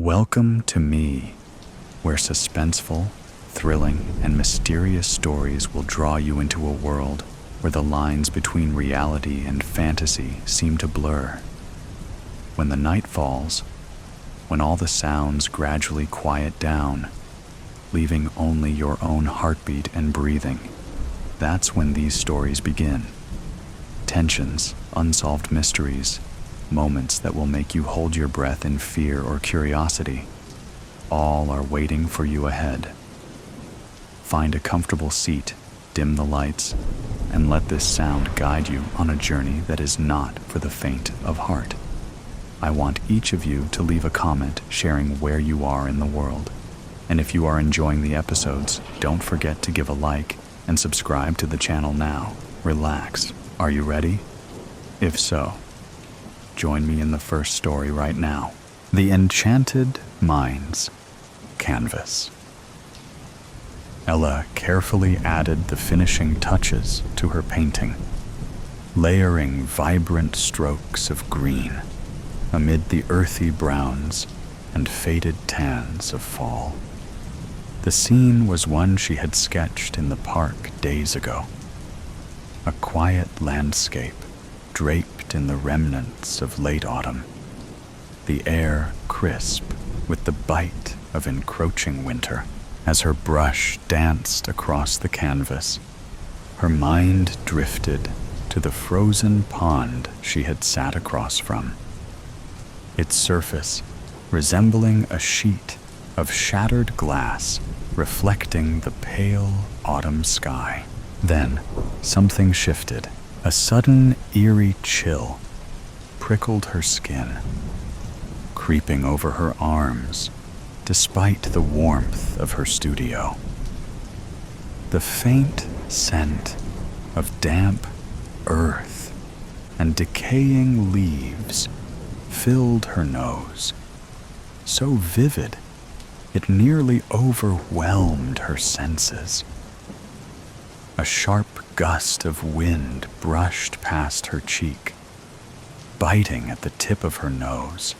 Welcome to me, where suspenseful, thrilling, and mysterious stories will draw you into a world where the lines between reality and fantasy seem to blur. When the night falls, when all the sounds gradually quiet down, leaving only your own heartbeat and breathing, that's when these stories begin. Tensions, unsolved mysteries, moments that will make you hold your breath in fear or curiosity, all are waiting for you ahead. Find a comfortable seat, dim the lights, and let this sound guide you on a journey that is not for the faint of heart. I want each of you to leave a comment sharing where you are in the world. And if you are enjoying the episodes, don't forget to give a like and subscribe to the channel now. Relax. Are you ready? If so, join me in the first story right now. The Enchanted Mind's Canvas. Ella carefully added the finishing touches to her painting, layering vibrant strokes of green amid the earthy browns and faded tans of fall. The scene was one she had sketched in the park days ago. A quiet landscape draped in the remnants of late autumn, the air crisp with the bite of encroaching winter. As her brush danced across the canvas, her mind drifted to the frozen pond she had sat across from, its surface resembling a sheet of shattered glass reflecting the pale autumn sky. Then something shifted. A sudden, eerie chill prickled her skin, creeping over her arms despite the warmth of her studio. The faint scent of damp earth and decaying leaves filled her nose, so vivid it nearly overwhelmed her senses. A sharp gust of wind brushed past her cheek, biting at the tip of her nose.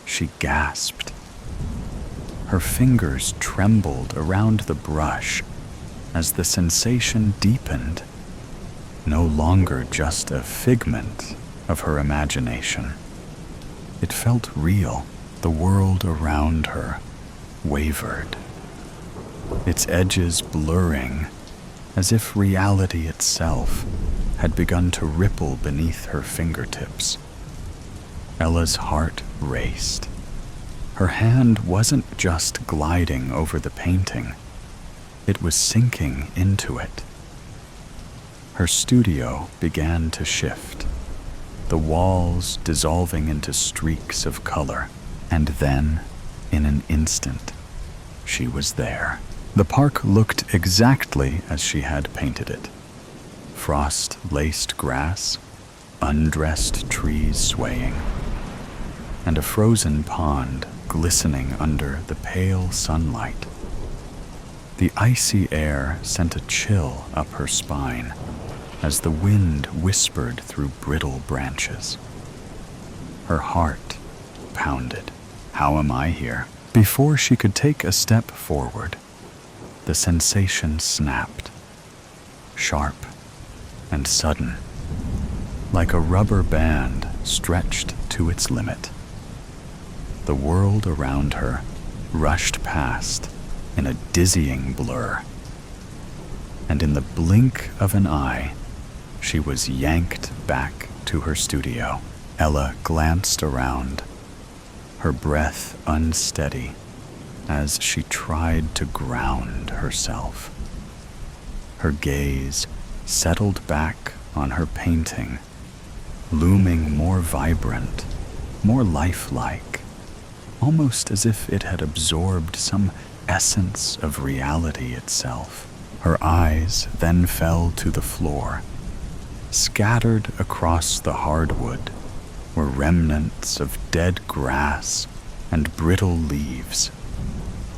She gasped. Her fingers trembled around the brush as the sensation deepened, no longer just a figment of her imagination. It felt real. The world around her wavered, its edges blurring, as if reality itself had begun to ripple beneath her fingertips. Ella's heart raced. Her hand wasn't just gliding over the painting, it was sinking into it. Her studio began to shift, the walls dissolving into streaks of color, and then, in an instant, she was there. The park looked exactly as she had painted it. Frost-laced grass, undressed trees swaying, and a frozen pond glistening under the pale sunlight. The icy air sent a chill up her spine as the wind whispered through brittle branches. Her heart pounded. How am I here? Before she could take a step forward, the sensation snapped, sharp and sudden, like a rubber band stretched to its limit. The world around her rushed past in a dizzying blur, and in the blink of an eye, she was yanked back to her studio. Ella glanced around, her breath unsteady as she tried to ground herself. Her gaze settled back on her painting, looming more vibrant, more lifelike, almost as if it had absorbed some essence of reality itself. Her eyes then fell to the floor. Scattered across the hardwood were remnants of dead grass and brittle leaves,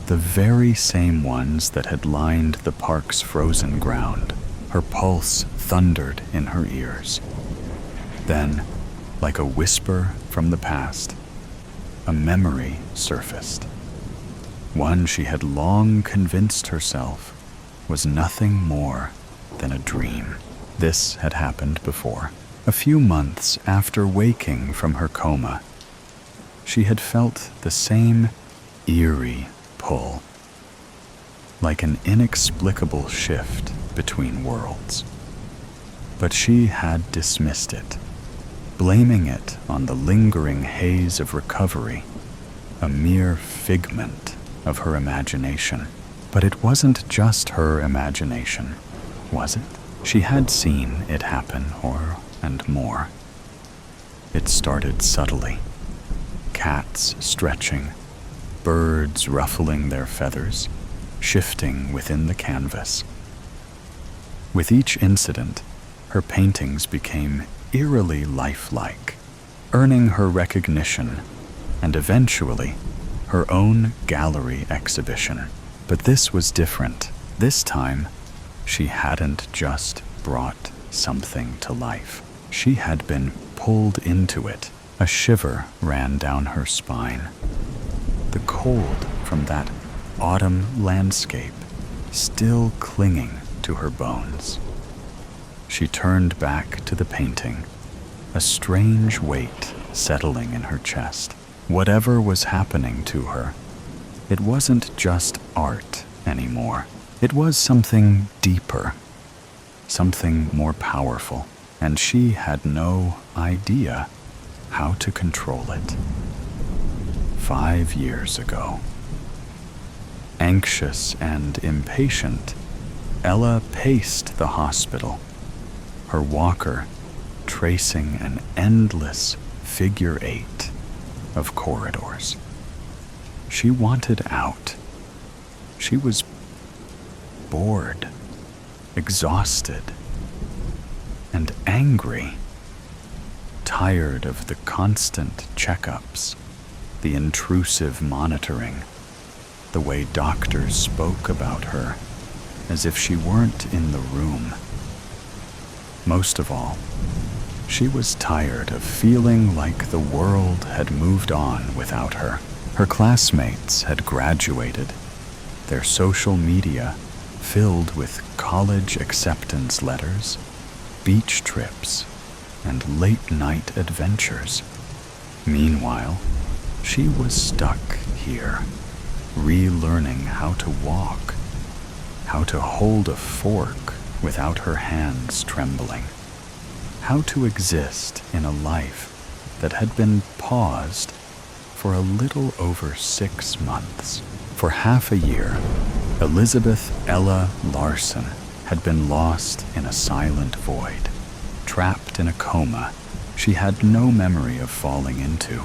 the very same ones that had lined the park's frozen ground. Her pulse thundered in her ears. Then, like a whisper from the past, a memory surfaced. One she had long convinced herself was nothing more than a dream. This had happened before. A few months after waking from her coma, she had felt the same eerie pull, like an inexplicable shift between worlds. But she had dismissed it, blaming it on the lingering haze of recovery, a mere figment of her imagination. But it wasn't just her imagination, was it? She had seen it happen, and more. It started subtly. Cats stretching, birds ruffling their feathers, shifting within the canvas. With each incident, her paintings became eerily lifelike, earning her recognition and eventually her own gallery exhibition. But this was different. This time, she hadn't just brought something to life. She had been pulled into it. A shiver ran down her spine. The cold from that autumn landscape still clinging to her bones. She turned back to the painting, a strange weight settling in her chest. Whatever was happening to her, it wasn't just art anymore. It was something deeper, something more powerful, and she had no idea how to control it. 5 years ago. Anxious and impatient, Ella paced the hospital, her walker tracing an endless figure 8 of corridors. She wanted out. She was bored, exhausted, and angry, tired of the constant checkups, the intrusive monitoring, the way doctors spoke about her as if she weren't in the room. Most of all, she was tired of feeling like the world had moved on without her. Her classmates had graduated, their social media filled with college acceptance letters, beach trips, and late-night adventures. Meanwhile, she was stuck here, relearning how to walk, how to hold a fork without her hands trembling, how to exist in a life that had been paused for a little over 6 months. For half a year, Elizabeth Ella Larson had been lost in a silent void, trapped in a coma she had no memory of falling into.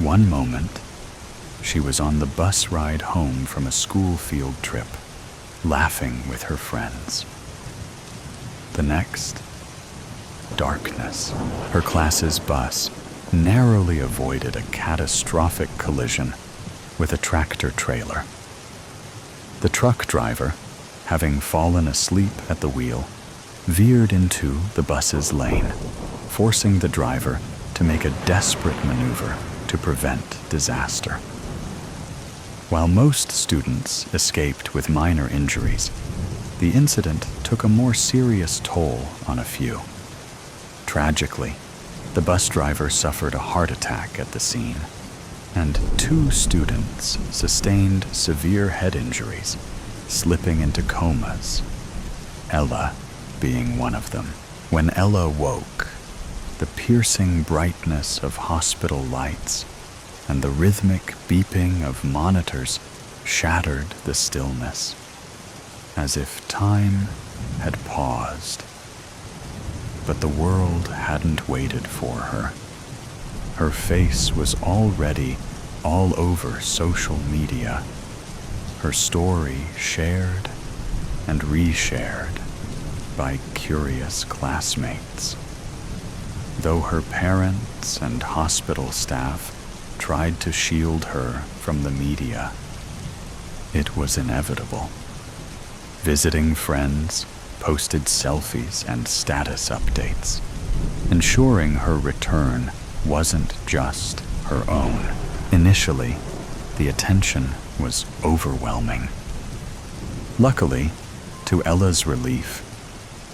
One moment, she was on the bus ride home from a school field trip, laughing with her friends. The next, darkness. Her class's bus narrowly avoided a catastrophic collision with a tractor trailer. The truck driver, having fallen asleep at the wheel, veered into the bus's lane, forcing the driver to make a desperate maneuver to prevent disaster. While most students escaped with minor injuries, the incident took a more serious toll on a few. Tragically, the bus driver suffered a heart attack at the scene, and 2 students sustained severe head injuries, slipping into comas, Ella being one of them. When Ella woke, the piercing brightness of hospital lights and the rhythmic beeping of monitors shattered the stillness, as if time had paused. But the world hadn't waited for her. Her face was already all over social media, her story shared and reshared by curious classmates. Though her parents and hospital staff tried to shield her from the media, it was inevitable. Visiting friends posted selfies and status updates, ensuring her return wasn't just her own. Initially, the attention was overwhelming. Luckily, to Ella's relief,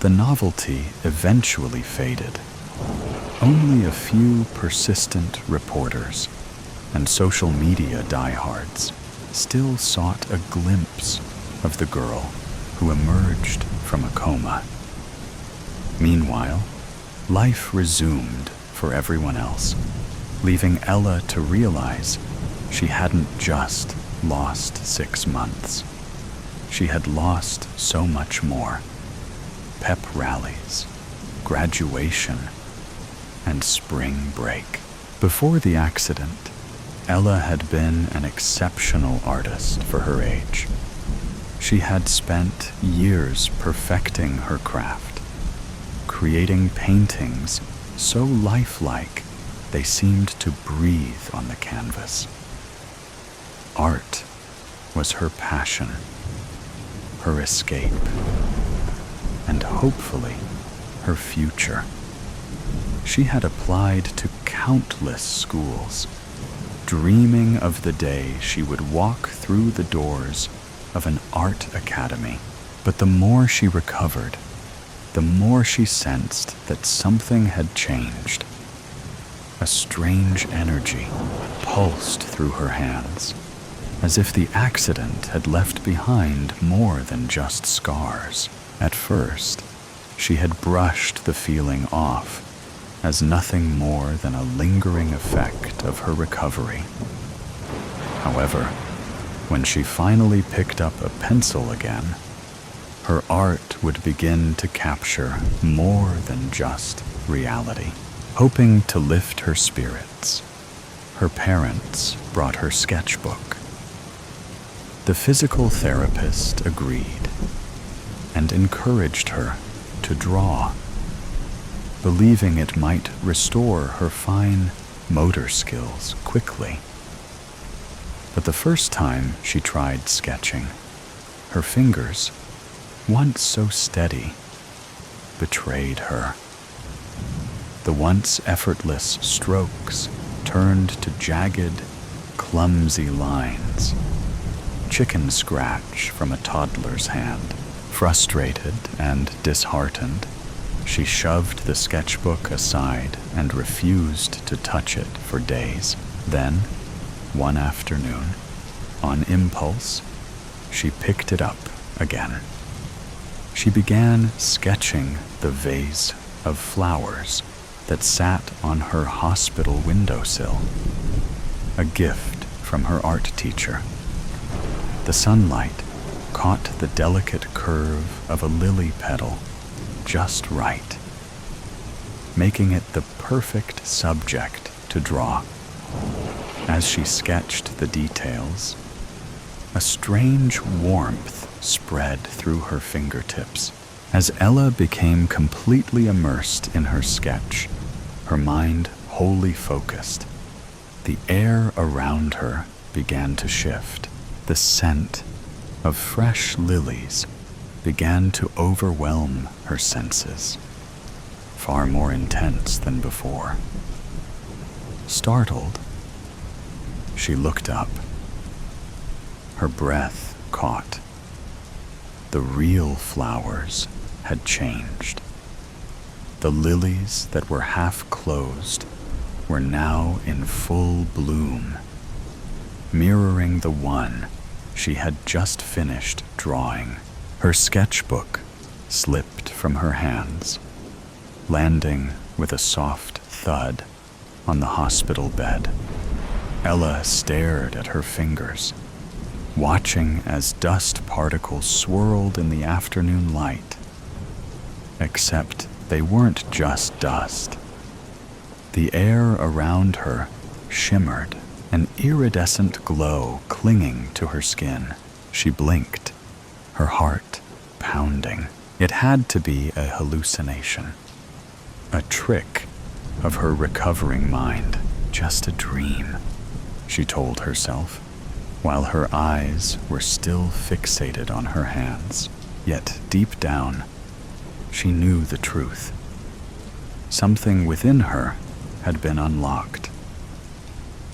the novelty eventually faded. Only a few persistent reporters and social media diehards still sought a glimpse of the girl who emerged from a coma. Meanwhile, life resumed for everyone else, leaving Ella to realize she hadn't just lost 6 months. She had lost so much more. Pep rallies, graduation, and spring break. Before the accident, Ella had been an exceptional artist for her age. She had spent years perfecting her craft, creating paintings so lifelike they seemed to breathe on the canvas. Art was her passion, her escape, and hopefully her future. She had applied to countless schools, dreaming of the day she would walk through the doors of an art academy. But the more she recovered, the more she sensed that something had changed. A strange energy pulsed through her hands, as if the accident had left behind more than just scars. At first, she had brushed the feeling off as nothing more than a lingering effect of her recovery. However, when she finally picked up a pencil again, her art would begin to capture more than just reality. Hoping to lift her spirits, her parents brought her sketchbook. The physical therapist agreed and encouraged her to draw, believing it might restore her fine motor skills quickly. But the first time she tried sketching, her fingers, once so steady, betrayed her. The once effortless strokes turned to jagged, clumsy lines, chicken scratch from a toddler's hand. Frustrated and disheartened, she shoved the sketchbook aside and refused to touch it for days. Then, one afternoon, on impulse, she picked it up again. She began sketching the vase of flowers that sat on her hospital windowsill, a gift from her art teacher. The sunlight caught the delicate curve of a lily petal just right, making it the perfect subject to draw. As she sketched the details, a strange warmth spread through her fingertips. As Ella became completely immersed in her sketch, her mind wholly focused, the air around her began to shift. The scent of fresh lilies began to overwhelm her senses, far more intense than before. Startled, she looked up. Her breath caught. The real flowers had changed. The lilies that were half closed were now in full bloom, mirroring the one she had just finished drawing. Her sketchbook slipped from her hands, landing with a soft thud on the hospital bed. Ella stared at her fingers, watching as dust particles swirled in the afternoon light. Except they weren't just dust. The air around her shimmered, an iridescent glow clinging to her skin. She blinked, her heart pounding. It had to be a hallucination, a trick of her recovering mind, just a dream, she told herself, while her eyes were still fixated on her hands. Yet deep down, she knew the truth. Something within her had been unlocked.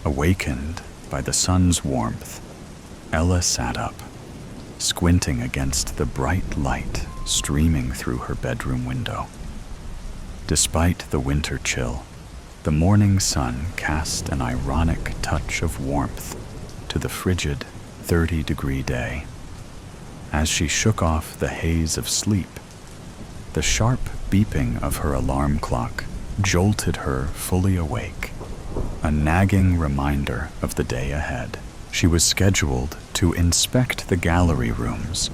Awakened by the sun's warmth, Ella sat up, squinting against the bright light streaming through her bedroom window. Despite the winter chill, the morning sun cast an ironic touch of warmth to the frigid 30-degree day. As she shook off the haze of sleep, the sharp beeping of her alarm clock jolted her fully awake, a nagging reminder of the day ahead. She was scheduled to inspect the gallery rooms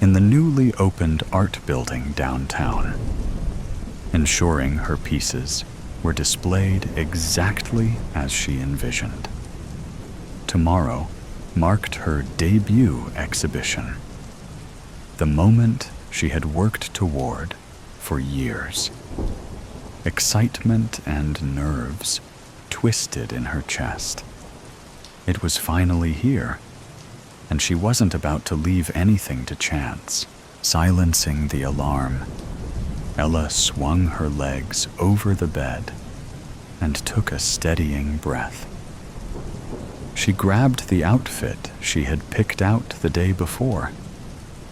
in the newly opened art building downtown, ensuring her pieces were displayed exactly as she envisioned. Tomorrow marked her debut exhibition, the moment she had worked toward for years. Excitement and nerves twisted in her chest. It was finally here, and she wasn't about to leave anything to chance. Silencing the alarm, Ella swung her legs over the bed and took a steadying breath. She grabbed the outfit she had picked out the day before,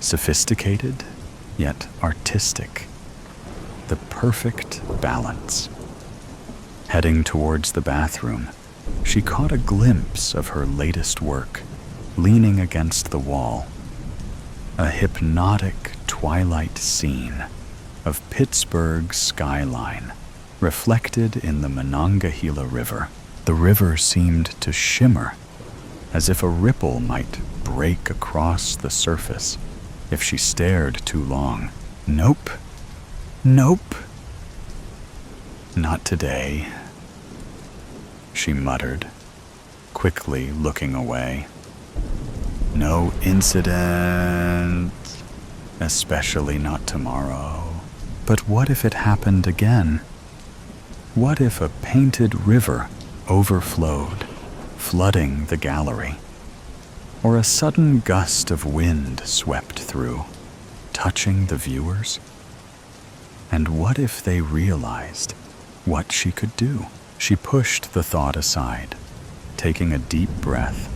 sophisticated yet artistic, the perfect balance. Heading towards the bathroom, she caught a glimpse of her latest work, leaning against the wall, a hypnotic twilight scene of Pittsburgh's skyline reflected in the Monongahela River. The river seemed to shimmer, as if a ripple might break across the surface if she stared too long. Nope. Nope. Not today, she muttered, quickly looking away. No incident, especially not tomorrow. But what if it happened again? What if a painted river overflowed, flooding the gallery? Or a sudden gust of wind swept through, touching the viewers? And what if they realized what she could do? She pushed the thought aside, taking a deep breath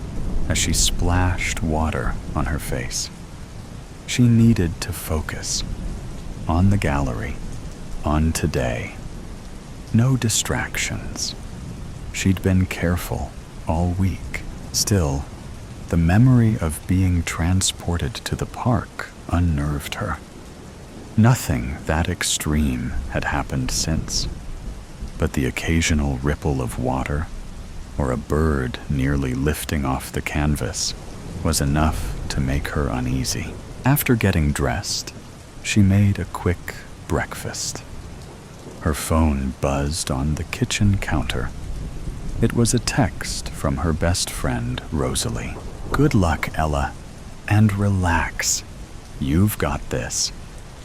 as she splashed water on her face. She needed to focus on the gallery, on today. No distractions. She'd been careful all week. Still, the memory of being transported to the park unnerved her. Nothing that extreme had happened since, but the occasional ripple of water or a bird nearly lifting off the canvas was enough to make her uneasy. After getting dressed, she made a quick breakfast. Her phone buzzed on the kitchen counter. It was a text from her best friend, Rosalie. Good luck, Ella, and relax. You've got this.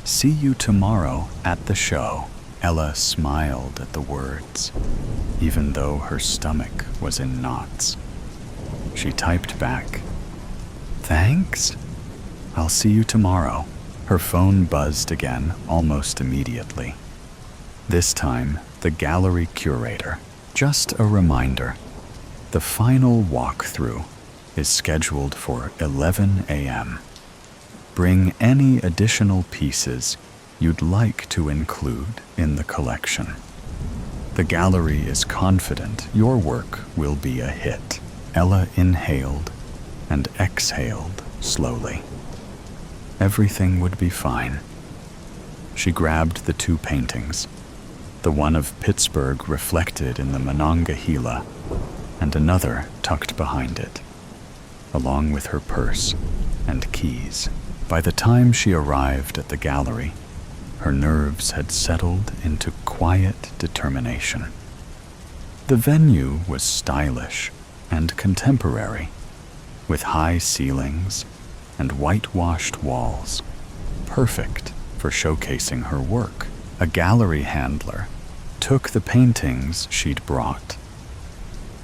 See you tomorrow at the show. Ella smiled at the words, even though her stomach was in knots. She typed back, "Thanks. I'll see you tomorrow." Her phone buzzed again almost immediately. This time, the gallery curator. Just a reminder, the final walkthrough is scheduled for 11 a.m. Bring any additional pieces you'd like to include in the collection. The gallery is confident your work will be a hit. Ella inhaled and exhaled slowly. Everything would be fine. She grabbed the two paintings, the one of Pittsburgh reflected in the Monongahela, and another tucked behind it, along with her purse and keys. By the time she arrived at the gallery, her nerves had settled into quiet determination. The venue was stylish and contemporary, with high ceilings and whitewashed walls, perfect for showcasing her work. A gallery handler took the paintings she'd brought,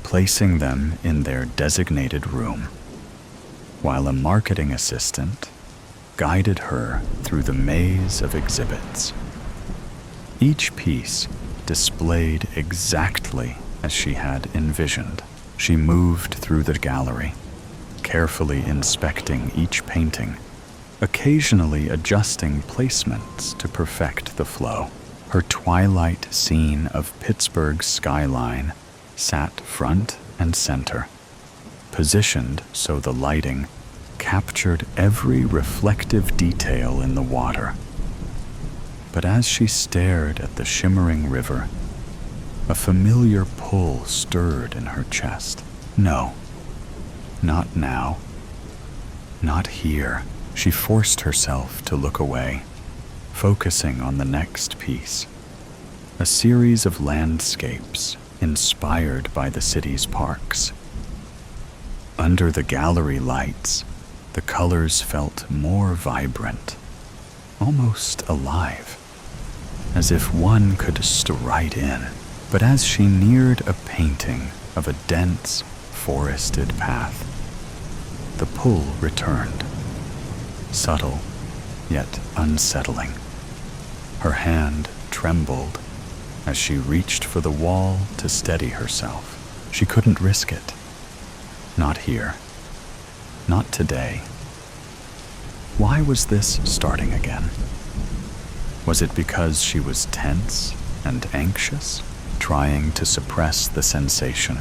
placing them in their designated room, while a marketing assistant guided her through the maze of exhibits. Each piece displayed exactly as she had envisioned. She moved through the gallery, carefully inspecting each painting, occasionally adjusting placements to perfect the flow. Her twilight scene of Pittsburgh's skyline sat front and center, positioned so the lighting captured every reflective detail in the water. But as she stared at the shimmering river, a familiar pull stirred in her chest. No, not now. Not here. She forced herself to look away, focusing on the next piece. A series of landscapes inspired by the city's parks. Under the gallery lights, the colors felt more vibrant, almost alive, as if one could stride in. But as she neared a painting of a dense, forested path, the pull returned, subtle yet unsettling. Her hand trembled as she reached for the wall to steady herself. She couldn't risk it. Not here. Not today. Why was this starting again? Was it because she was tense and anxious, trying to suppress the sensation?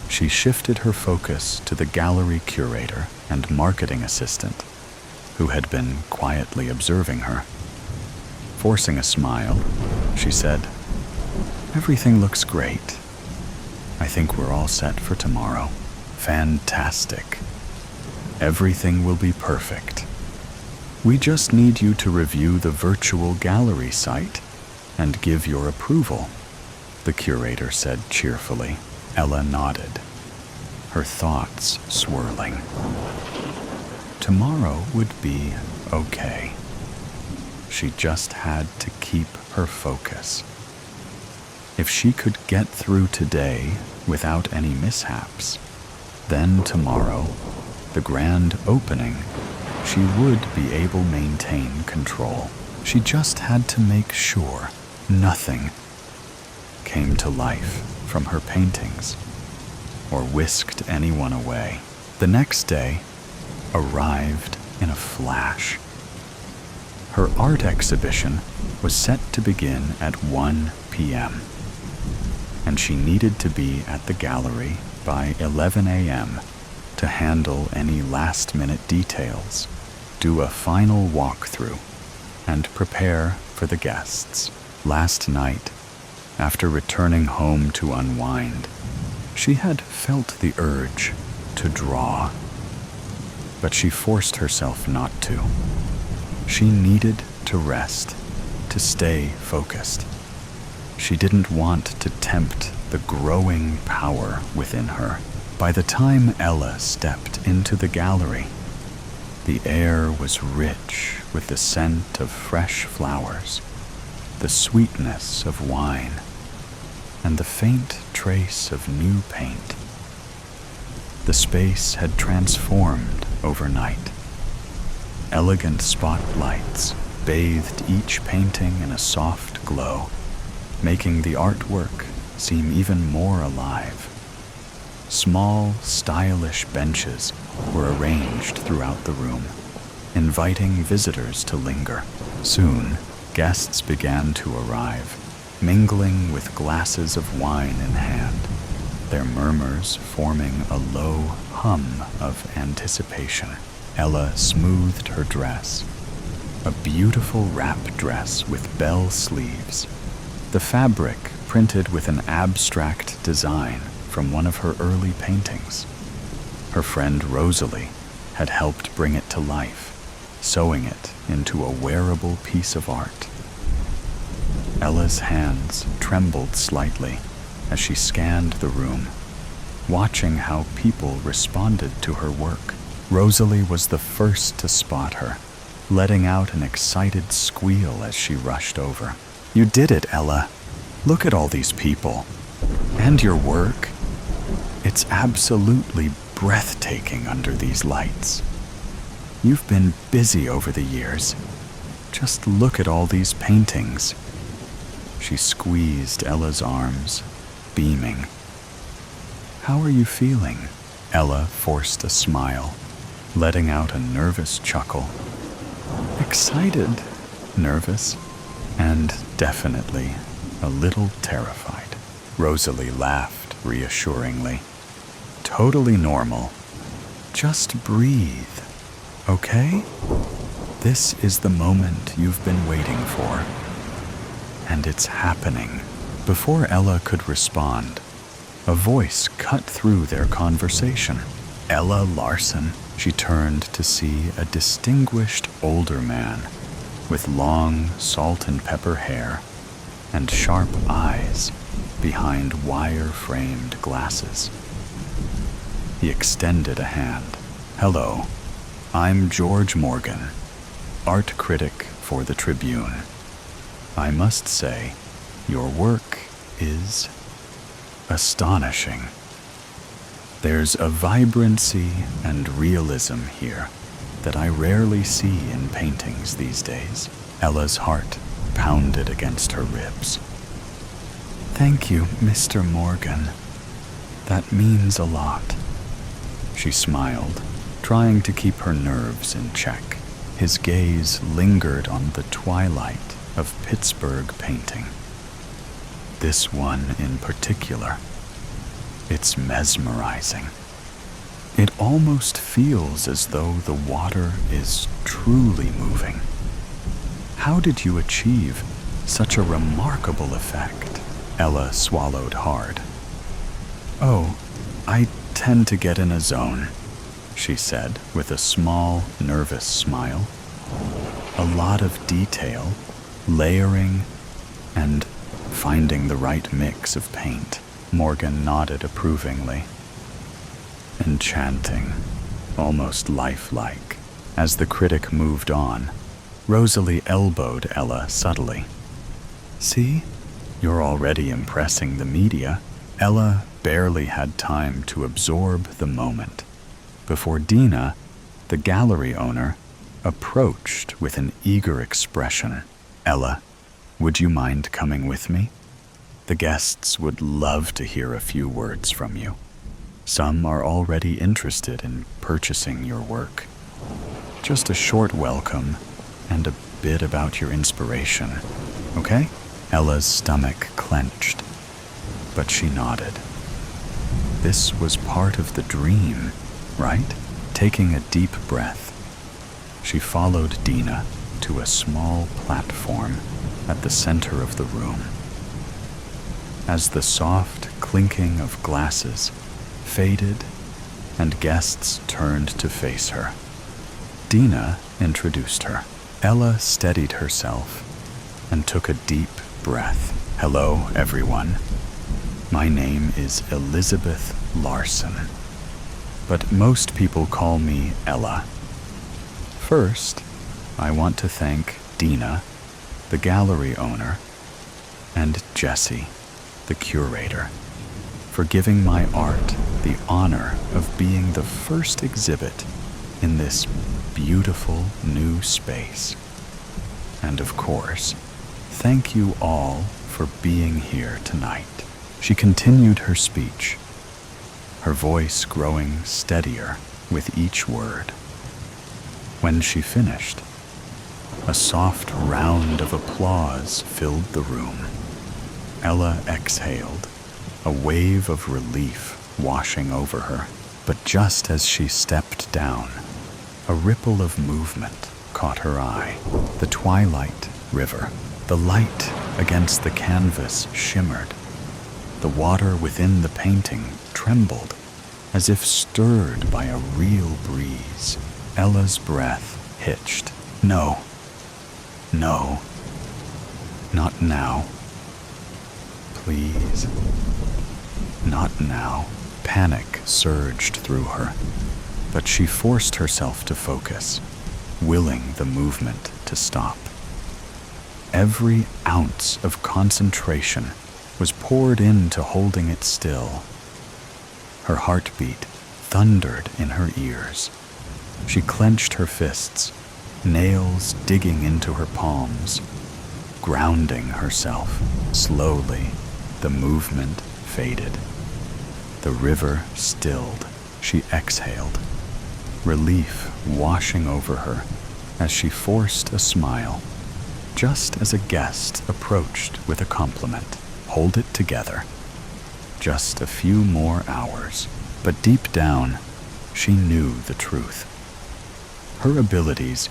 She shifted her focus to the gallery curator and marketing assistant, who had been quietly observing her. Forcing a smile, she said, "Everything looks great. I think we're all set for tomorrow. Fantastic. Everything will be perfect. We just need you to review the virtual gallery site and give your approval," the curator said cheerfully. Ella nodded, her thoughts swirling. Tomorrow would be okay. She just had to keep her focus. If she could get through today without any mishaps, then tomorrow, the grand opening, she would be able to maintain control. She just had to make sure nothing came to life from her paintings or whisked anyone away. The next day arrived in a flash. Her art exhibition was set to begin at 1 p.m., and she needed to be at the gallery by 11 a.m. to handle any last-minute details, do a final walkthrough, and prepare for the guests. Last night, after returning home to unwind, she had felt the urge to draw, but she forced herself not to. She needed to rest, to stay focused. She didn't want to tempt the growing power within her. By the time Ella stepped into the gallery, the air was rich with the scent of fresh flowers, the sweetness of wine, and the faint trace of new paint. The space had transformed overnight. Elegant spotlights bathed each painting in a soft glow, making the artwork seem even more alive. Small, stylish benches were arranged throughout the room, inviting visitors to linger. Soon, guests began to arrive, mingling with glasses of wine in hand, their murmurs forming a low hum of anticipation. Ella smoothed her dress, a beautiful wrap dress with bell sleeves, the fabric printed with an abstract design from one of her early paintings. Her friend Rosalie had helped bring it to life, sewing it into a wearable piece of art. Ella's hands trembled slightly as she scanned the room, watching how people responded to her work. Rosalie was the first to spot her, letting out an excited squeal as she rushed over. "You did it, Ella. Look at all these people. And your work. It's absolutely breathtaking under these lights. You've been busy over the years. Just look at all these paintings." She squeezed Ella's arms, beaming. How are you feeling? Ella forced a smile, letting out a nervous chuckle. Excited, nervous, and definitely a little terrified. Rosalie laughed reassuringly. Totally normal. Just breathe, okay? This is the moment you've been waiting for. And it's happening. Before Ella could respond, a voice cut through their conversation. Ella Larson. She turned to see a distinguished older man with long salt and pepper hair and sharp eyes behind wire-framed glasses. He extended a hand. Hello, I'm George Morgan, art critic for the Tribune. I must say, your work is astonishing. There's a vibrancy and realism here that I rarely see in paintings these days. Ella's heart pounded against her ribs. Thank you, Mr. Morgan. That means a lot. She smiled, trying to keep her nerves in check. His gaze lingered on the twilight of Pittsburgh painting. This one in particular. It's mesmerizing. It almost feels as though the water is truly moving. How did you achieve such a remarkable effect? Ella swallowed hard. Oh, I tend to get in a zone, she said with a small, nervous smile. A lot of detail, layering, and finding the right mix of paint. Morgan nodded approvingly. Enchanting, almost lifelike. As the critic moved on, Rosalie elbowed Ella subtly. See? You're already impressing the media. Ella barely had time to absorb the moment before Dina, the gallery owner, approached with an eager expression. Ella, would you mind coming with me? The guests would love to hear a few words from you. Some are already interested in purchasing your work. Just a short welcome and a bit about your inspiration, okay? Ella's stomach clenched, but she nodded. This was part of the dream, right? Taking a deep breath, she followed Dina to a small platform at the center of the room. As the soft clinking of glasses faded and guests turned to face her, Dina introduced her. Ella steadied herself and took a deep breath. Hello, everyone. My name is Elizabeth Larson, but most people call me Ella. First, I want to thank Dina, the gallery owner, and Jessie, the curator, for giving my art the honor of being the first exhibit in this beautiful new space. And of course, thank you all for being here tonight. She continued her speech, her voice growing steadier with each word. When she finished, a soft round of applause filled the room. Ella exhaled, a wave of relief washing over her. But just as she stepped down, a ripple of movement caught her eye. The twilight river. The light against the canvas shimmered. The water within the painting trembled, as if stirred by a real breeze. Ella's breath hitched. No, not now. Please, not now. Panic surged through her, but she forced herself to focus, willing the movement to stop. Every ounce of concentration was poured into holding it still. Her heartbeat thundered in her ears. She clenched her fists, nails digging into her palms, grounding herself. Slowly, the movement faded. The The river stilled. She exhaled, relief washing over her as she forced a smile, just as a guest approached with a compliment. Hold it together. Just a few more hours. But deep down, she knew the truth. Her abilities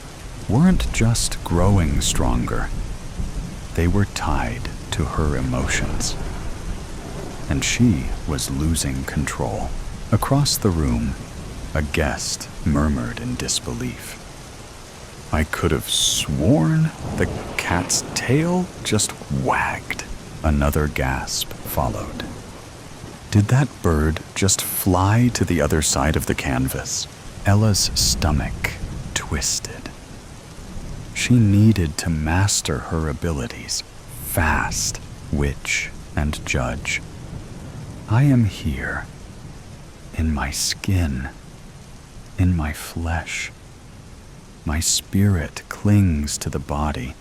weren't just growing stronger. They were tied to her emotions. And she was losing control. Across the room, a guest murmured in disbelief. I could have sworn the cat's tail just wagged. Another gasp followed. Did that bird just fly to the other side of the canvas? Ella's stomach twisted. She needed to master her abilities, fast, witch, and judge. I am here, in my skin, in my flesh. My spirit clings to the body,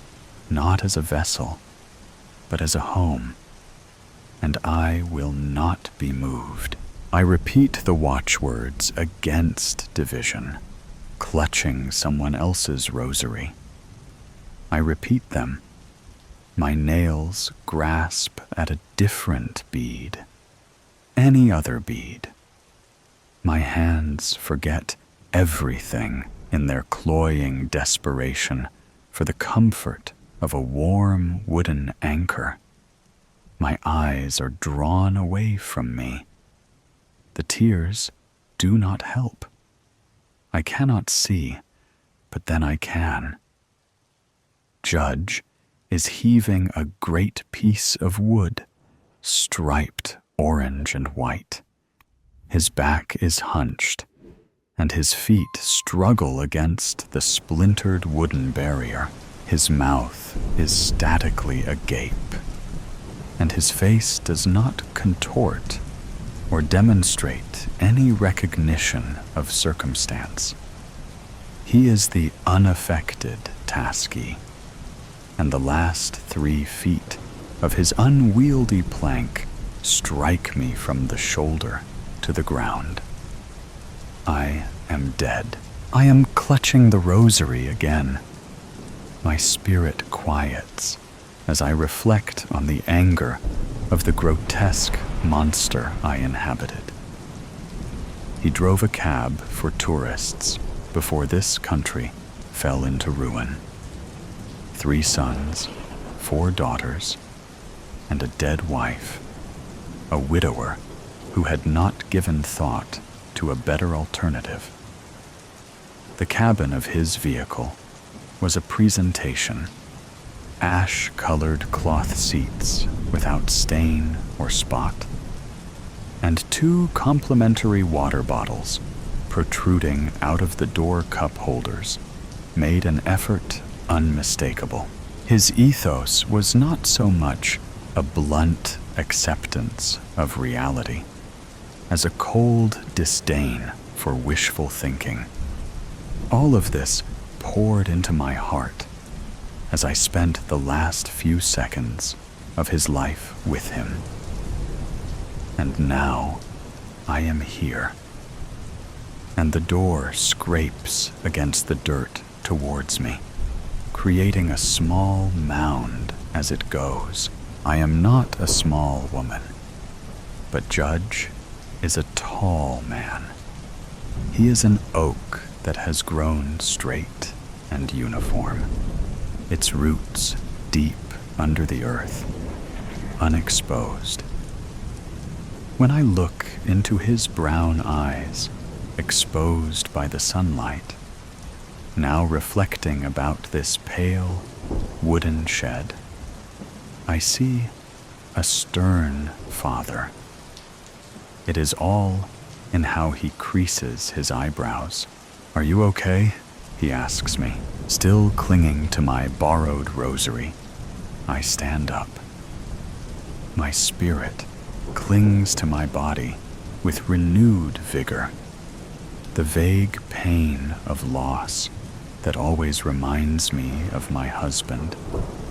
not as a vessel, but as a home, and I will not be moved. I repeat the watchwords against division, clutching someone else's rosary. I repeat them. My nails grasp at a different bead, any other bead. My hands forget everything in their cloying desperation for the comfort of a warm wooden anchor. My eyes are drawn away from me. The tears do not help. I cannot see, but then I can. Judge is heaving a great piece of wood, striped orange and white. His back is hunched, and his feet struggle against the splintered wooden barrier. His mouth is statically agape, and his face does not contort or demonstrate any recognition of circumstance. He is the unaffected taskee, and the last 3 feet of his unwieldy plank strike me from the shoulder to the ground. I am dead. I am clutching the rosary again. My spirit quiets as I reflect on the anger of the grotesque monster I inhabited. He drove a cab for tourists before this country fell into ruin. 3 sons, 4 daughters, and a dead wife, a widower who had not given thought to a better alternative. The cabin of his vehicle was a presentation. Ash-colored cloth seats without stain or spot, and 2 complimentary water bottles protruding out of the door cup holders made an effort unmistakable. His ethos was not so much a blunt acceptance of reality as a cold disdain for wishful thinking. All of this poured into my heart as I spent the last few seconds of his life with him. And now I am here, and the door scrapes against the dirt towards me, creating a small mound as it goes. I am not a small woman, but Judge is a tall man. He is an oak that has grown straight and uniform, its roots deep under the earth, unexposed. When I look into his brown eyes, exposed by the sunlight, now reflecting about this pale, wooden shed, I see a stern father. It is all in how he creases his eyebrows. "Are you okay?" he asks me, still clinging to my borrowed rosary. I stand up. My spirit clings to my body with renewed vigor. The vague pain of loss that always reminds me of my husband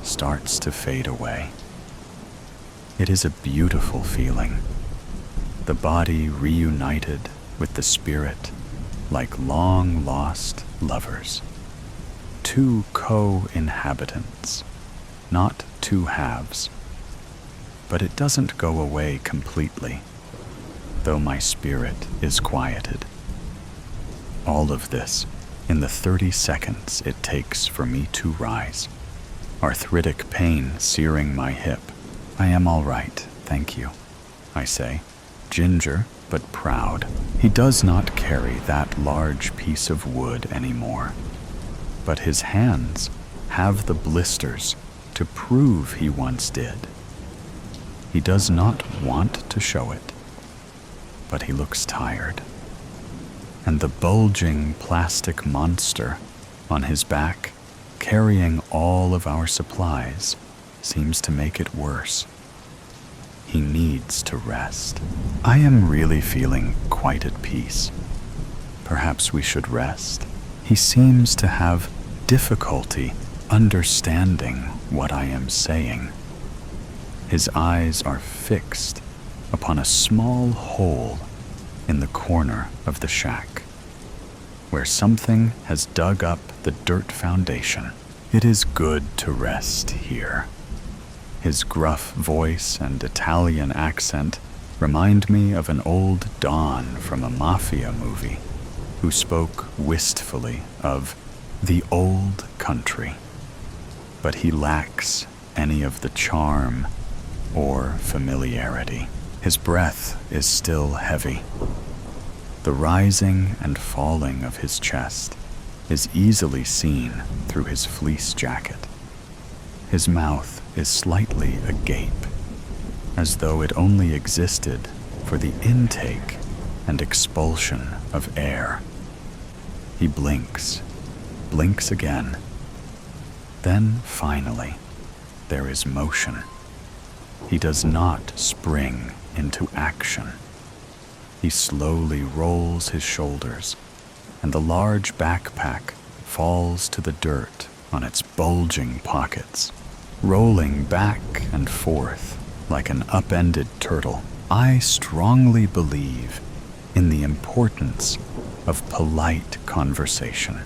starts to fade away. It is a beautiful feeling, the body reunited with the spirit like long-lost lovers. Two co-inhabitants, not two halves. But it doesn't go away completely, though my spirit is quieted. All of this in the 30 seconds it takes for me to rise. Arthritic pain searing my hip. I am all right, thank you, I say, ginger but proud. He does not carry that large piece of wood anymore, but his hands have the blisters to prove he once did. He does not want to show it, but he looks tired. And the bulging plastic monster on his back, carrying all of our supplies, seems to make it worse. He needs to rest. I am really feeling quite at peace. Perhaps we should rest. He seems to have difficulty understanding what I am saying. His eyes are fixed upon a small hole in the corner of the shack, where something has dug up the dirt foundation. It is good to rest here. His gruff voice and Italian accent remind me of an old Don from a mafia movie who spoke wistfully of the old country. But he lacks any of the charm or familiarity. His breath is still heavy. The rising and falling of his chest is easily seen through his fleece jacket. His mouth is slightly agape, as though it only existed for the intake and expulsion of air. He blinks again. Then finally, there is motion. He does not spring into action. He slowly rolls his shoulders, and the large backpack falls to the dirt on its bulging pockets, rolling back and forth like an upended turtle. I strongly believe in the importance of polite conversation.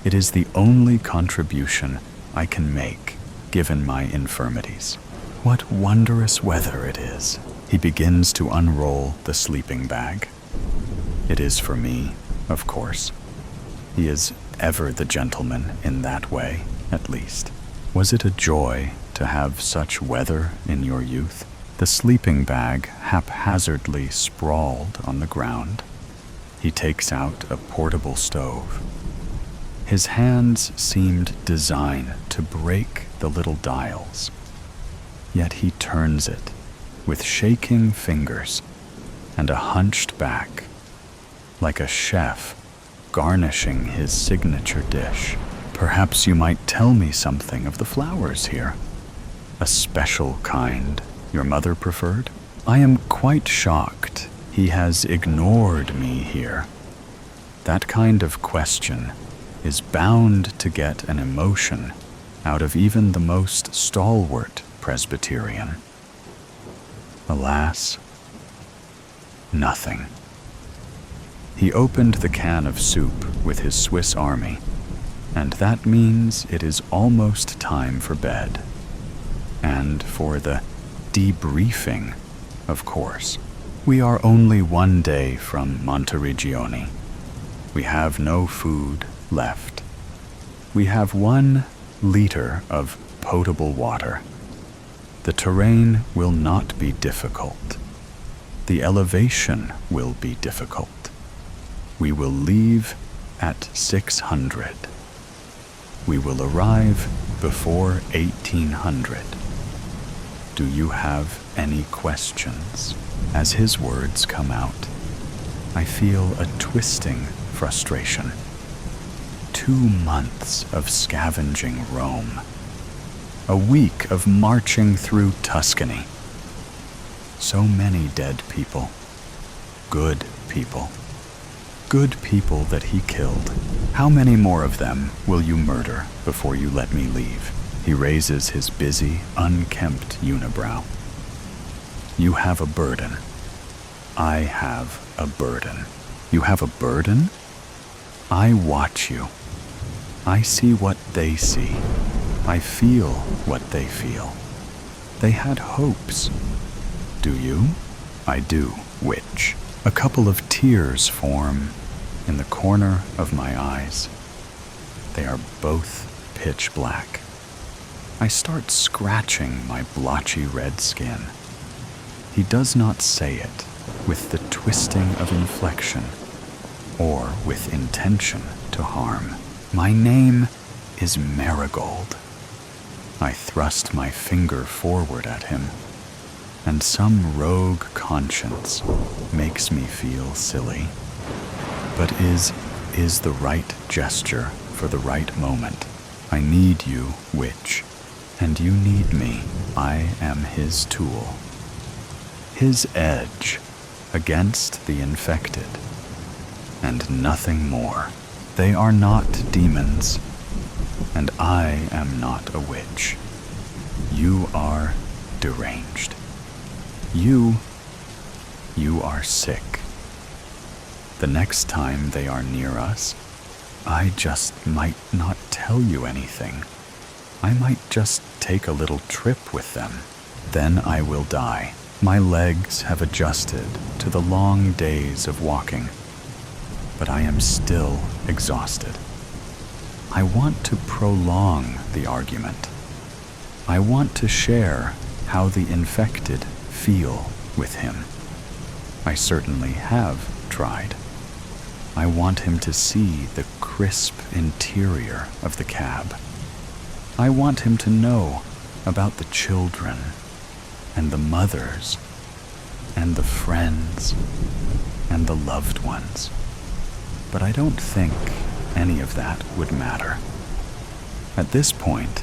It is the only contribution I can make given my infirmities. What wondrous weather it is. He begins to unroll the sleeping bag. It is for me, of course. He is ever the gentleman in that way, at least. Was it a joy to have such weather in your youth? The sleeping bag haphazardly sprawled on the ground. He takes out a portable stove. His hands seemed designed to break the little dials. Yet he turns it with shaking fingers and a hunched back, like a chef garnishing his signature dish. Perhaps you might tell me something of the flowers here. A special kind your mother preferred? I am quite shocked he has ignored me here. That kind of question is bound to get an emotion out of even the most stalwart Presbyterian. Alas, nothing. He opened the can of soup with his Swiss Army, and that means it is almost time for bed. And for the debriefing, of course. We are only one day from Monteriggioni. We have no food left. We have 1 liter of potable water. The terrain will not be difficult. The elevation will be difficult. We will leave at 600. We will arrive before 1800. Do you have any questions? As his words come out, I feel a twisting frustration. 2 months of scavenging Rome. A week of marching through Tuscany. So many dead people. Good people. Good people that he killed. How many more of them will you murder before you let me leave? He raises his busy, unkempt unibrow. You have a burden. I have a burden. You have a burden? I watch you. I see what they see. I feel what they feel. They had hopes. Do you? I do, witch. A couple of tears form in the corner of my eyes. They are both pitch black. I start scratching my blotchy red skin. He does not say it with the twisting of inflection or with intention to harm. My name is Marigold. I thrust my finger forward at him, and some rogue conscience makes me feel silly. But is the right gesture for the right moment. I need you, witch, and you need me. I am his tool. His edge against the infected, and nothing more. They are not demons, and I am not a witch. You are deranged. You are sick. The next time they are near us, I just might not tell you anything. I might just take a little trip with them. Then I will die. My legs have adjusted to the long days of walking, but I am still exhausted. I want to prolong the argument. I want to share how the infected feel with him. I certainly have tried. I want him to see the crisp interior of the cab. I want him to know about the children and the mothers and the friends and the loved ones. But I don't think any of that would matter. At this point,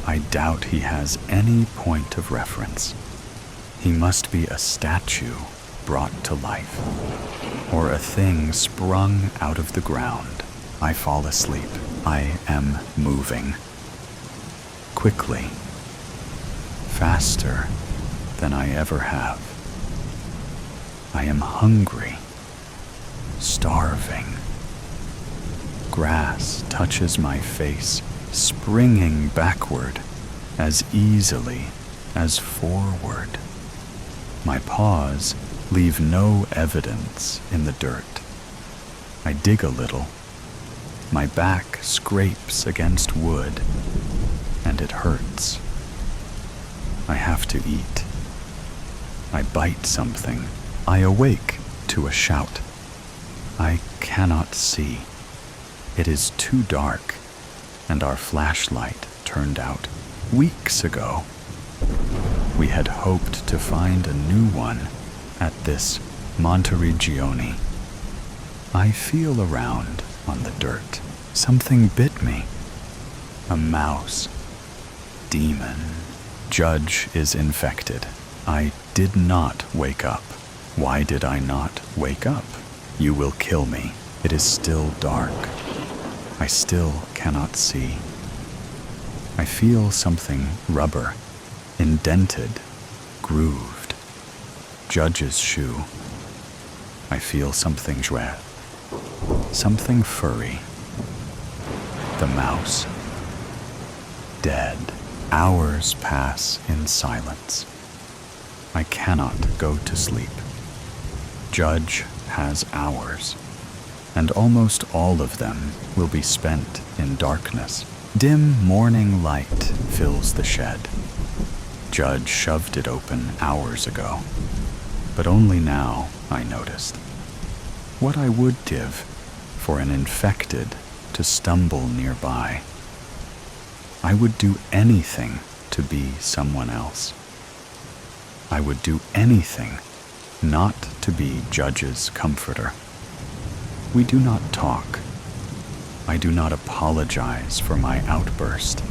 I doubt he has any point of reference. He must be a statue brought to life, or a thing sprung out of the ground. I fall asleep. I am moving. Quickly. Faster than I ever have. I am hungry. Starving. Grass touches my face, springing backward as easily as forward. My paws leave no evidence in the dirt. I dig a little. My back scrapes against wood, and it hurts. I have to eat. I bite something. I awake to a shout. I cannot see. It is too dark, and our flashlight turned out weeks ago. We had hoped to find a new one at this Monteriggioni. I feel around on the dirt. Something bit me. A mouse. Demon. Judge is infected. I did not wake up. Why did I not wake up? You will kill me. It is still dark. I still cannot see. I feel something rubber, indented, grooved. Judge's shoe. I feel something jouet, something furry. The mouse. Dead. Hours pass in silence. I cannot go to sleep. Judge has hours, and almost all of them will be spent in darkness. Dim morning light fills the shed. Judge shoved it open hours ago, but only now I noticed. What I would give for an infected to stumble nearby. I would do anything to be someone else. I would do anything not to be Judge's comforter. We do not talk. I do not apologize for my outburst,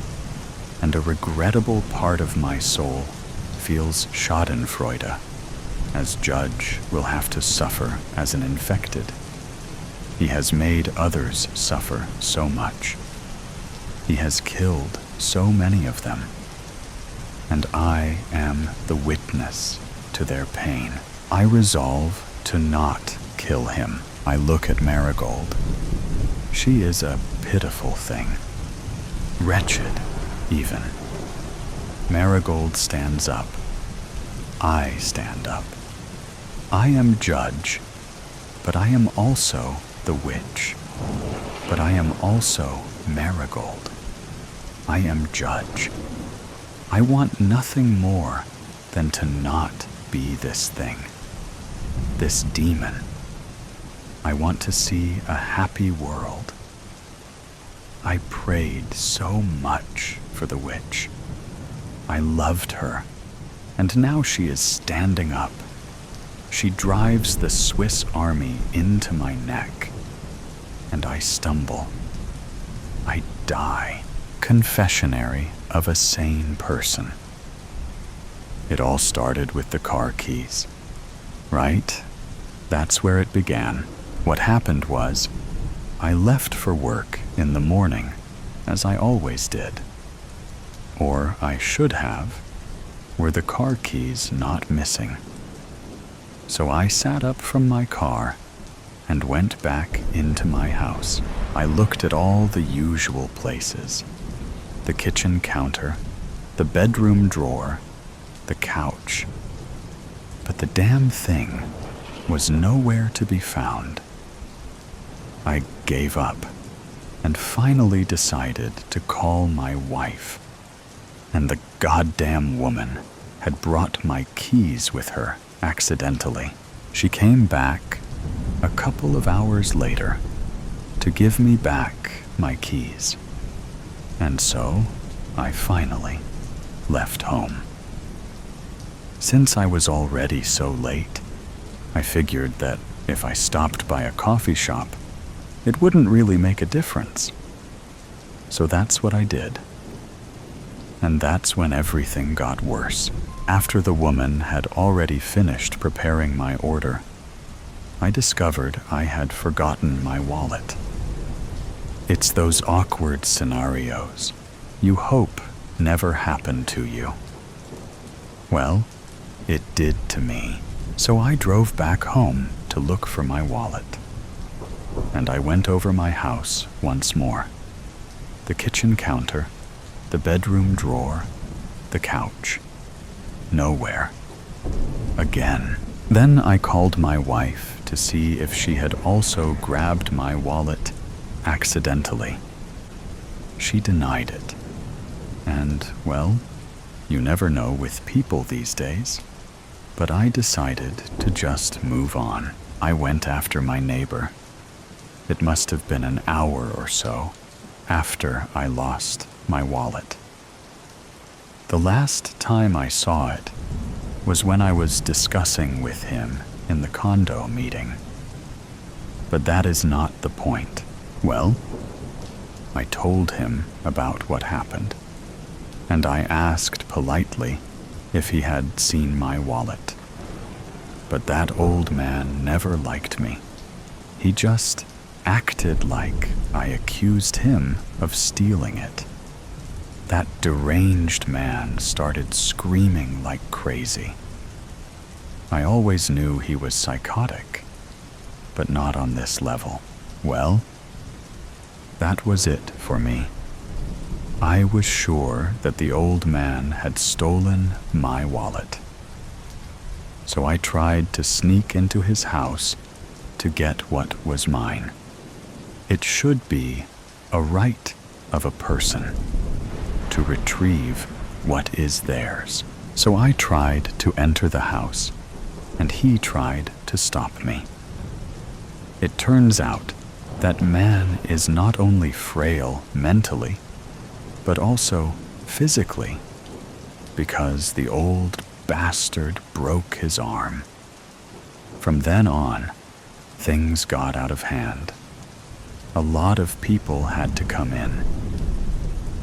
and a regrettable part of my soul feels schadenfreude, as Judge will have to suffer as an infected. He has made others suffer so much. He has killed so many of them, and I am the witness to their pain. I resolve to not kill him. I look at Marigold. She is a pitiful thing. Wretched, even. Marigold stands up. I stand up. I am judge, but I am also the witch. But I am also Marigold. I am judge. I want nothing more than to not be this thing, this demon. I want to see a happy world. I prayed so much for the witch. I loved her, and now she is standing up. She drives the Swiss army into my neck, and I stumble. I die. Confessionary of a sane person. It all started with the car keys, right? That's where it began. What happened was, I left for work in the morning, as I always did. Or I should have, were the car keys not missing. So I sat up from my car and went back into my house. I looked at all the usual places. The kitchen counter, the bedroom drawer, the couch. But the damn thing was nowhere to be found. I gave up and finally decided to call my wife. And the goddamn woman had brought my keys with her accidentally. She came back a couple of hours later to give me back my keys. And so I finally left home. Since I was already so late, I figured that if I stopped by a coffee shop, it wouldn't really make a difference. So that's what I did. And that's when everything got worse. After the woman had already finished preparing my order, I discovered I had forgotten my wallet. It's those awkward scenarios you hope never happen to you. Well, it did to me. So I drove back home to look for my wallet. And I went over my house once more. The kitchen counter, the bedroom drawer, the couch. Nowhere. Again. Then I called my wife to see if she had also grabbed my wallet accidentally. She denied it. And, well, you never know with people these days. But I decided to just move on. I went after my neighbor. It must have been an hour or so after I lost my wallet. The last time I saw it was when I was discussing with him in the condo meeting. But that is not the point. Well, I told him about what happened, and I asked politely if he had seen my wallet. But that old man never liked me. He just acted like I accused him of stealing it. That deranged man started screaming like crazy. I always knew he was psychotic, but not on this level. Well, that was it for me. I was sure that the old man had stolen my wallet. So I tried to sneak into his house to get what was mine. It should be a right of a person to retrieve what is theirs. So I tried to enter the house, and he tried to stop me. It turns out that man is not only frail mentally, but also physically, because the old bastard broke his arm. From then on, things got out of hand. A lot of people had to come in,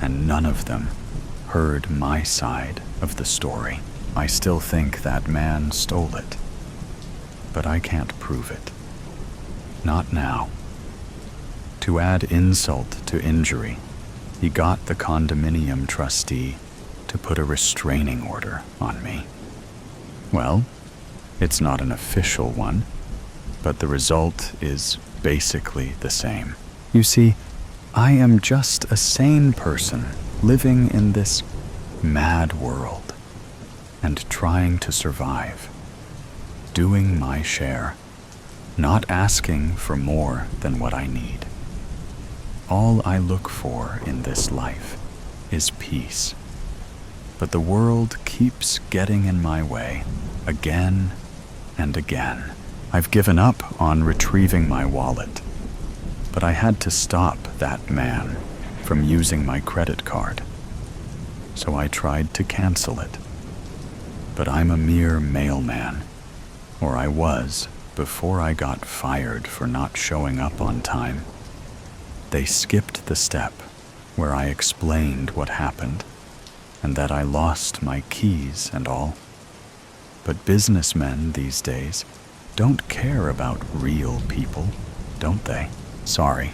and none of them heard my side of the story. I still think that man stole it, but I can't prove it. Not now. To add insult to injury, he got the condominium trustee to put a restraining order on me. Well, it's not an official one, but the result is basically the same. You see, I am just a sane person living in this mad world and trying to survive, doing my share, not asking for more than what I need. All I look for in this life is peace. But the world keeps getting in my way again and again. I've given up on retrieving my wallet, but I had to stop that man from using my credit card. So I tried to cancel it. But I'm a mere mailman, or I was before I got fired for not showing up on time. They skipped the step where I explained what happened and that I lost my keys and all. But businessmen these days don't care about real people, don't they? Sorry,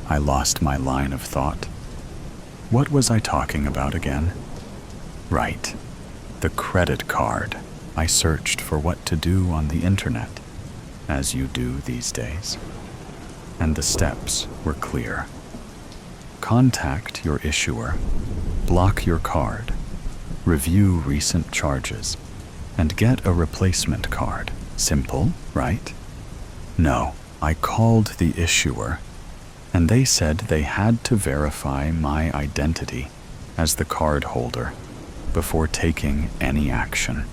I lost my line of thought. What was I talking about again? Right, the credit card. I searched for what to do on the internet, as you do these days. And the steps were clear. Contact your issuer, block your card, review recent charges, and get a replacement card. Simple, right? No, I called the issuer, and they said they had to verify my identity as the card holder before taking any action.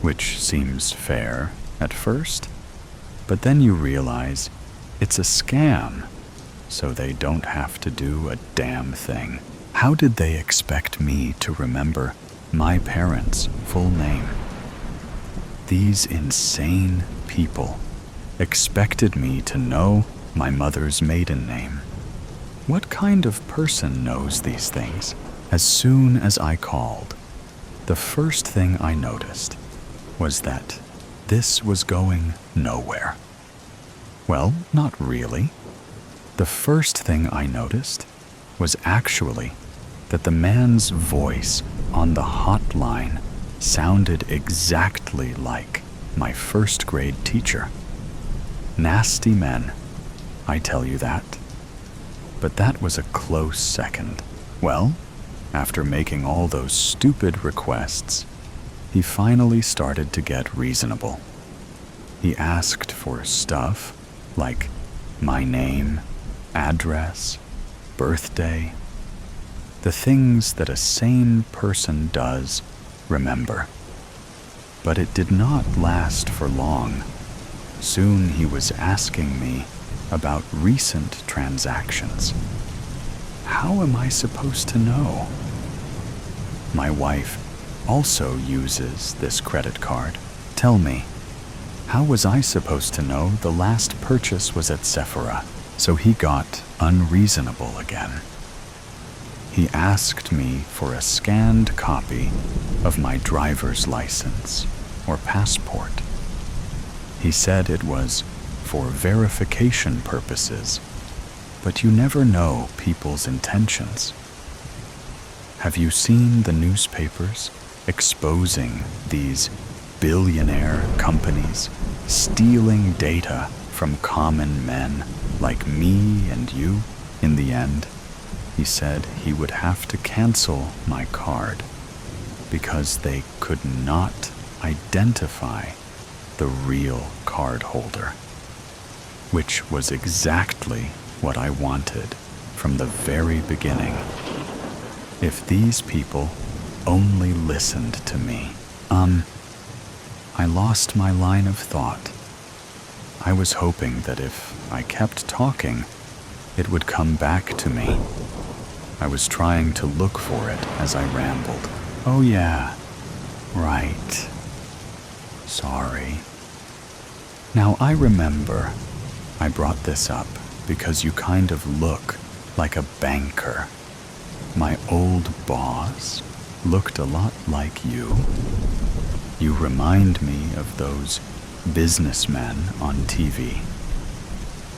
Which seems fair at first, but then you realize it's a scam, so they don't have to do a damn thing. How did they expect me to remember my parents' full name? These insane people expected me to know my mother's maiden name. What kind of person knows these things? As soon as I called, the first thing I noticed was that this was going nowhere. Well, not really. The first thing I noticed was actually that the man's voice on the hotline sounded exactly like my first grade teacher. Nasty men, I tell you that. But that was a close second. Well, after making all those stupid requests, he finally started to get reasonable. He asked for stuff like my name, address, birthday, the things that a sane person does remember. But it did not last for long. Soon he was asking me about recent transactions. How am I supposed to know? My wife also uses this credit card. Tell me, how was I supposed to know the last purchase was at Sephora? So he got unreasonable again. He asked me for a scanned copy of my driver's license or passport. He said it was for verification purposes, but you never know people's intentions. Have you seen the newspapers exposing these billionaire companies stealing data from common men like me and you? In the end, he said he would have to cancel my card because they could not identify the real card holder, which was exactly what I wanted from the very beginning. If these people only listened to me. I lost my line of thought. I was hoping that if I kept talking, it would come back to me. I was trying to look for it as I rambled. Oh yeah, right. Sorry. Now I remember I brought this up because you kind of look like a banker. My old boss looked a lot like you. You remind me of those businessmen on TV.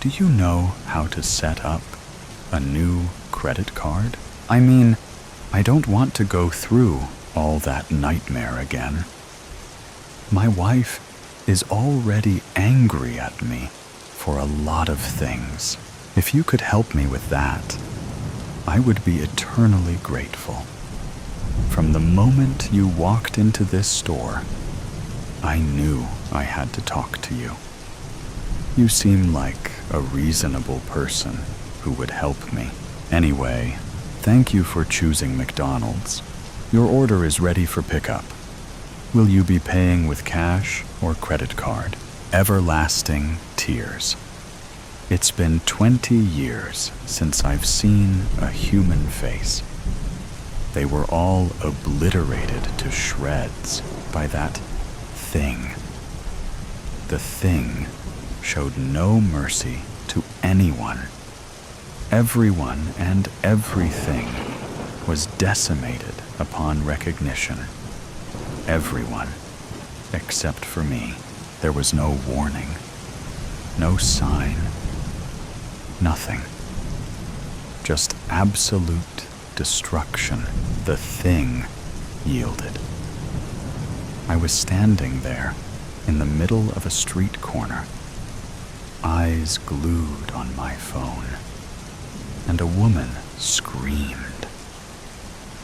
Do you know how to set up a new credit card? I mean, I don't want to go through all that nightmare again. My wife is already angry at me for a lot of things. If you could help me with that, I would be eternally grateful. From the moment you walked into this store, I knew I had to talk to you. You seem like a reasonable person who would help me. Anyway, thank you for choosing McDonald's. Your order is ready for pickup. Will you be paying with cash or credit card? Everlasting tears. It's been 20 years since I've seen a human face. They were all obliterated to shreds by that thing. The thing showed no mercy to anyone. Everyone and everything was decimated upon recognition. Everyone, except for me. There was no warning, no sign, nothing. Just absolute destruction. The thing yielded. I was standing there in the middle of a street corner, eyes glued on my phone, and a woman screamed.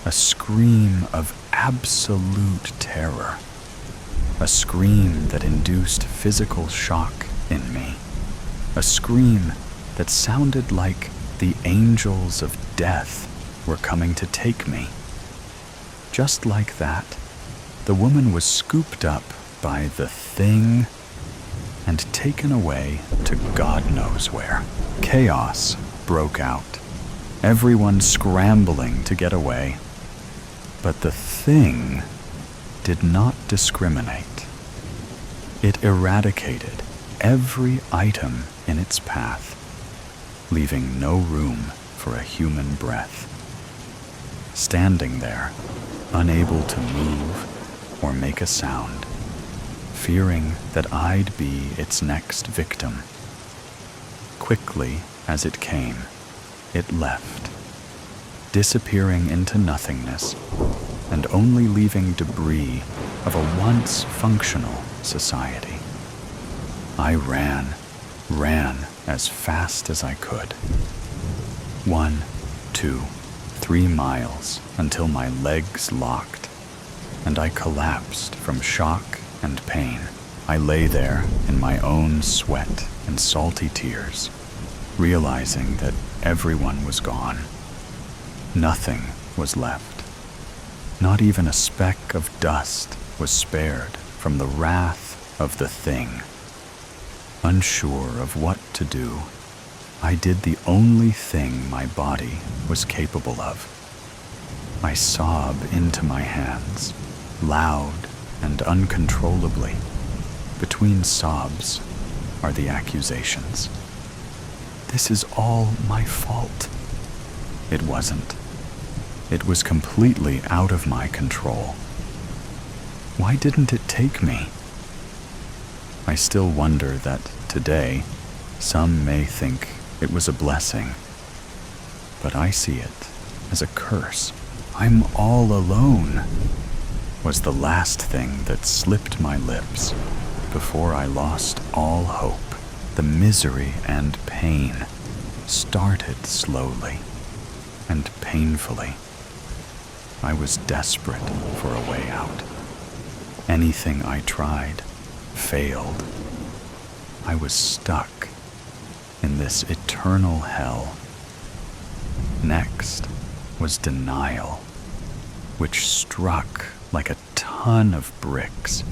A scream of absolute terror. A scream that induced physical shock in me. A scream that sounded like the angels of death were coming to take me. Just like that, the woman was scooped up by the thing and taken away to God knows where. Chaos broke out, everyone scrambling to get away. But the thing did not discriminate. It eradicated every item in its path, leaving no room for a human breath. Standing there, unable to move or make a sound, fearing that I'd be its next victim. Quickly as it came, it left, disappearing into nothingness and only leaving debris of a once functional society. I ran as fast as I could. 1, 2, 3 miles until my legs locked and I collapsed from shock and pain. I lay there in my own sweat and salty tears, realizing that everyone was gone. Nothing was left. Not even a speck of dust was spared from the wrath of the thing. Unsure of what to do, I did the only thing my body was capable of. I sob into my hands, loud and uncontrollably. Between sobs are the accusations. This is all my fault. It wasn't. It was completely out of my control. Why didn't it take me? I still wonder that today, some may think it was a blessing, but I see it as a curse. I'm all alone, was the last thing that slipped my lips before I lost all hope. The misery and pain started slowly and painfully. I was desperate for a way out. Anything I tried failed. I was stuck in this eternal hell. Next was denial, which struck like a ton of bricks.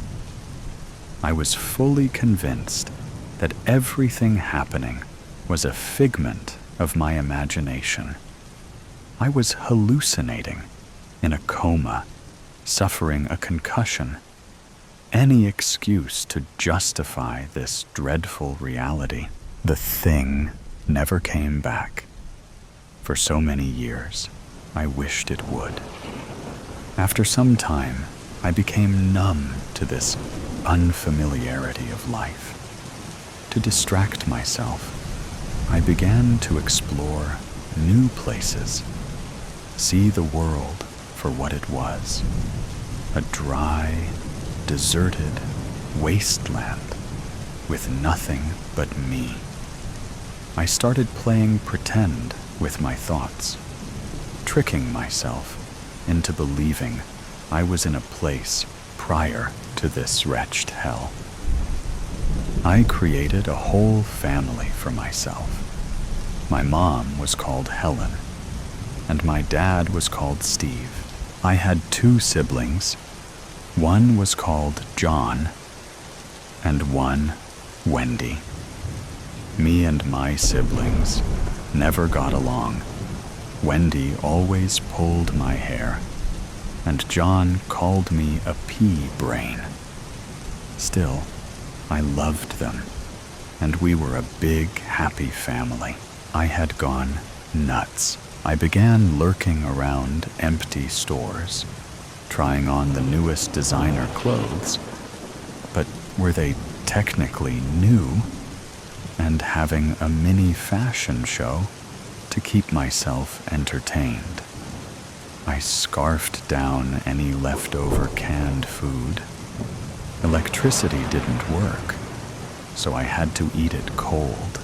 I was fully convinced that everything happening was a figment of my imagination. I was hallucinating, in a coma, suffering a concussion. Any excuse to justify this dreadful reality. The thing never came back. For so many years, I wished it would. After some time, I became numb to this unfamiliarity of life. To distract myself, I began to explore new places, see the world for what it was, a dry, deserted, wasteland with nothing but me. I started playing pretend with my thoughts, tricking myself into believing I was in a place prior to this wretched hell. I created a whole family for myself. My mom was called Helen, and my dad was called Steve. I had 2 siblings. One was called John, and one Wendy. Me and my siblings never got along. Wendy always pulled my hair, and John called me a pea brain. Still, I loved them, and we were a big, happy family. I had gone nuts. I began lurking around empty stores, trying on the newest designer clothes, but were they technically new? And having a mini fashion show to keep myself entertained. I scarfed down any leftover canned food. Electricity didn't work, so I had to eat it cold.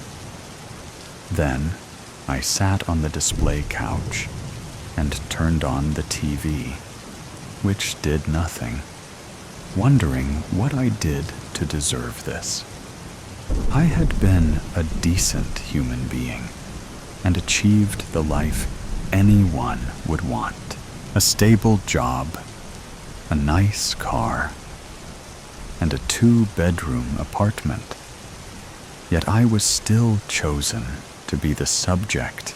Then I sat on the display couch and turned on the TV, which did nothing, wondering what I did to deserve this. I had been a decent human being and achieved the life anyone would want. A stable job, a nice car, and a 2-bedroom apartment. Yet I was still chosen to be the subject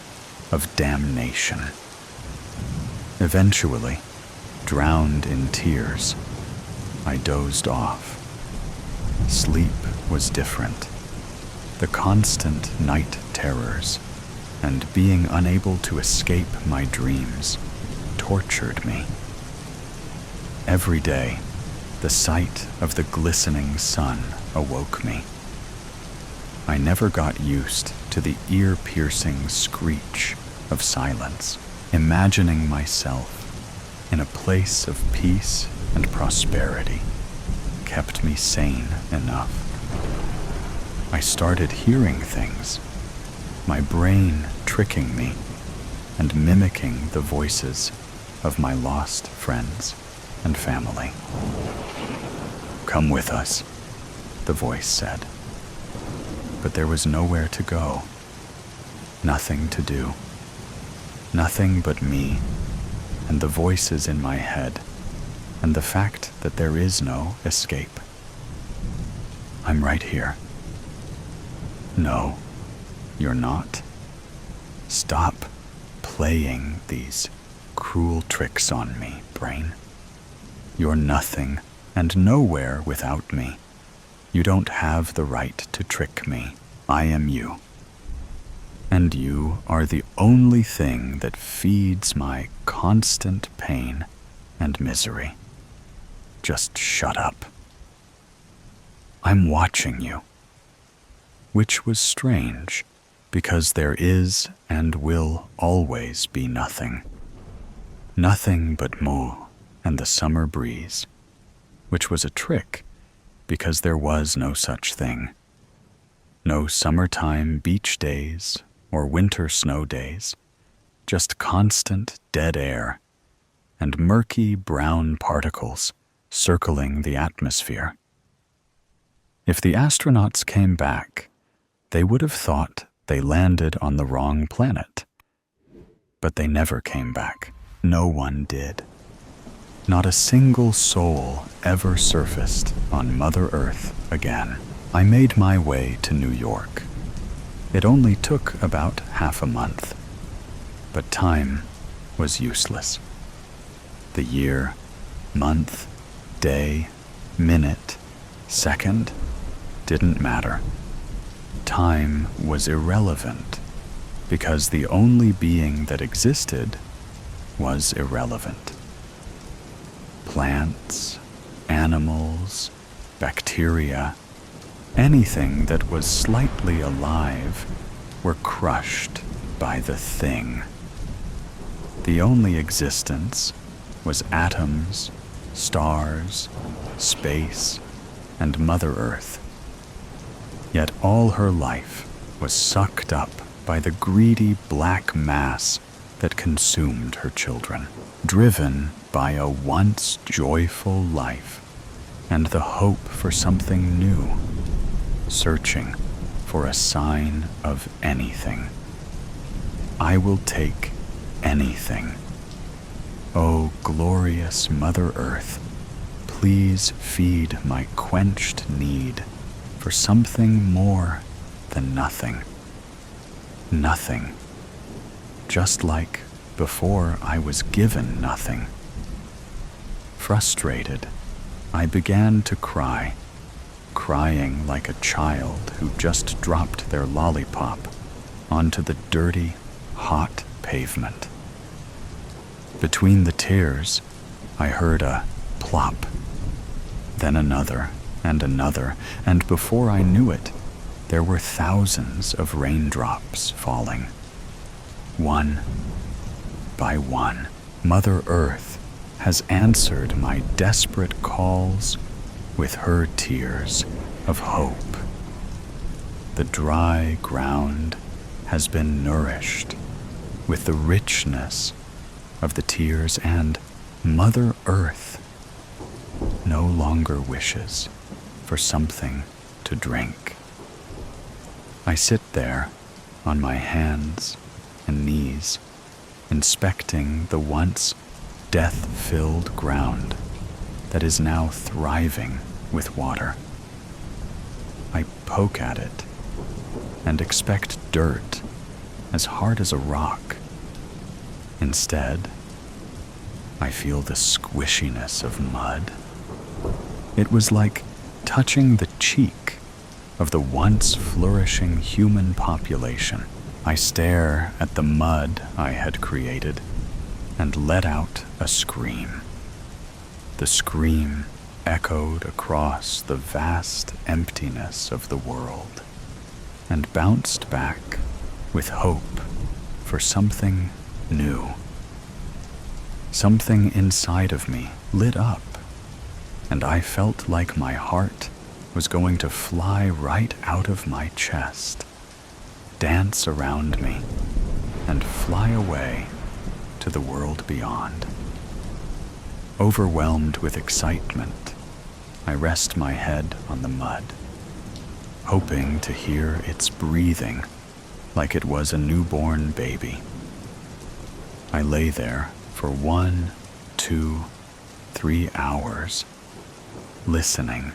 of damnation. Eventually, drowned in tears, I dozed off. Sleep was different. The constant night terrors and being unable to escape my dreams tortured me. Every day, the sight of the glistening sun awoke me. I never got used to the ear-piercing screech of silence. Imagining myself in a place of peace and prosperity kept me sane enough. I started hearing things, my brain tricking me and mimicking the voices of my lost friends and family. "Come with us," the voice said. But there was nowhere to go, nothing to do, nothing but me and the voices in my head and the fact that there is no escape. "I'm right here." "No, you're not. Stop playing these cruel tricks on me, brain. You're nothing and nowhere without me. You don't have the right to trick me. I am you. And you are the only thing that feeds my constant pain and misery. Just shut up. I'm watching you." Which was strange, because there is and will always be nothing. Nothing but Mo and the summer breeze, which was a trick, because there was no such thing. No summertime beach days or winter snow days, just constant dead air and murky brown particles circling the atmosphere. If the astronauts came back, they would have thought they landed on the wrong planet. But they never came back. No one did. Not a single soul ever surfaced on Mother Earth again. I made my way to New York. It only took about half a month, but time was useless. The year, month, day, minute, second didn't matter. Time was irrelevant because the only being that existed was irrelevant. Plants, animals, bacteria, anything that was slightly alive were crushed by the thing. The only existence was atoms, stars, space, and Mother Earth. Yet all her life was sucked up by the greedy black mass that consumed her children, driven by a once joyful life and the hope for something new, searching for a sign of anything. I will take anything. O glorious Mother Earth, please feed my quenched need for something more than nothing. Nothing. Just like before I was given nothing. Frustrated, I began to cry, crying like a child who just dropped their lollipop onto the dirty, hot pavement. Between the tears, I heard a plop, then another and another, and before I knew it, there were thousands of raindrops falling. One by one, Mother Earth has answered my desperate calls with her tears of hope. The dry ground has been nourished with the richness of the tears, and Mother Earth no longer wishes for something to drink. I sit there on my hands and knees, inspecting the once death-filled ground that is now thriving with water. I poke at it and expect dirt as hard as a rock. Instead, I feel the squishiness of mud. It was like touching the cheek of the once flourishing human population. I stare at the mud I had created and let out a scream. The scream echoed across the vast emptiness of the world and bounced back with hope for something new. Something inside of me lit up, and I felt like my heart was going to fly right out of my chest, dance around me, and fly away to the world beyond. Overwhelmed with excitement, I rest my head on the mud, hoping to hear its breathing like it was a newborn baby. I lay there for 1, 2, 3 hours, listening,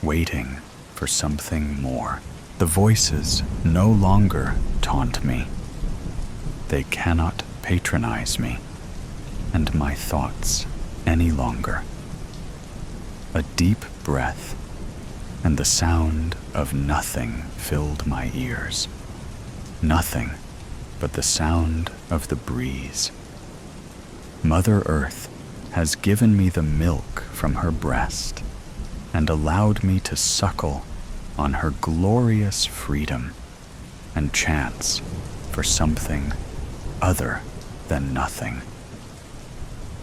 waiting for something more. The voices no longer taunt me. They cannot patronize me and my thoughts any longer. A deep breath and the sound of nothing filled my ears. Nothing but the sound of the breeze. Mother Earth has given me the milk from her breast and allowed me to suckle on her glorious freedom and chance for something other than nothing.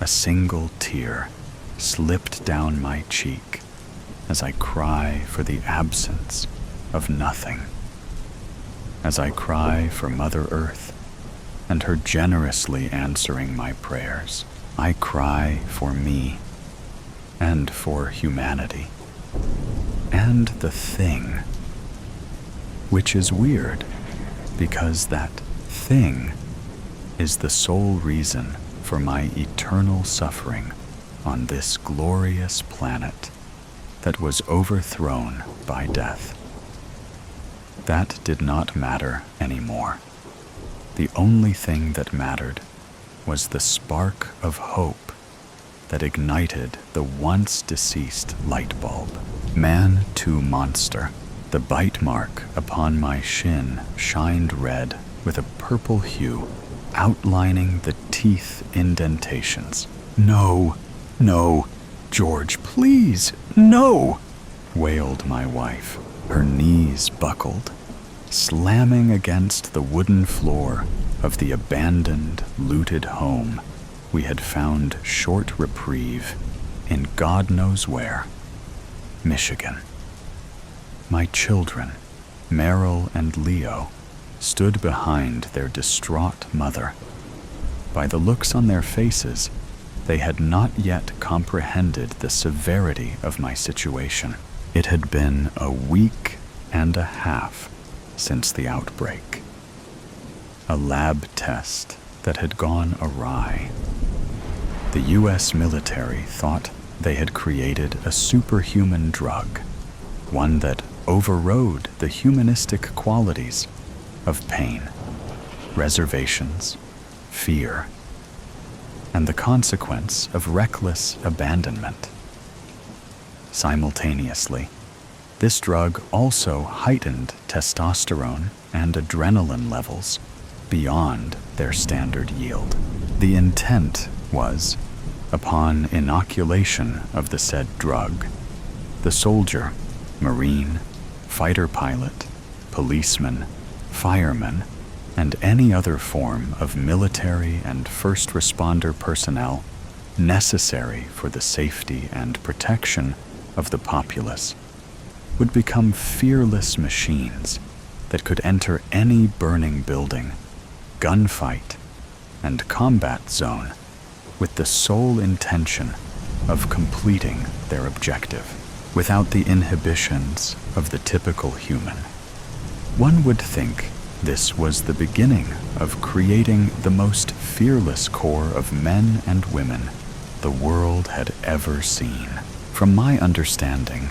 A single tear slipped down my cheek as I cry for the absence of nothing. As I cry for Mother Earth and her generously answering my prayers, I cry for me and for humanity and the thing, which is weird because that thing is the sole reason for my eternal suffering on this glorious planet that was overthrown by death. That did not matter anymore. The only thing that mattered was the spark of hope that ignited the once deceased light bulb. Man to monster. The bite mark upon my shin shined red with a purple hue, outlining the teeth indentations. No, no, George, please, no, wailed my wife. Her knees buckled, slamming against the wooden floor of the abandoned, looted home we had found short reprieve in God knows where. Michigan. My children, Meryl and Leo, stood behind their distraught mother. By the looks on their faces, they had not yet comprehended the severity of my situation. It had been a week and a half since the outbreak. A lab test that had gone awry. The U.S. military thought they had created a superhuman drug, one that overrode the humanistic qualities of pain, reservations, fear, and the consequence of reckless abandonment. Simultaneously, this drug also heightened testosterone and adrenaline levels beyond their standard yield. The intent was, upon inoculation of the said drug, the soldier, Marine, fighter pilot, policeman, fireman, and any other form of military and first responder personnel necessary for the safety and protection of the populace would become fearless machines that could enter any burning building, gunfight, and combat zone with the sole intention of completing their objective without the inhibitions of the typical human. One would think this was the beginning of creating the most fearless corps of men and women the world had ever seen. From my understanding,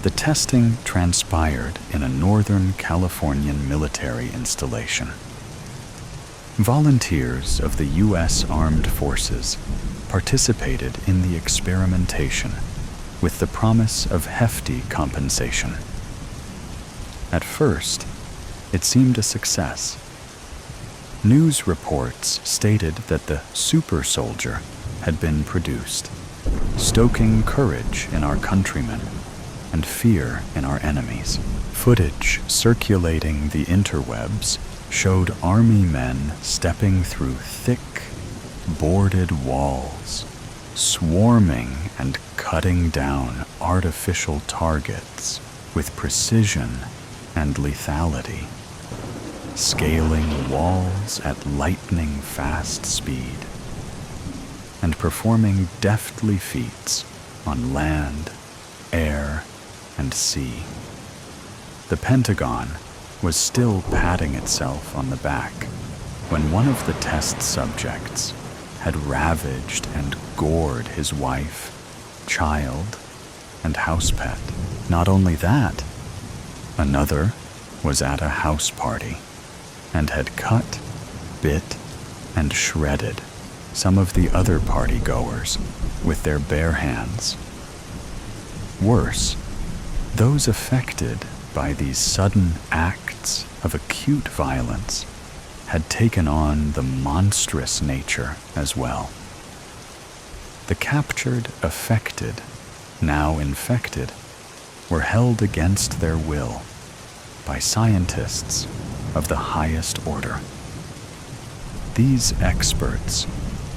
the testing transpired in a Northern Californian military installation. Volunteers of the U.S. Armed Forces participated in the experimentation with the promise of hefty compensation. At first, it seemed a success. News reports stated that the super soldier had been produced, stoking courage in our countrymen and fear in our enemies. Footage circulating the interwebs showed army men stepping through thick, boarded walls, swarming and cutting down artificial targets with precision and lethality, scaling walls at lightning-fast speed, and performing deftly feats on land, air, and sea. The Pentagon was still patting itself on the back when one of the test subjects had ravaged and gored his wife, child, and house pet. Not only that, another was at a house party and had cut, bit, and shredded some of the other party-goers with their bare hands. Worse, those affected by these sudden acts of acute violence had taken on the monstrous nature as well. The captured affected, now infected, were held against their will by scientists of the highest order. These experts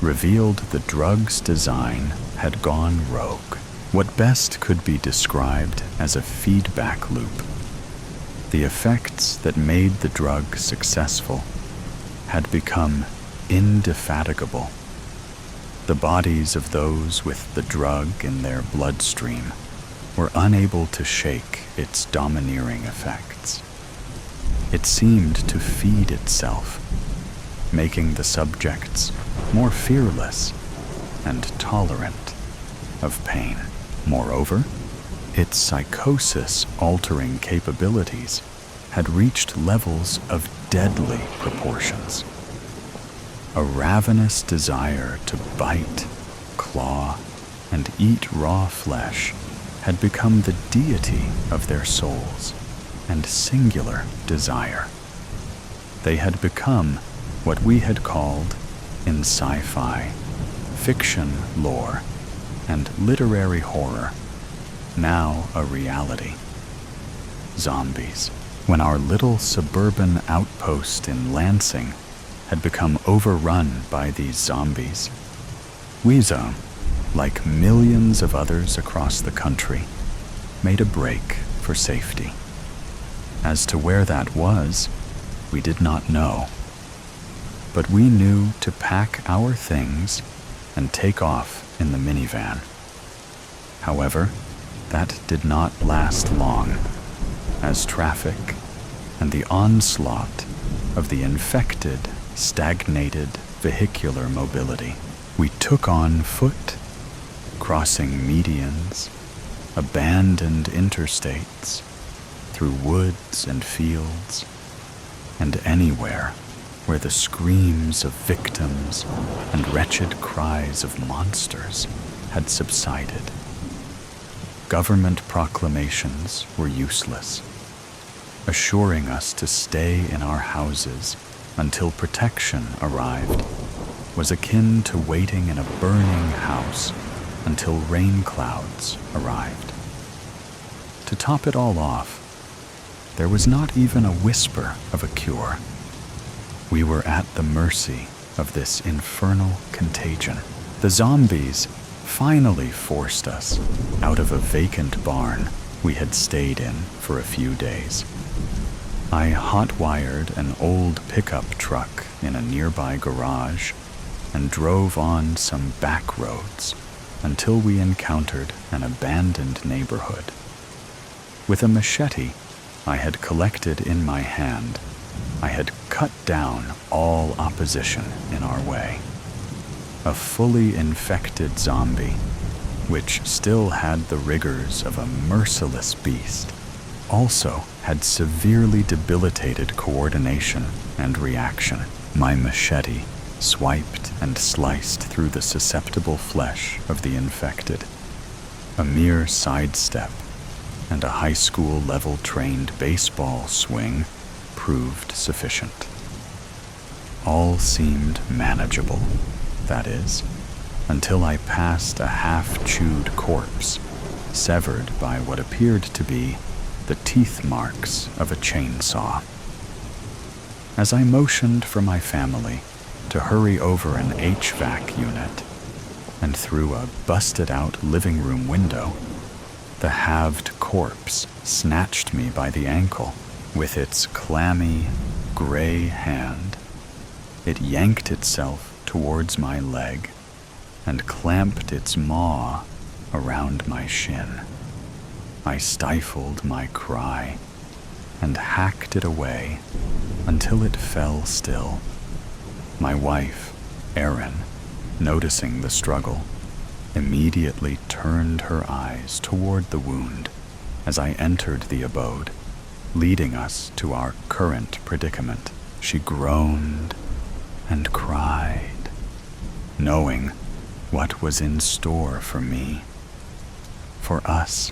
revealed the drug's design had gone rogue, what best could be described as a feedback loop. The effects that made the drug successful had become indefatigable. The bodies of those with the drug in their bloodstream were unable to shake its domineering effects. It seemed to feed itself, making the subjects more fearless and tolerant of pain. Moreover, its psychosis-altering capabilities had reached levels of deadly proportions. A ravenous desire to bite, claw, and eat raw flesh had become the deity of their souls and singular desire. They had become what we had called, in sci-fi, fiction lore, and literary horror, now a reality. Zombies. When our little suburban outpost in Lansing had become overrun by these zombies, we, like millions of others across the country, made a break for safety. As to where that was, we did not know. But we knew to pack our things and take off in the minivan. However, that did not last long, as traffic and the onslaught of the infected, stagnated vehicular mobility we took on foot, crossing medians, abandoned interstates, through woods and fields, and anywhere where the screams of victims and wretched cries of monsters had subsided. Government proclamations were useless. Assuring us to stay in our houses until protection arrived was akin to waiting in a burning house until rain clouds arrived. To top it all off, there was not even a whisper of a cure. We were at the mercy of this infernal contagion. The zombies finally forced us out of a vacant barn we had stayed in for a few days. I hot-wired an old pickup truck in a nearby garage and drove on some back roads until we encountered an abandoned neighborhood. With a machete I had collected in my hand, I had cut down all opposition in our way. A fully infected zombie, which still had the rigors of a merciless beast, also had severely debilitated coordination and reaction. My machete swiped and sliced through the susceptible flesh of the infected. A mere sidestep and a high school level trained baseball swing proved sufficient. All seemed manageable, that is, until I passed a half-chewed corpse, severed by what appeared to be the teeth marks of a chainsaw. As I motioned for my family to hurry over an HVAC unit and through a busted-out living room window, the halved corpse snatched me by the ankle. With its clammy, gray hand, it yanked itself towards my leg and clamped its maw around my shin. I stifled my cry and hacked it away until it fell still. My wife, Erin, noticing the struggle, immediately turned her eyes toward the wound as I entered the abode, leading us to our current predicament. She groaned and cried, knowing what was in store for me, for us.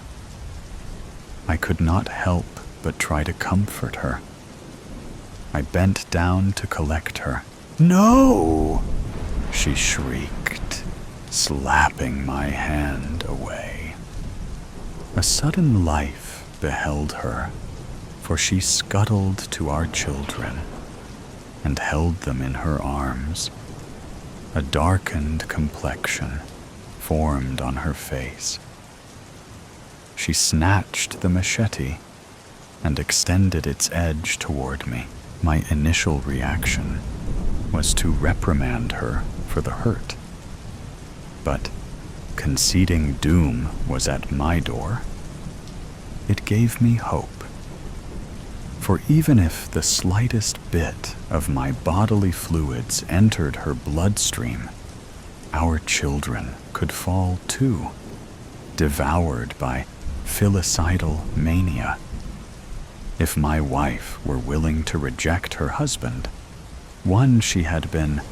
I could not help but try to comfort her. I bent down to collect her. "No!" she shrieked, slapping my hand away. A sudden life beheld her, for she scuttled to our children and held them in her arms. A darkened complexion formed on her face. She snatched the machete and extended its edge toward me. My initial reaction was to reprimand her for the hurt. But conceding doom was at my door, it gave me hope. For even if the slightest bit of my bodily fluids entered her bloodstream, our children could fall too, devoured by filicidal mania. If my wife were willing to reject her husband, one she had been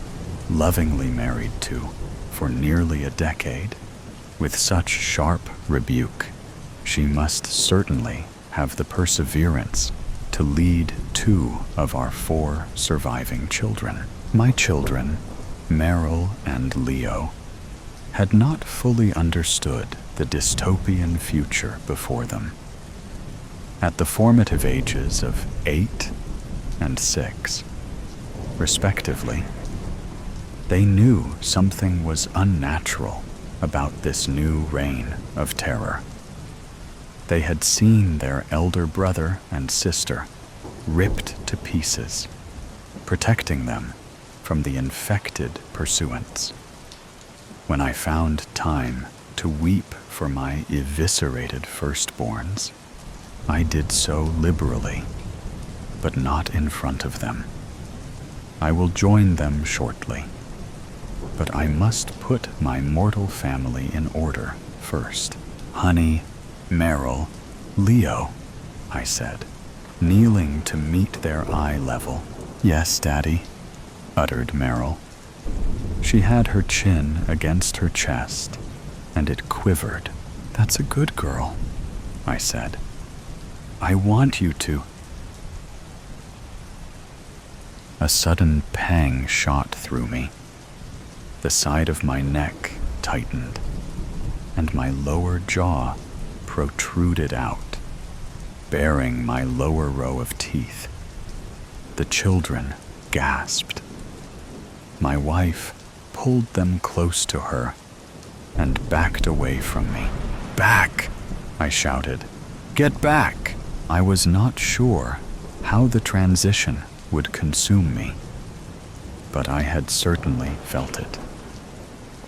lovingly married to for nearly a decade, with such sharp rebuke, she must certainly have the perseverance to lead 2 of our 4 surviving children. My children, Meryl and Leo, had not fully understood the dystopian future before them. At the formative ages of 8 and 6, respectively, they knew something was unnatural about this new reign of terror. They had seen their elder brother and sister ripped to pieces, protecting them from the infected pursuants. When I found time to weep for my eviscerated firstborns, I did so liberally, but not in front of them. I will join them shortly, but I must put my mortal family in order first. Honey, Meryl, Leo, I said, kneeling to meet their eye level. Yes, Daddy, uttered Meryl. She had her chin against her chest, and it quivered. That's a good girl, I said. I want you to. A sudden pang shot through me. The side of my neck tightened, and my lower jaw protruded out, baring my lower row of teeth. The children gasped. My wife pulled them close to her and backed away from me. Back! I shouted. Get back! I was not sure how the transition would consume me, but I had certainly felt it.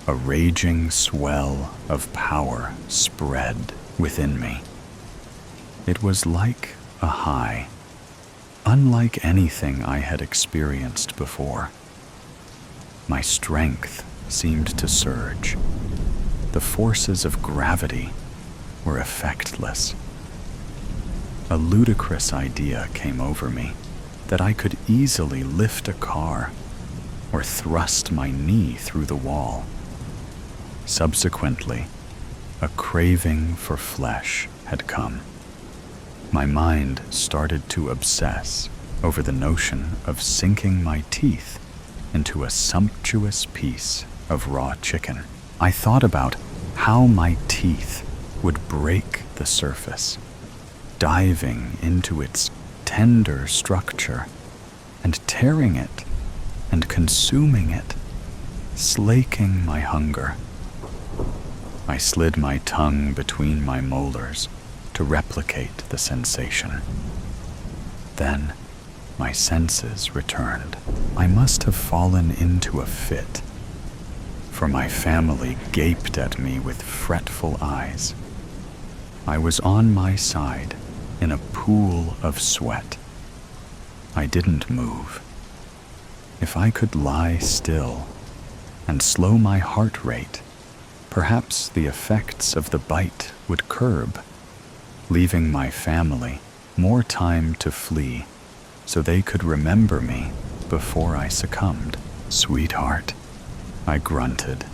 A raging swell of power spread within me. It was like a high, unlike anything I had experienced before. My strength seemed to surge. The forces of gravity were effectless. A ludicrous idea came over me that I could easily lift a car or thrust my knee through the wall. Subsequently, a craving for flesh had come. My mind started to obsess over the notion of sinking my teeth into a sumptuous piece of raw chicken. I thought about how my teeth would break the surface, diving into its tender structure and tearing it and consuming it, slaking my hunger. I slid my tongue between my molars to replicate the sensation. Then my senses returned. I must have fallen into a fit, for my family gaped at me with fretful eyes. I was on my side in a pool of sweat. I didn't move. If I could lie still and slow my heart rate, perhaps the effects of the bite would curb, leaving my family more time to flee so they could remember me before I succumbed. Sweetheart, I grunted.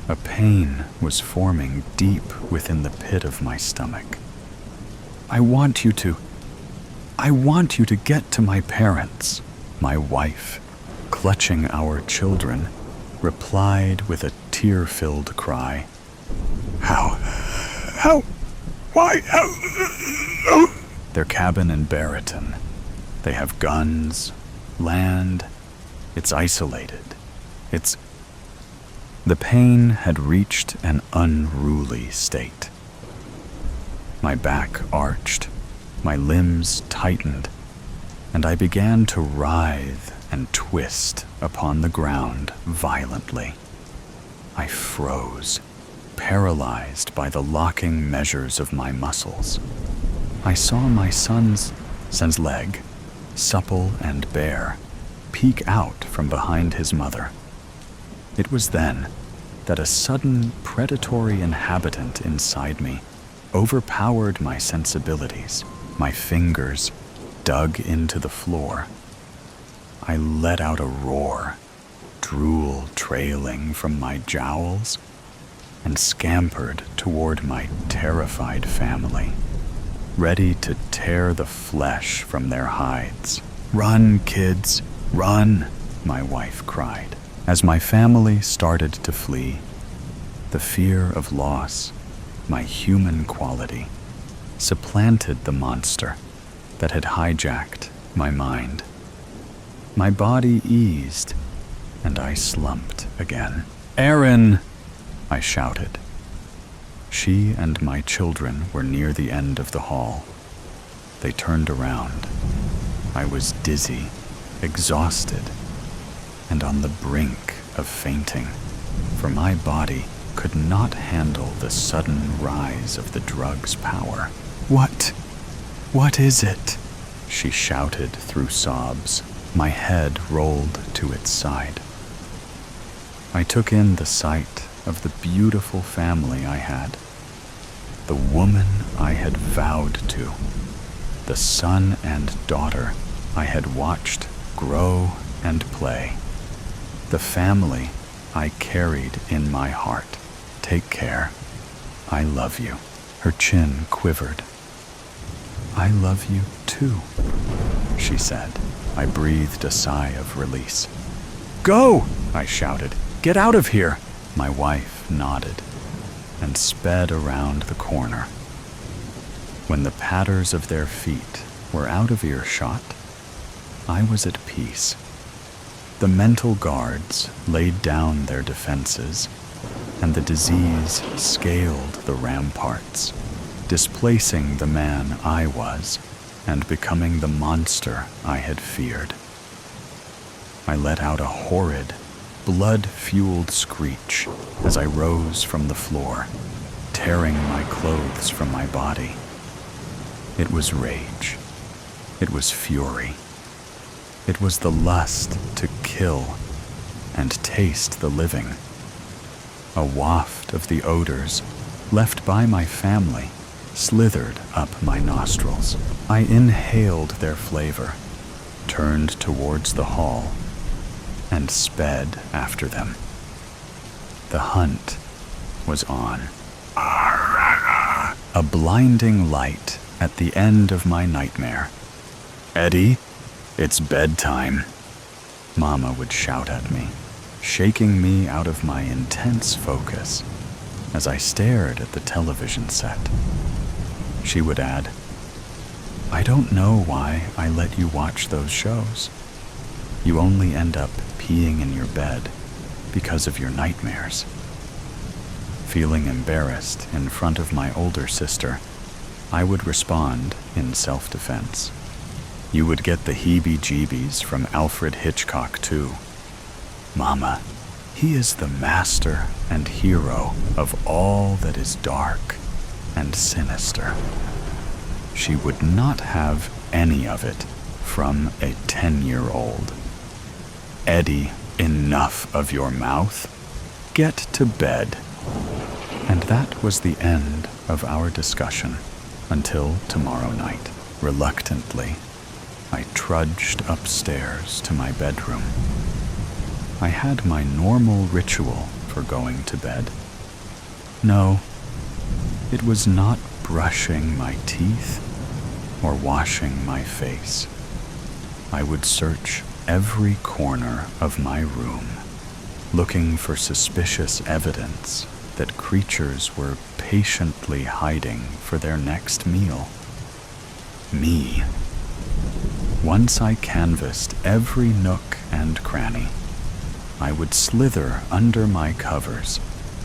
A pain was forming deep within the pit of my stomach. I want you to get to my parents. My wife, clutching our children, replied with a tear-filled cry. Why? Their cabin in Barreton. They have guns, land. It's isolated. The pain had reached an unruly state. My back arched, my limbs tightened, and I began to writhe and twist upon the ground violently. I froze, paralyzed by the locking measures of my muscles. I saw my son's leg, supple and bare, peek out from behind his mother. It was then that a sudden predatory inhabitant inside me overpowered my sensibilities. My fingers dug into the floor. I let out a roar, drool trailing from my jowls, and scampered toward my terrified family, ready to tear the flesh from their hides. Run, kids, run, my wife cried. As my family started to flee, the fear of loss, my human quality, supplanted the monster that had hijacked my mind. My body eased, and I slumped again. Aaron, I shouted. She and my children were near the end of the hall. They turned around. I was dizzy, exhausted, and on the brink of fainting, for my body could not handle the sudden rise of the drug's power. What is it?" she shouted through sobs. My head rolled to its side. I took in the sight of the beautiful family I had, the woman I had vowed to, the son and daughter I had watched grow and play, the family I carried in my heart. "Take care. I love you." Her chin quivered. "I love you too," she said. I breathed a sigh of release. "Go!" I shouted. "Get out of here!" My wife nodded and sped around the corner. When the patters of their feet were out of earshot, I was at peace. The mental guards laid down their defenses, and the disease scaled the ramparts, displacing the man I was and becoming the monster I had feared. I let out a horrid, blood-fueled screech as I rose from the floor, tearing my clothes from my body. It was rage. It was fury. It was the lust to kill and taste the living. A waft of the odors left by my family slithered up my nostrils. I inhaled their flavor, turned towards the hall, and sped after them. The hunt was on. A blinding light at the end of my nightmare. "Eddie, it's bedtime," Mama would shout at me, shaking me out of my intense focus as I stared at the television set. She would add, "I don't know why I let you watch those shows. You only end up peeing in your bed because of your nightmares." Feeling embarrassed in front of my older sister, I would respond in self-defense. "You would get the heebie-jeebies from Alfred Hitchcock, too. Mama, he is the master and hero of all that is dark and sinister." She would not have any of it from a 10-year-old. "Eddie, enough of your mouth. Get to bed." And that was the end of our discussion until tomorrow night. Reluctantly, I trudged upstairs to my bedroom. I had my normal ritual for going to bed. No, it was not brushing my teeth or washing my face. I would search every corner of my room, looking for suspicious evidence that creatures were patiently hiding for their next meal. Me. Once I canvassed every nook and cranny, I would slither under my covers,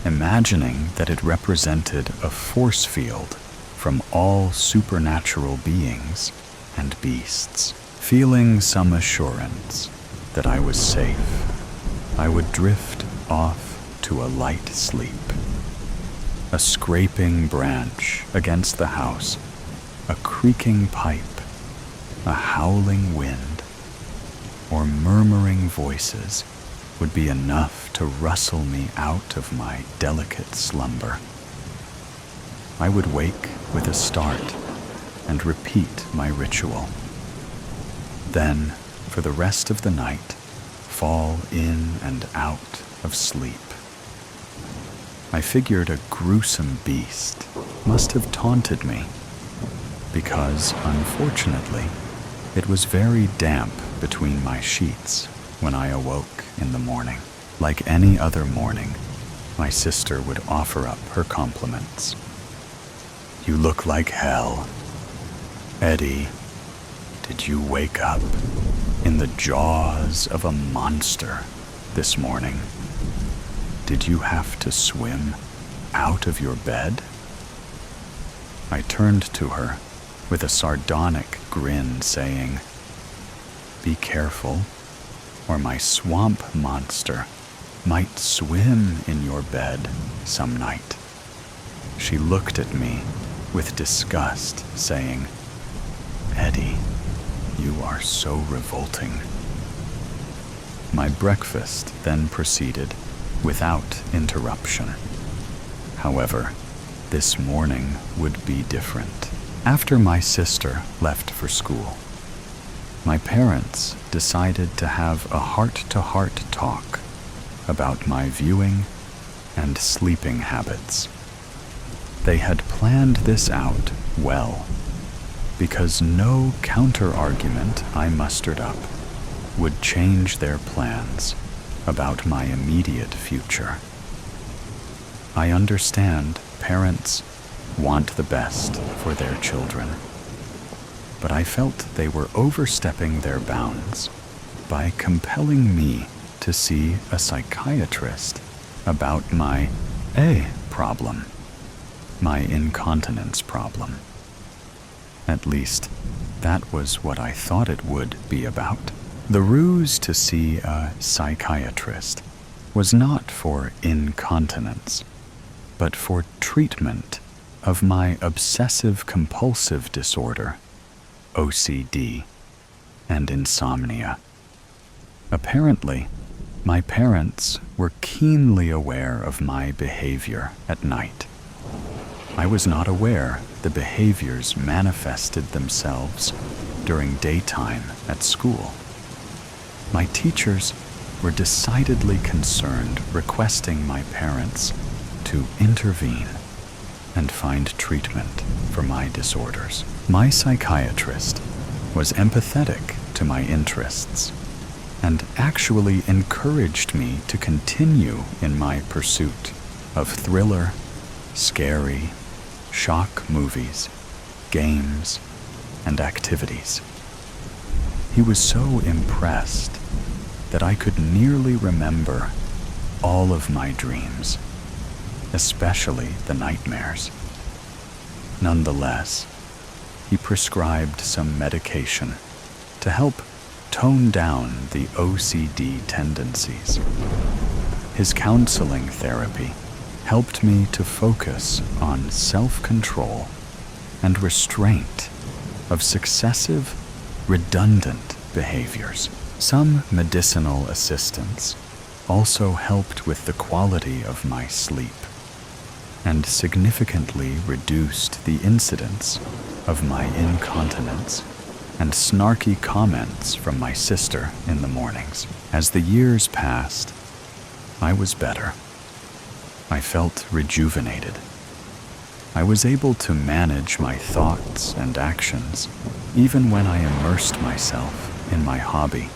imagining that it represented a force field from all supernatural beings and beasts. Feeling some assurance that I was safe, I would drift off to a light sleep. A scraping branch against the house, a creaking pipe, a howling wind, or murmuring voices would be enough to rustle me out of my delicate slumber. I would wake with a start and repeat my ritual. Then, for the rest of the night, fall in and out of sleep. I figured a gruesome beast must have taunted me, because, unfortunately, it was very damp between my sheets when I awoke in the morning. Like any other morning, my sister would offer up her compliments. "You look like hell. Eddie, did you wake up in the jaws of a monster this morning? Did you have to swim out of your bed?" I turned to her with a sardonic grin, saying, "Be careful, or my swamp monster might swim in your bed some night." She looked at me with disgust, saying, "Eddie, you are so revolting." My breakfast then proceeded without interruption. However, this morning would be different. After my sister left for school, my parents decided to have a heart-to-heart talk about my viewing and sleeping habits. They had planned this out well, because no counter-argument I mustered up would change their plans about my immediate future. I understand parents want the best for their children, but I felt they were overstepping their bounds by compelling me to see a psychiatrist about my problem, my incontinence problem. At least, that was what I thought it would be about. The ruse to see a psychiatrist was not for incontinence, but for treatment of my obsessive-compulsive disorder, OCD, and insomnia. Apparently, my parents were keenly aware of my behavior at night. I was not aware the behaviors manifested themselves during daytime at school. My teachers were decidedly concerned, requesting my parents to intervene and find treatment for my disorders. My psychiatrist was empathetic to my interests and actually encouraged me to continue in my pursuit of thriller, scary, shock movies, games, and activities. He was so impressed that I could nearly remember all of my dreams, especially the nightmares. Nonetheless, he prescribed some medication to help tone down the OCD tendencies. His counseling therapy helped me to focus on self-control and restraint of successive, redundant behaviors. Some medicinal assistance also helped with the quality of my sleep and significantly reduced the incidence of my incontinence and snarky comments from my sister in the mornings. As the years passed, I was better. I felt rejuvenated. I was able to manage my thoughts and actions even when I immersed myself in my hobby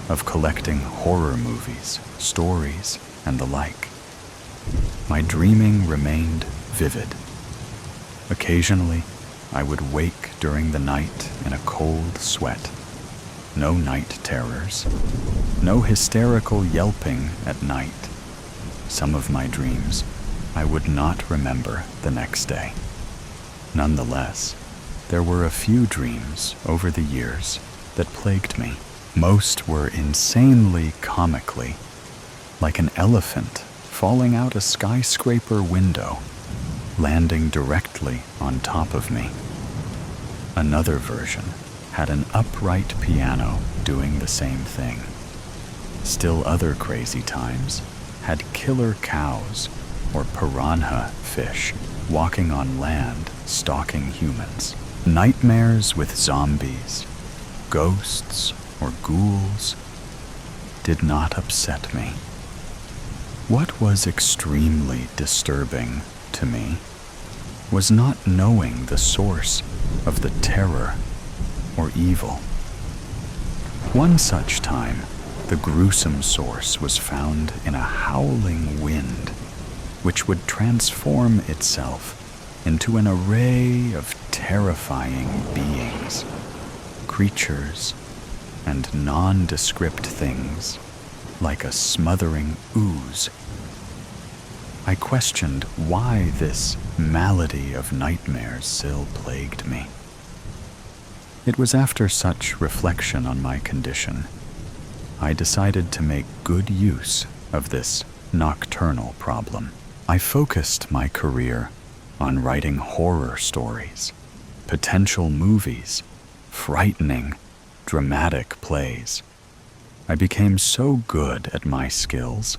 of collecting horror movies, stories, and the like. My dreaming remained vivid. Occasionally, I would wake during the night in a cold sweat. No night terrors. No hysterical yelping at night. Some of my dreams I would not remember the next day. Nonetheless, there were a few dreams over the years that plagued me. Most were insanely comically, like an elephant falling out a skyscraper window, landing directly on top of me. Another version had an upright piano doing the same thing. Still other crazy times had killer cows or piranha fish walking on land stalking humans. Nightmares with zombies, ghosts, or ghouls did not upset me. What was extremely disturbing to me was not knowing the source of the terror or evil. One such time, the gruesome source was found in a howling wind, which would transform itself into an array of terrifying beings, creatures, and nondescript things like a smothering ooze. I questioned why this malady of nightmares still plagued me. It was after such reflection on my condition, I decided to make good use of this nocturnal problem. I focused my career on writing horror stories, potential movies, frightening, dramatic plays. I became so good at my skills,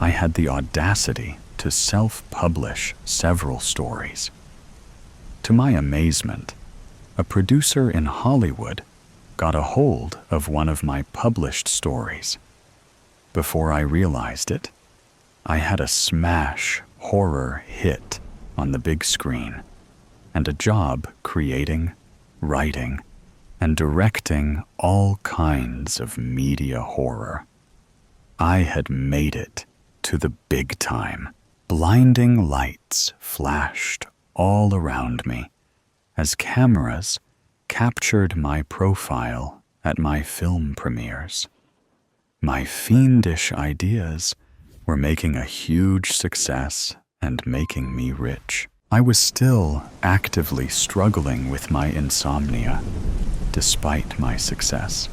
I had the audacity to self-publish several stories. To my amazement, a producer in Hollywood got a hold of one of my published stories. Before I realized it, I had a smash horror hit on the big screen and a job creating, writing, and directing all kinds of media horror. I had made it to the big time. Blinding lights flashed all around me as cameras captured my profile at my film premieres. My fiendish ideas were making a huge success and making me rich. I was still actively struggling with my insomnia, despite my success.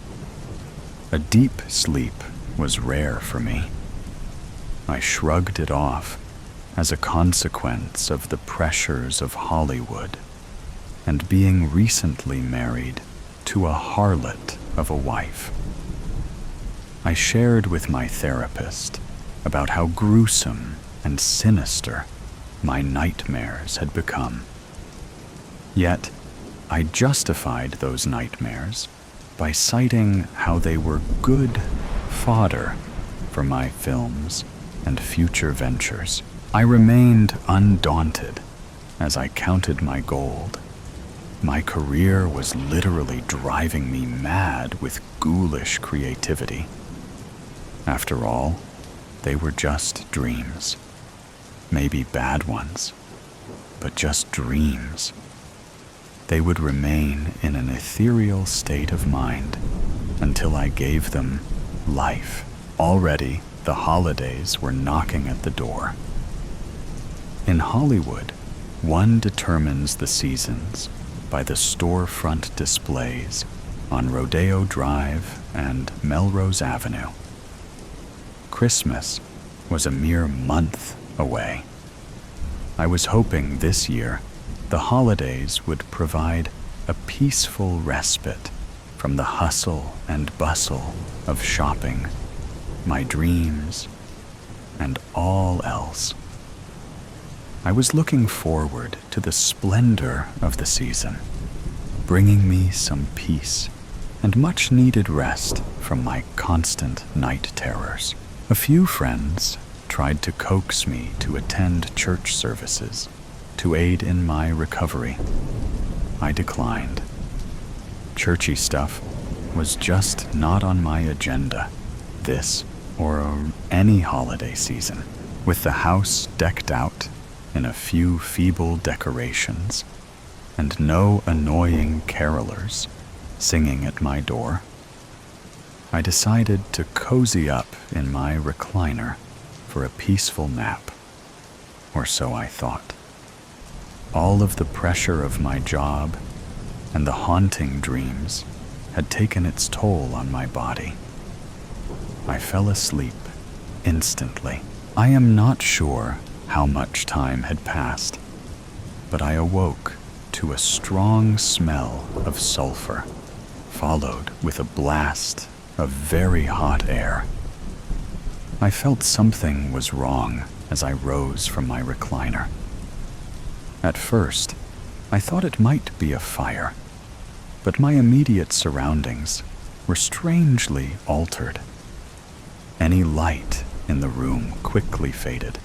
A deep sleep was rare for me. I shrugged it off as a consequence of the pressures of Hollywood and being recently married to a harlot of a wife. I shared with my therapist about how gruesome and sinister my nightmares had become. Yet, I justified those nightmares by citing how they were good fodder for my films and future ventures. I remained undaunted as I counted my gold. My career was literally driving me mad with ghoulish creativity. After all, they were just dreams. Maybe bad ones, but just dreams. They would remain in an ethereal state of mind until I gave them life. Already, the holidays were knocking at the door. In Hollywood, one determines the seasons by the storefront displays on Rodeo Drive and Melrose Avenue. Christmas was a mere month away. I was hoping this year the holidays would provide a peaceful respite from the hustle and bustle of shopping, my dreams, and all else. I was looking forward to the splendor of the season, bringing me some peace and much-needed rest from my constant night terrors. A few friends tried to coax me to attend church services to aid in my recovery. I declined. Churchy stuff was just not on my agenda this or any holiday season. With the house decked out in a few feeble decorations and no annoying carolers singing at my door, I decided to cozy up in my recliner for a peaceful nap, or so I thought. All of the pressure of my job and the haunting dreams had taken its toll on my body. I fell asleep instantly. I am not sure how much time had passed, but I awoke to a strong smell of sulfur, followed with a blast of very hot air. I felt something was wrong as I rose from my recliner. At first, I thought it might be a fire, but my immediate surroundings were strangely altered. Any light in the room quickly faded.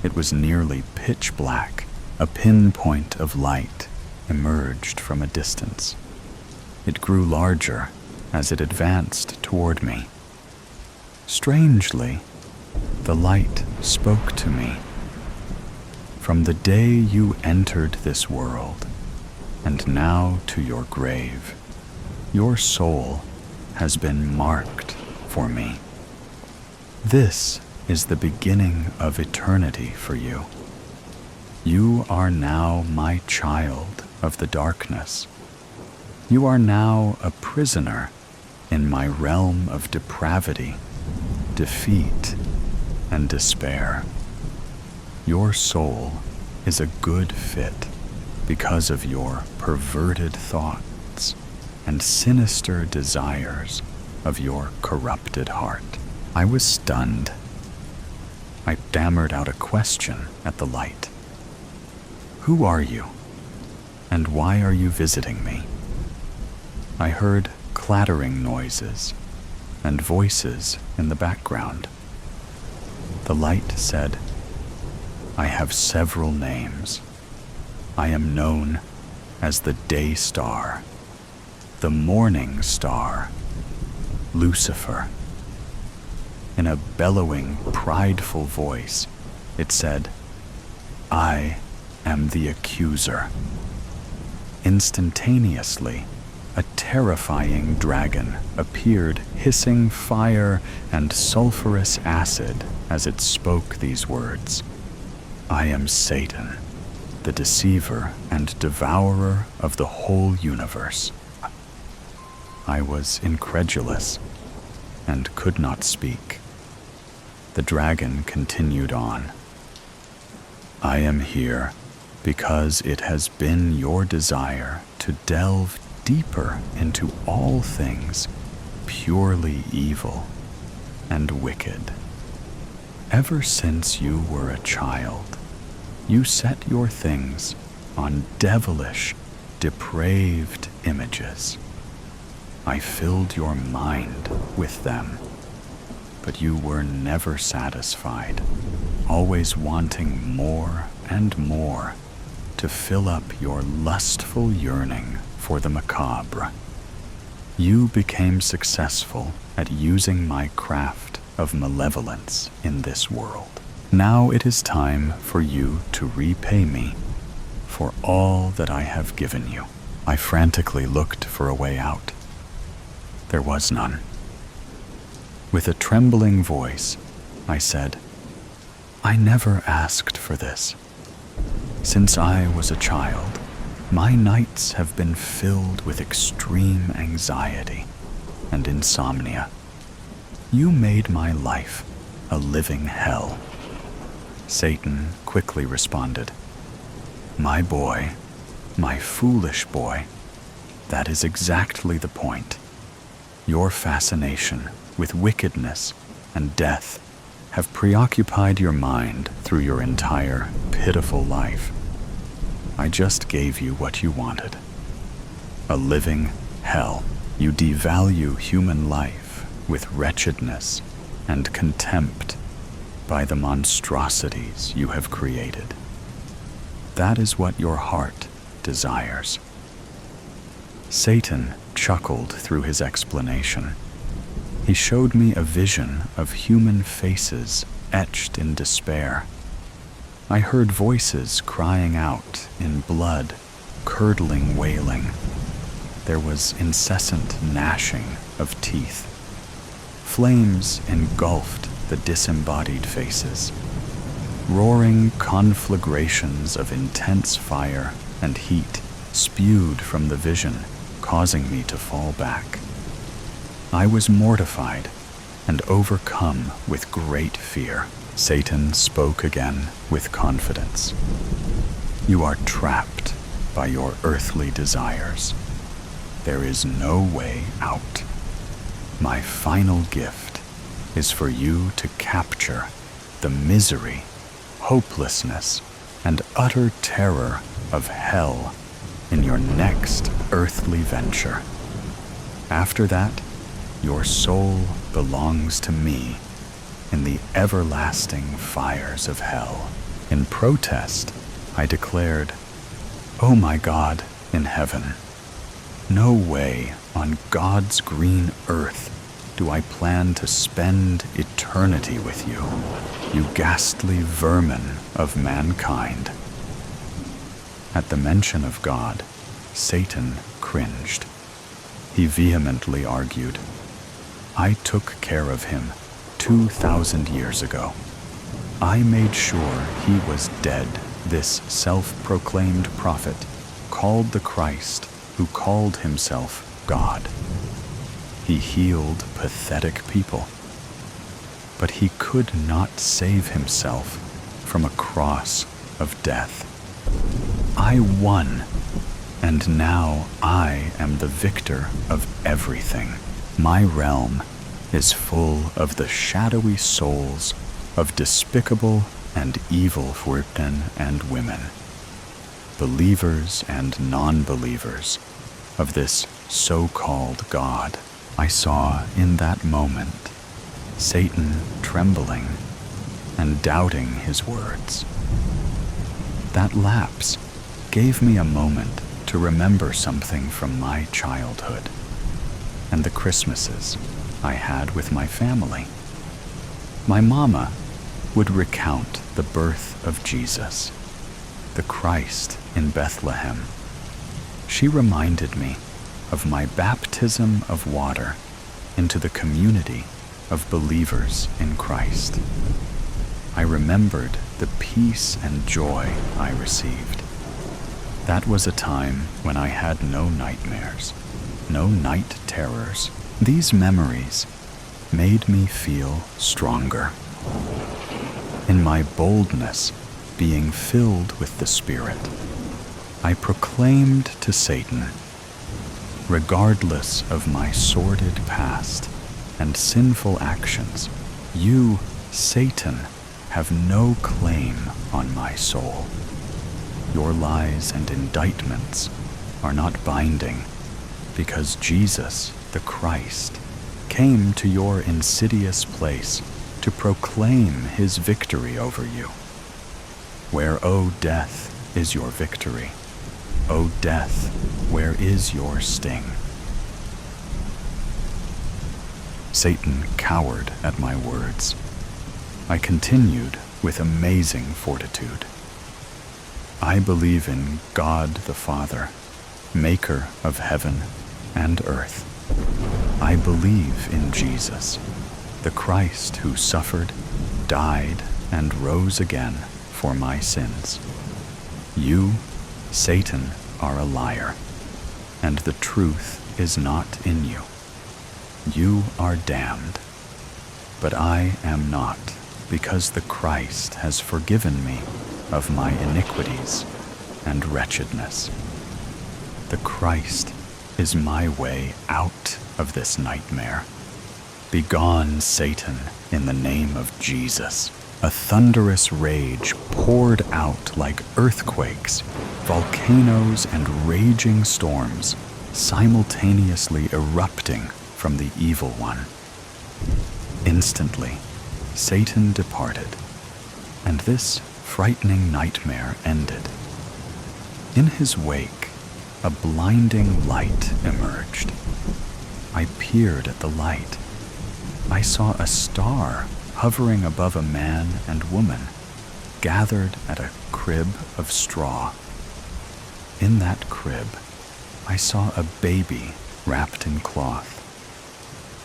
It was nearly pitch black. A pinpoint of light emerged from a distance. It grew larger as it advanced toward me. Strangely, the light spoke to me. From the day you entered this world, and now to your grave, your soul has been marked for me. This is the beginning of eternity for you. You are now my child of the darkness. You are now a prisoner in my realm of depravity, defeat, and despair. Your soul is a good fit because of your perverted thoughts and sinister desires of your corrupted heart. I was stunned. I stammered out a question at the light. Who are you? And why are you visiting me? I heard clattering noises and voices in the background. The light said, I have several names. I am known as the Day Star, the Morning Star, Lucifer. In a bellowing, prideful voice, it said, I am the accuser. Instantaneously, a terrifying dragon appeared, hissing fire and sulfurous acid as it spoke these words. I am Satan, the deceiver and devourer of the whole universe. I was incredulous and could not speak. The dragon continued on. I am here because it has been your desire to delve deeper into all things purely evil and wicked. Ever since you were a child, you set your things on devilish, depraved images. I filled your mind with them, but you were never satisfied, always wanting more and more to fill up your lustful yearning for the macabre. You became successful at using my craft of malevolence in this world. Now it is time for you to repay me for all that I have given you. I frantically looked for a way out. There was none. With a trembling voice, I said, I never asked for this. Since I was a child, my nights have been filled with extreme anxiety and insomnia. You made my life a living hell. Satan quickly responded, My boy, my foolish boy, that is exactly the point. Your fascination with wickedness and death have preoccupied your mind through your entire pitiful life. I just gave you what you wanted. A living hell. You devalue human life with wretchedness and contempt by the monstrosities you have created. That is what your heart desires. Satan chuckled through his explanation. He showed me a vision of human faces etched in despair. I heard voices crying out in blood-curdling wailing. There was incessant gnashing of teeth. Flames engulfed the disembodied faces. Roaring conflagrations of intense fire and heat spewed from the vision, causing me to fall back. I was mortified and overcome with great fear. Satan spoke again with confidence. You are trapped by your earthly desires. There is no way out. My final gift is for you to capture the misery, hopelessness, and utter terror of hell in your next earthly venture. After that, your soul belongs to me in the everlasting fires of hell. In protest, I declared, Oh my God in heaven, no way on God's green earth do I plan to spend eternity with you, you ghastly vermin of mankind. At the mention of God, Satan cringed. He vehemently argued, I took care of him 2,000 years ago. I made sure he was dead, this self-proclaimed prophet, called the Christ, who called himself God. He healed pathetic people, but he could not save himself from a cross of death. I won, and now I am the victor of everything. My realm is full of the shadowy souls of despicable and evil men and women, believers and non-believers of this so-called God. I saw in that moment Satan trembling and doubting his words. That lapse gave me a moment to remember something from my childhood and the Christmases I had with my family. My mama would recount the birth of Jesus, the Christ in Bethlehem. She reminded me of my baptism of water into the community of believers in Christ. I remembered the peace and joy I received. That was a time when I had no nightmares, no night terrors. These memories made me feel stronger. In my boldness, being filled with the Spirit, I proclaimed to Satan, regardless of my sordid past and sinful actions, you, Satan, have no claim on my soul. Your lies and indictments are not binding, because Jesus, the Christ, came to your insidious place to proclaim his victory over you. Where, O death, is your victory? O death, where is your sting? Satan cowered at my words. I continued with amazing fortitude. I believe in God the Father, maker of heaven and earth. I believe in Jesus, the Christ who suffered, died, and rose again for my sins. You, Satan, are a liar, and the truth is not in you. You are damned, but I am not, because the Christ has forgiven me of my iniquities and wretchedness. The Christ is my way out of this nightmare. Begone, Satan, in the name of Jesus. A thunderous rage poured out like earthquakes, volcanoes, and raging storms, simultaneously erupting from the evil one. Instantly, Satan departed, and this frightening nightmare ended. In his wake, a blinding light emerged. I peered at the light. I saw a star hovering above a man and woman, gathered at a crib of straw. In that crib, I saw a baby wrapped in cloth,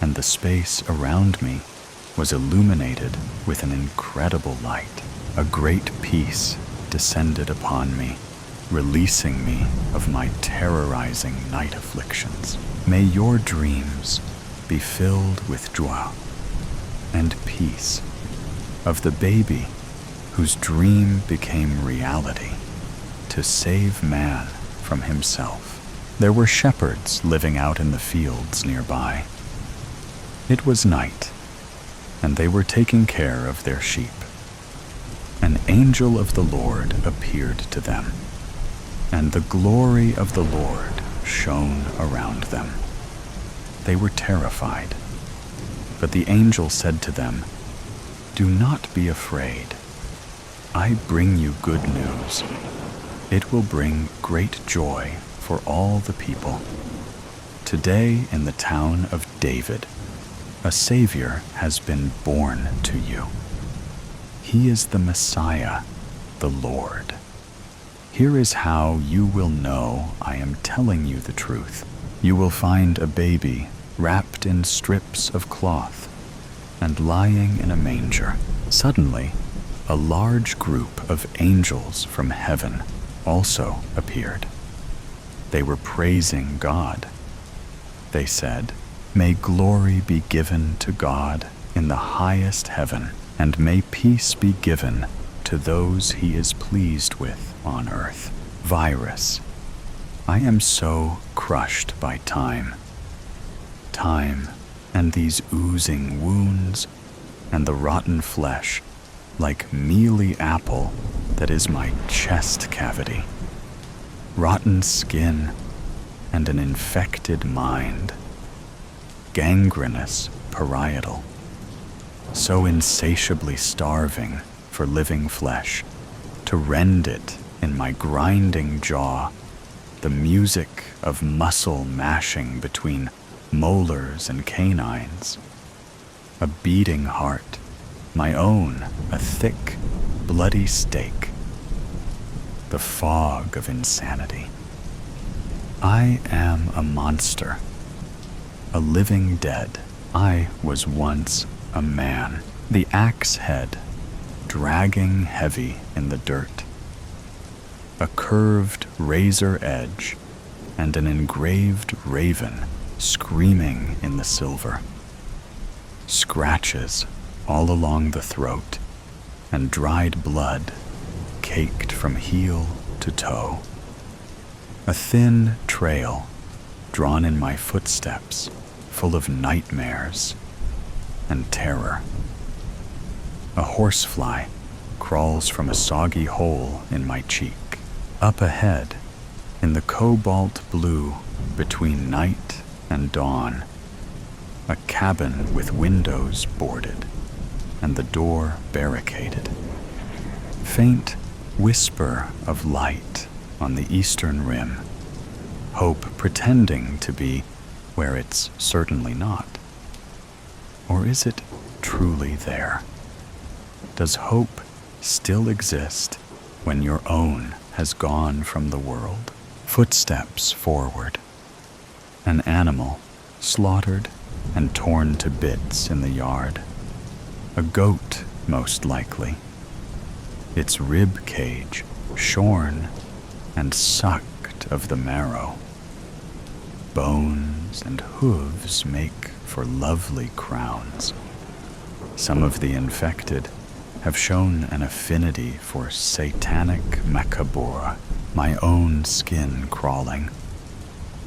and the space around me was illuminated with an incredible light. A great peace descended upon me, releasing me of my terrorizing night afflictions. May your dreams be filled with joy and peace of the baby whose dream became reality to save man from himself. There were shepherds living out in the fields nearby. It was night, and they were taking care of their sheep. An angel of the Lord appeared to them, and the glory of the Lord shone around them. They were terrified, but the angel said to them, "Do not be afraid. I bring you good news. It will bring great joy for all the people. Today in the town of David, a Savior has been born to you. He is the Messiah, the Lord. Here is how you will know I am telling you the truth. You will find a baby wrapped in strips of cloth and lying in a manger. Suddenly, a large group of angels from heaven also appeared. They were praising God. They said, "May glory be given to God in the highest heaven, and may peace be given to those he is pleased with on earth." Virus, I am so crushed by time. Time and these oozing wounds and the rotten flesh, like mealy apple that is my chest cavity. Rotten skin and an infected mind. Gangrenous parietal. So insatiably starving for living flesh, to rend it in my grinding jaw, the music of muscle mashing between molars and canines. A beating heart, my own, a thick, bloody steak. The fog of insanity. I am a monster, a living dead. I was once a man, the axe head, dragging heavy in the dirt. A curved razor edge and an engraved raven screaming in the silver. Scratches all along the throat and dried blood caked from heel to toe. A thin trail drawn in my footsteps, full of nightmares and terror. A horsefly crawls from a soggy hole in my cheek. Up ahead, in the cobalt blue between night and dawn, a cabin with windows boarded and the door barricaded. Faint whisper of light on the eastern rim, hope pretending to be where it's certainly not. Or is it truly there? Does hope still exist when your own has gone from the world? Footsteps forward. An animal slaughtered and torn to bits in the yard. A goat, most likely. Its rib cage shorn and sucked of the marrow. Bones and hooves make for lovely crowns. Some of the infected have shown an affinity for satanic macabre, my own skin crawling.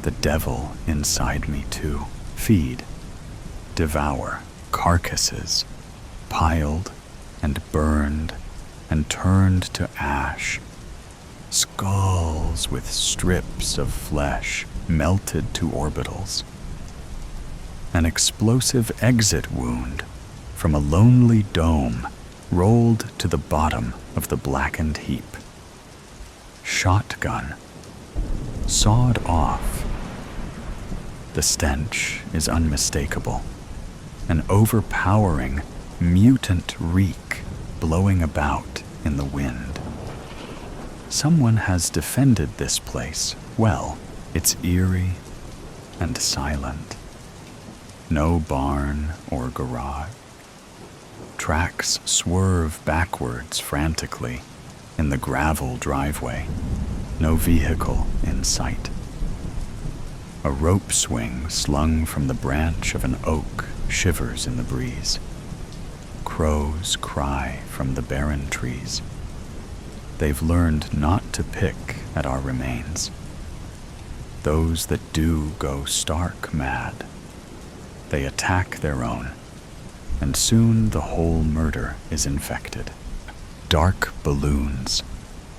The devil inside me too. Feed, devour carcasses, piled and burned and turned to ash. Skulls with strips of flesh melted to orbitals. An explosive exit wound from a lonely dome rolled to the bottom of the blackened heap. Shotgun, sawed off. The stench is unmistakable, an overpowering, mutant reek blowing about in the wind. Someone has defended this place well. It's eerie and silent. No barn or garage. Tracks swerve backwards frantically in the gravel driveway. No vehicle in sight. A rope swing slung from the branch of an oak shivers in the breeze. Crows cry from the barren trees. They've learned not to pick at our remains. Those that do go stark mad. They attack their own, and soon the whole murder is infected. Dark balloons,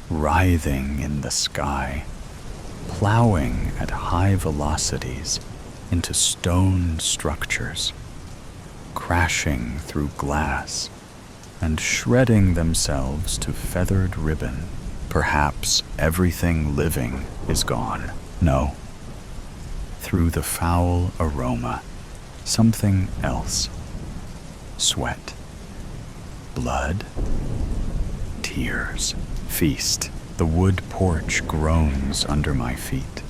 writhing in the sky, plowing at high velocities into stone structures, crashing through glass and shredding themselves to feathered ribbon. Perhaps everything living is gone. No. Through the foul aroma, something else. Sweat. Blood. Tears. Feast. The wood porch groans under my feet.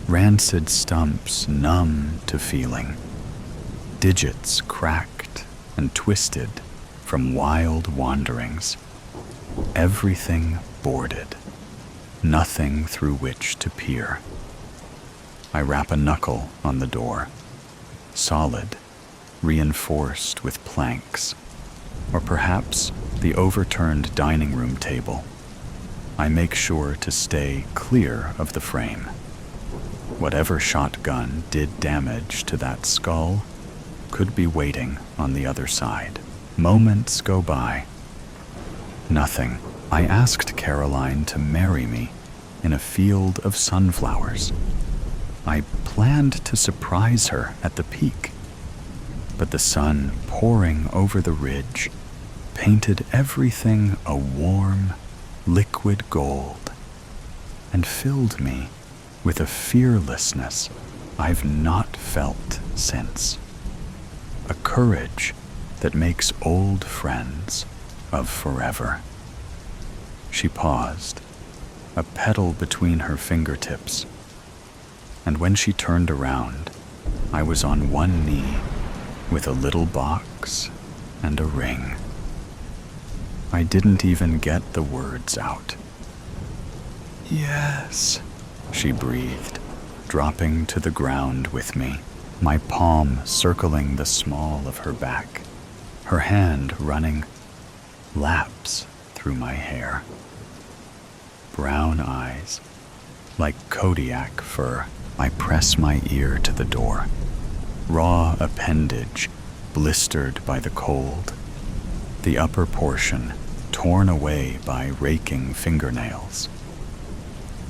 Rancid stumps numb to feeling. Digits cracked and twisted from wild wanderings. Everything boarded, nothing through which to peer. I rap a knuckle on the door, solid, reinforced with planks, or perhaps the overturned dining room table. I make sure to stay clear of the frame. Whatever shotgun did damage to that skull could be waiting on the other side. Moments go by. Nothing. I asked Caroline to marry me in a field of sunflowers. I planned to surprise her at the peak, but the sun pouring over the ridge painted everything a warm, liquid gold and filled me with a fearlessness I've not felt since. A courage that makes old friends of forever. She paused, a petal between her fingertips, and when she turned around, I was on one knee with a little box and a ring. I didn't even get the words out. "Yes," she breathed, dropping to the ground with me, my palm circling the small of her back, her hand running laps through my hair. Brown eyes, like Kodiak fur. I press my ear to the door, raw appendage blistered by the cold, the upper portion torn away by raking fingernails.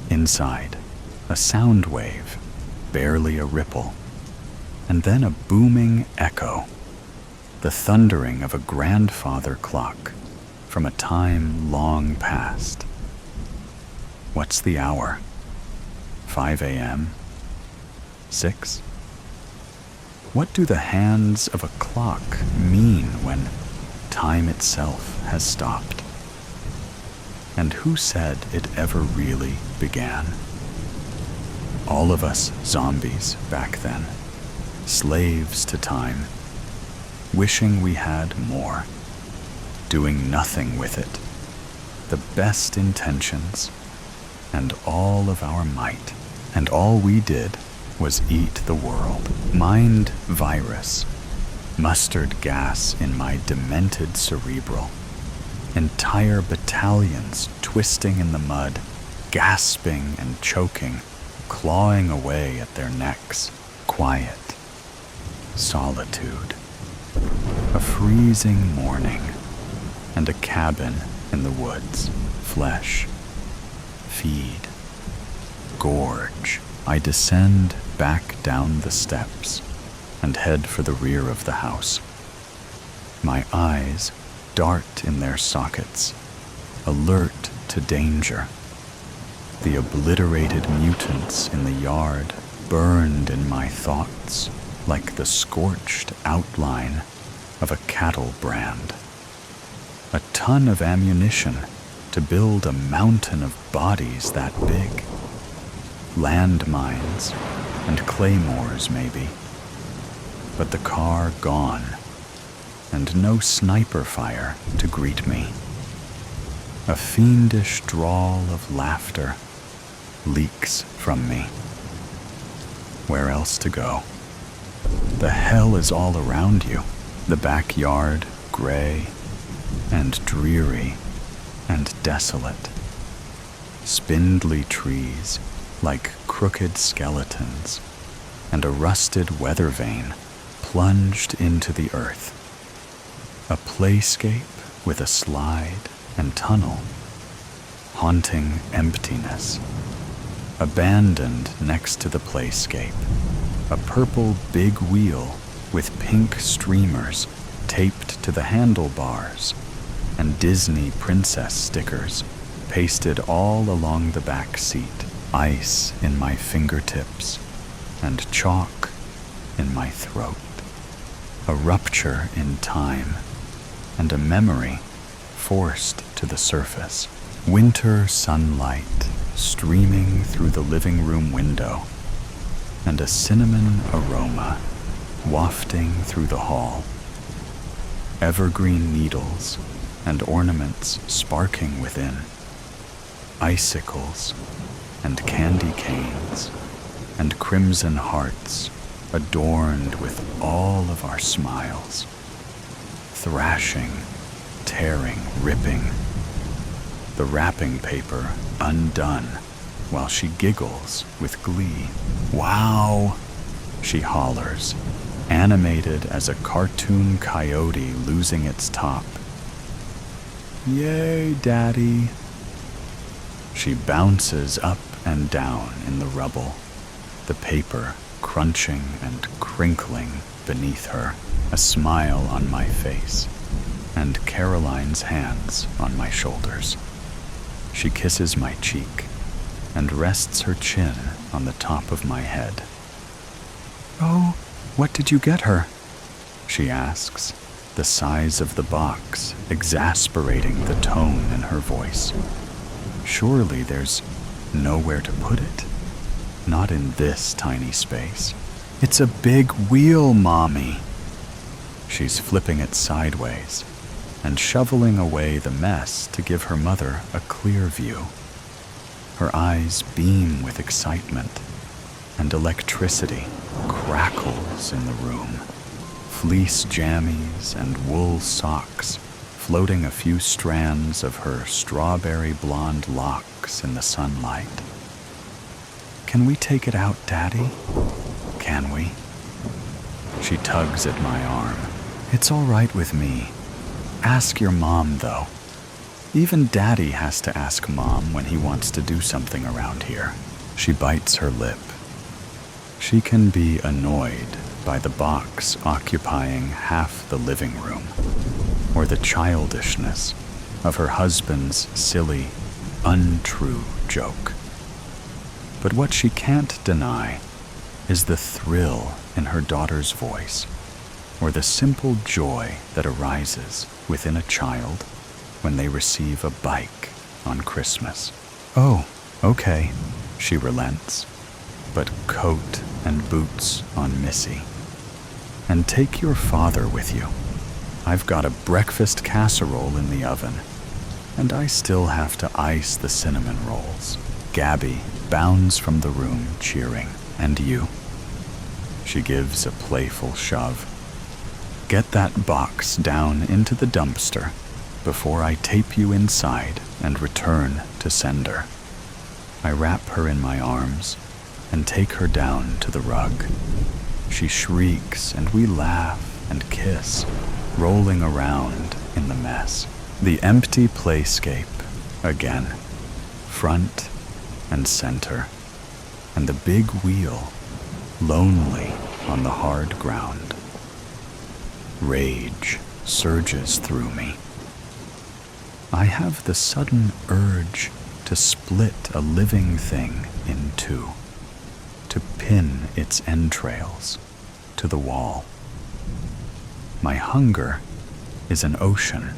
Inside, a sound wave, barely a ripple, and then a booming echo, the thundering of a grandfather clock from a time long past. What's the hour? 5 a.m.? 6? What do the hands of a clock mean when time itself has stopped? And who said it ever really began? All of us zombies back then, slaves to time, wishing we had more, doing nothing with it, the best intentions, and all of our might, and all we did was eat the world. Mind virus, mustard gas in my demented cerebral, entire battalions twisting in the mud, gasping and choking, clawing away at their necks. Quiet, solitude, a freezing morning, and a cabin in the woods. Flesh, feed, gorge. I descend back down the steps and head for the rear of the house. My eyes dart in their sockets, alert to danger. The obliterated mutants in the yard burned in my thoughts like the scorched outline of a cattle brand. A ton of ammunition to build a mountain of bodies that big. Landmines and claymores, maybe. But the car gone, and no sniper fire to greet me. A fiendish drawl of laughter leaks from me. Where else to go? The hell is all around you. The backyard, gray and dreary and desolate. Spindly trees like crooked skeletons, and a rusted weather vane plunged into the earth. A playscape with a slide and tunnel. Haunting emptiness. Abandoned next to the playscape. A purple big wheel with pink streamers taped to the handlebars, and Disney princess stickers pasted all along the back seat. Ice in my fingertips and chalk in my throat. A rupture in time and a memory forced to the surface. Winter sunlight streaming through the living room window, and a cinnamon aroma wafting through the hall. evergreen needles and ornaments sparking within, icicles and candy canes and crimson hearts adorned with all of our smiles, thrashing, tearing, ripping, the wrapping paper undone while she giggles with glee. "Wow!" she hollers, animated as a cartoon coyote losing its top. "Yay, Daddy!" She bounces up and down in the rubble, the paper crunching and crinkling beneath her, a smile on my face, and Caroline's hands on my shoulders. She kisses my cheek and rests her chin on the top of my head. "Oh, what did you get her?" she asks, the size of the box exasperating the tone in her voice. Surely there's nowhere to put it. Not in this tiny space. "It's a big wheel, Mommy." She's flipping it sideways and shoveling away the mess to give her mother a clear view. Her eyes beam with excitement, and electricity crackles in the room. Fleece jammies and wool socks floating a few strands of her strawberry blonde locks in the sunlight. "Can we take it out, Daddy? Can we?" She tugs at my arm. "It's all right with me. Ask your mom, though. Even Daddy has to ask Mom when he wants to do something around here." She bites her lip. She can be annoyed by the box occupying half the living room, or the childishness of her husband's silly, untrue joke. But what she can't deny is the thrill in her daughter's voice, or the simple joy that arises within a child when they receive a bike on Christmas. "Oh, okay," she relents, but coat and boots on Missy. "And take your father with you. I've got a breakfast casserole in the oven, and I still have to ice the cinnamon rolls." Gabby bounds from the room cheering. "And you?" She gives a playful shove. "Get that box down into the dumpster before I tape you inside and return to sender." I wrap her in my arms and take her down to the rug. She shrieks and we laugh and kiss, rolling around in the mess. The empty playscape again, front and center, and the big wheel lonely on the hard ground. Rage surges through me. I have the sudden urge to split a living thing in two, to pin its entrails to the wall. My hunger is an ocean,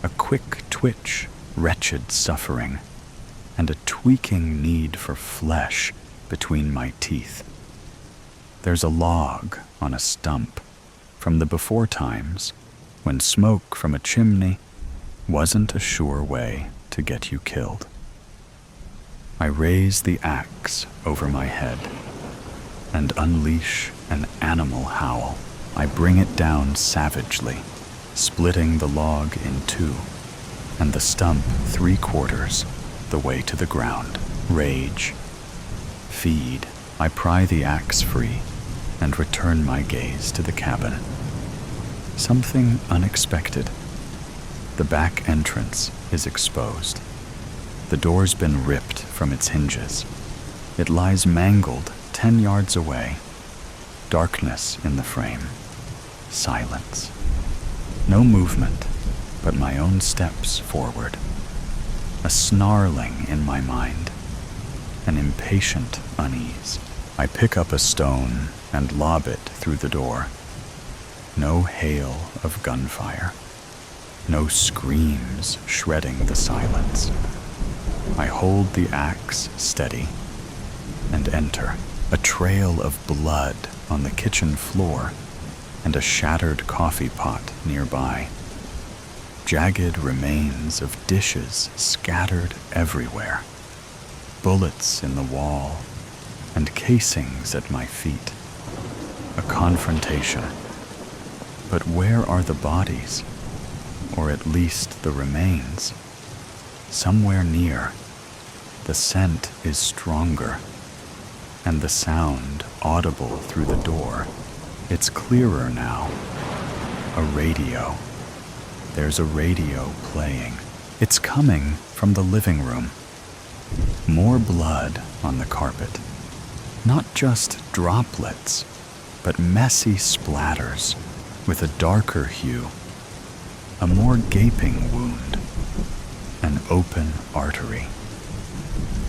a quick twitch, wretched suffering, and a tweaking need for flesh between my teeth. There's a log on a stump from the before times when smoke from a chimney wasn't a sure way to get you killed. I raise the axe over my head and unleash an animal howl. I bring it down savagely, splitting the log in two, and the stump 3/4 the way to the ground. Rage. Feed. I pry the axe free and return my gaze to the cabin. Something unexpected. The back entrance is exposed. The door's been ripped from its hinges. It lies mangled 10 yards away. Darkness in the frame. Silence. No movement, but my own steps forward. A snarling in my mind. An impatient unease. I pick up a stone and lob it through the door. No hail of gunfire. No screams shredding the silence. I hold the axe steady and enter. A trail of blood on the kitchen floor and a shattered coffee pot nearby. Jagged remains of dishes scattered everywhere. Bullets in the wall and casings at my feet. A confrontation. But where are the bodies? Or at least the remains? Somewhere near. The scent is stronger, and the sound audible through the door. It's clearer now. A radio. There's a radio playing. It's coming from the living room. More blood on the carpet. Not just droplets, but messy splatters with a darker hue. A more gaping wound. An open artery.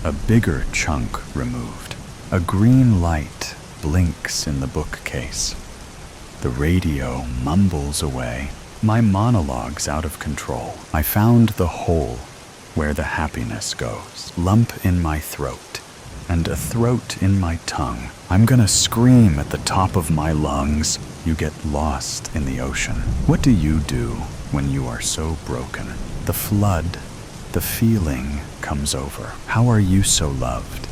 A bigger chunk removed. A green light blinks in the bookcase. The radio mumbles away. My monologue's out of control. I found the hole where the happiness goes. Lump in my throat, and a throat in my tongue. I'm gonna scream at the top of my lungs. You get lost in the ocean. What do you do when you are so broken? The flood, the feeling comes over. How are you so loved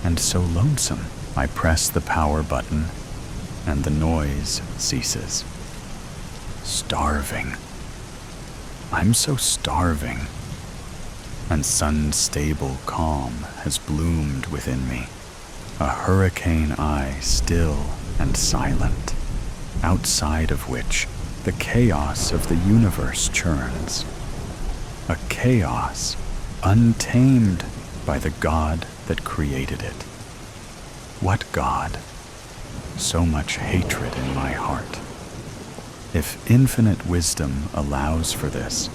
and so lonesome? I press the power button, and the noise ceases. Starving. I'm so starving. And sun-stable calm has bloomed within me. A hurricane eye still and silent, outside of which the chaos of the universe churns. A chaos untamed by the God that created it. What God? So much hatred in my heart. If infinite wisdom allows for this,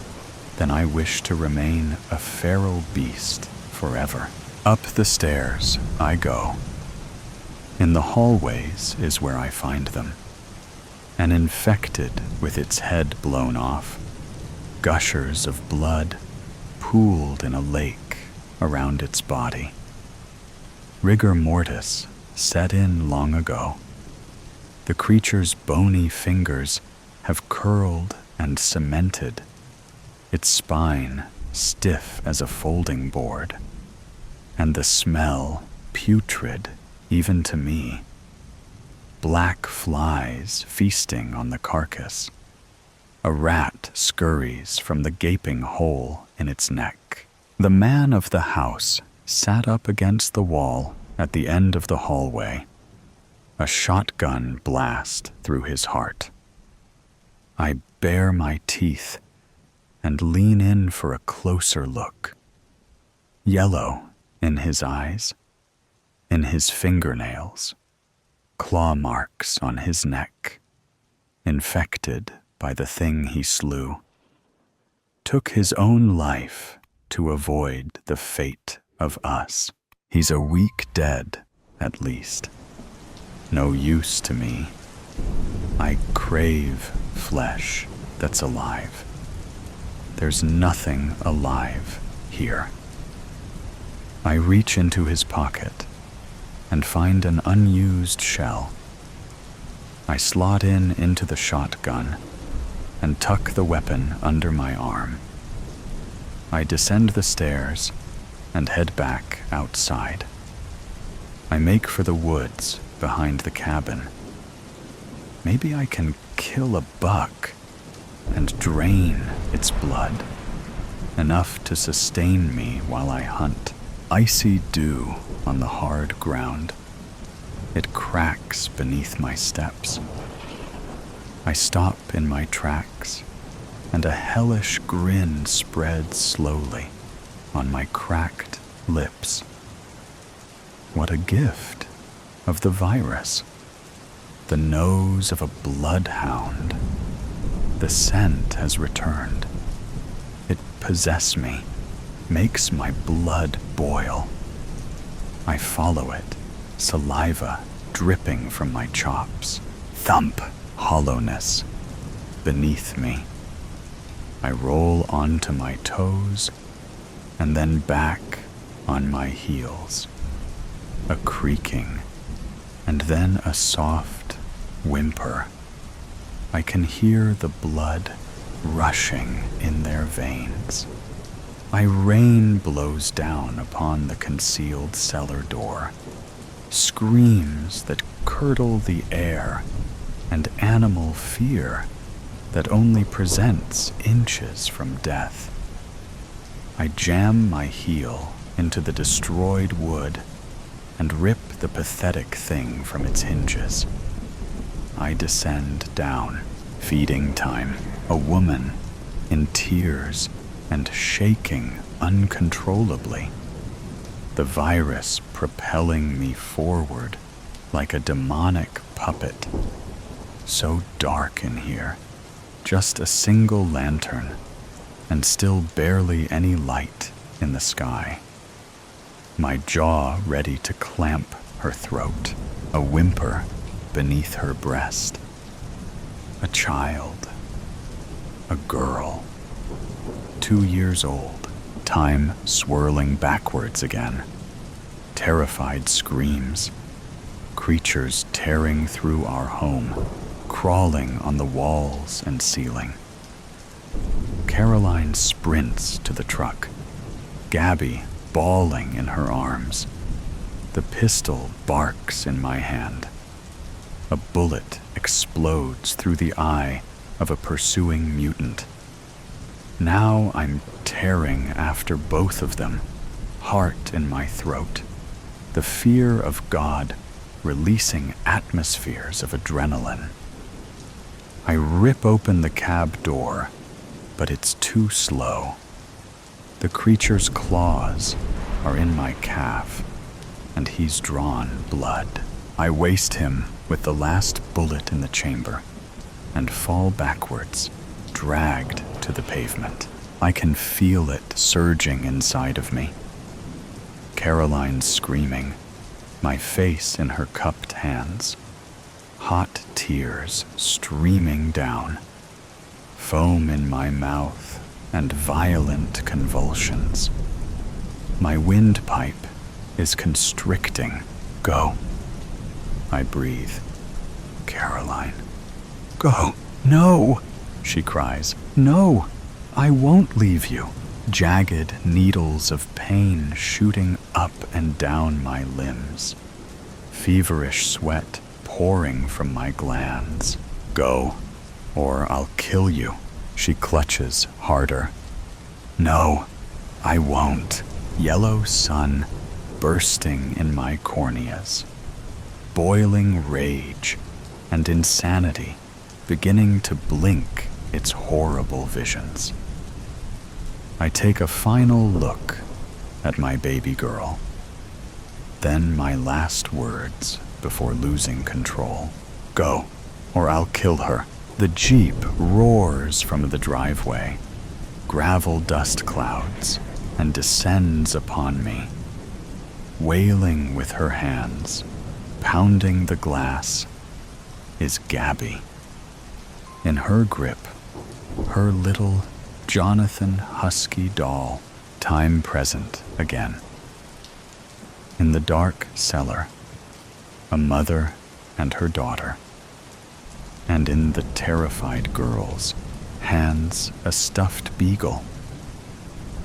then I wish to remain a feral beast forever. Up the stairs I go. In the hallways is where I find them. An infected with its head blown off, gushers of blood pooled in a lake around its body. Rigor mortis set in long ago. The creature's bony fingers have curled and cemented, its spine stiff as a folding board, and the smell putrid even to me. Black flies feasting on the carcass. A rat scurries from the gaping hole in its neck. The man of the house sat up against the wall at the end of the hallway, a shotgun blast through his heart. I bare my teeth and lean in for a closer look. Yellow in his eyes, in his fingernails, claw marks on his neck, infected by the thing he slew. Took his own life to avoid the fate of us. He's a weak dead, at least. No use to me. I crave flesh that's alive. There's nothing alive here. I reach into his pocket and find an unused shell. I slot into the shotgun and tuck the weapon under my arm. I descend the stairs and head back outside. I make for the woods behind the cabin. Maybe I can kill a buck and drain its blood, enough to sustain me while I hunt. Icy dew on the hard ground. It cracks beneath my steps. I stop in my tracks, and a hellish grin spreads slowly on my cracked lips. What a gift of the virus. The nose of a bloodhound. The scent has returned. It possesses me, makes my blood boil. I follow it, saliva dripping from my chops. Thump, hollowness beneath me. I roll onto my toes and then back on my heels. A creaking, and then a soft whimper. I can hear the blood rushing in their veins. My rain blows down upon the concealed cellar door, screams that curdle the air, and animal fear that only presents inches from death. I jam my heel into the destroyed wood and rip the pathetic thing from its hinges. I descend down, feeding time, a woman in tears and shaking uncontrollably, the virus propelling me forward like a demonic puppet. So dark in here, just a single lantern, and still barely any light in the sky. My jaw ready to clamp her throat, a whimper beneath her breast. A child, a girl, 2 years old, time swirling backwards again. Terrified screams, creatures tearing through our home, crawling on the walls and ceiling. Caroline sprints to the truck, Gabby bawling in her arms. The pistol barks in my hand. A bullet explodes through the eye of a pursuing mutant. Now I'm tearing after both of them, heart in my throat, the fear of God releasing atmospheres of adrenaline. I rip open the cab door, but it's too slow. The creature's claws are in my calf, and he's drawn blood. I waste him with the last bullet in the chamber and fall backwards, dragged to the pavement. I can feel it surging inside of me. Caroline screaming, my face in her cupped hands, hot tears streaming down, foam in my mouth and violent convulsions. My windpipe is constricting. Go. I breathe. Caroline. Go. No, she cries. No, I won't leave you. Jagged needles of pain shooting up and down my limbs. Feverish sweat pouring from my glands. Go, or I'll kill you. She clutches harder. No, I won't. Yellow sun bursting in my corneas. Boiling rage and insanity beginning to blink its horrible visions. I take a final look at my baby girl. Then my last words before losing control. Go, or I'll kill her. The Jeep roars from the driveway, gravel dust clouds, and descends upon me. Wailing with her hands, pounding the glass, is Gabby. In her grip, her little Jonathan husky doll, time present again. In the dark cellar, a mother and her daughter. And in the terrified girl's hands, a stuffed beagle.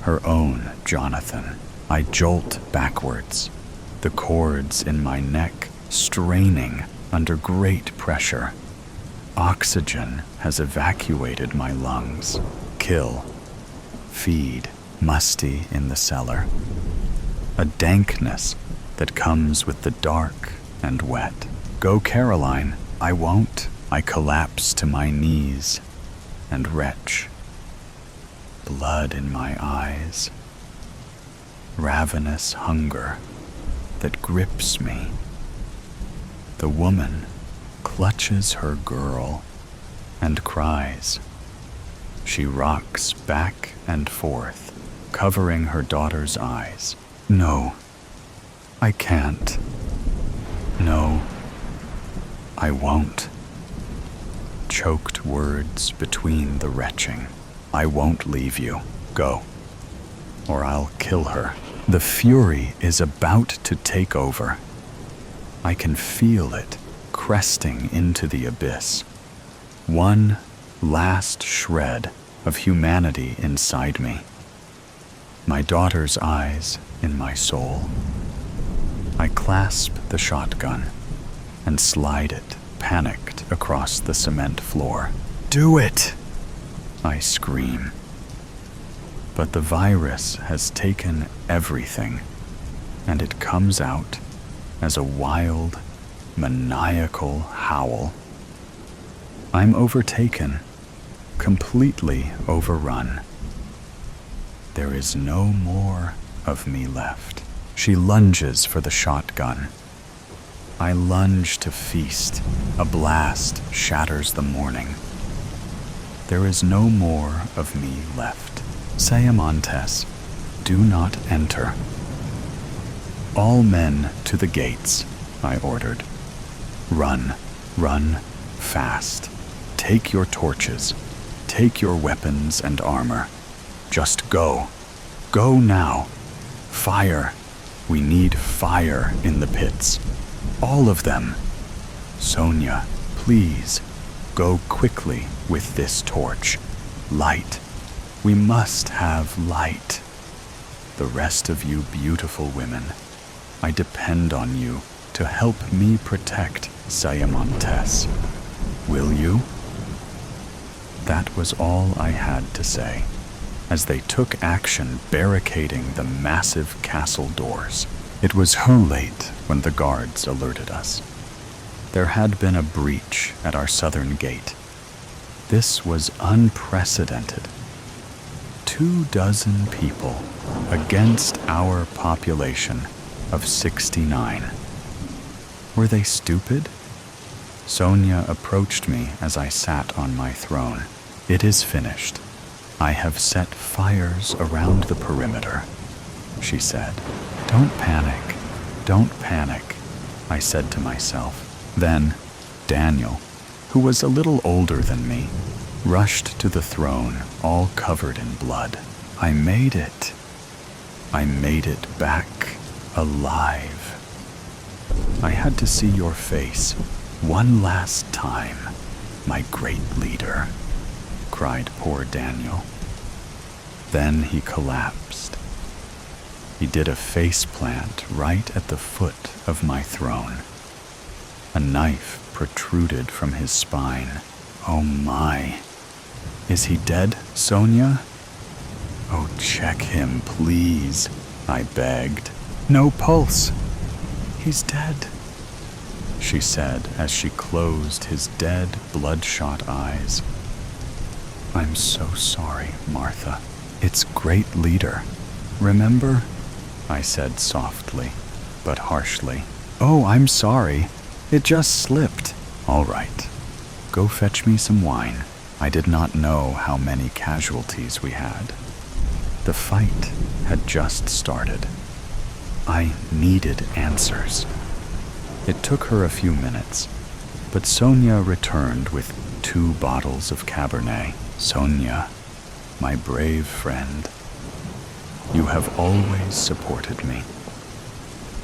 Her own Jonathan. I jolt backwards, the cords in my neck straining under great pressure. Oxygen has evacuated my lungs. Kill, feed, musty in the cellar. A dankness that comes with the dark and wet. Go, Caroline, I won't. I collapse to my knees and retch. Blood in my eyes. Ravenous hunger that grips me. The woman clutches her girl and cries. She rocks back and forth, covering her daughter's eyes. No, I can't. No, I won't. Choked words between the retching. I won't leave you. Go, or I'll kill her. The fury is about to take over. I can feel it cresting into the abyss. one last shred of humanity inside me. My daughter's eyes in my soul. I clasp the shotgun and slide it, panicked, across the cement floor. "Do it!" I scream. But the virus has taken everything, and it comes out as a wild, maniacal howl. I'm overtaken, completely overrun. There is no more of me left. She lunges for the shotgun. I lunge to feast. A blast shatters the morning. There is no more of me left. Sayamontes, do not enter. All men to the gates, I ordered. Run, run, fast. Take your torches. Take your weapons and armor. Just go. Go now. Fire. We need fire in the pits. All of them. Sonia, please, go quickly with this torch. Light. We must have light. The rest of you beautiful women, I depend on you to help me protect Sayamontes. Will you? That was all I had to say, as they took action barricading the massive castle doors. It was too late when the guards alerted us. There had been a breach at our southern gate. This was unprecedented. 24 people against our population of 69. Were they stupid? Sonia approached me as I sat on my throne. It is finished. I have set fires around the perimeter, she said. Don't panic, don't panic, I said to myself. Then Daniel, who was a little older than me, rushed to the throne, all covered in blood. I made it. I made it back alive. I had to see your face one last time, my great leader, cried poor Daniel. Then he collapsed. He did a face plant right at the foot of my throne. A knife protruded from his spine. Oh my. Is he dead, Sonia? Oh, check him, please, I begged. No pulse. He's dead, she said as she closed his dead, bloodshot eyes. I'm so sorry, Martha. It's great leader. Remember? I said softly, but harshly. Oh, I'm sorry. It just slipped. All right. Go fetch me some wine. I did not know how many casualties we had. The fight had just started. I needed answers. It took her a few minutes, but Sonia returned with 2 bottles of Cabernet. Sonia, my brave friend, you have always supported me.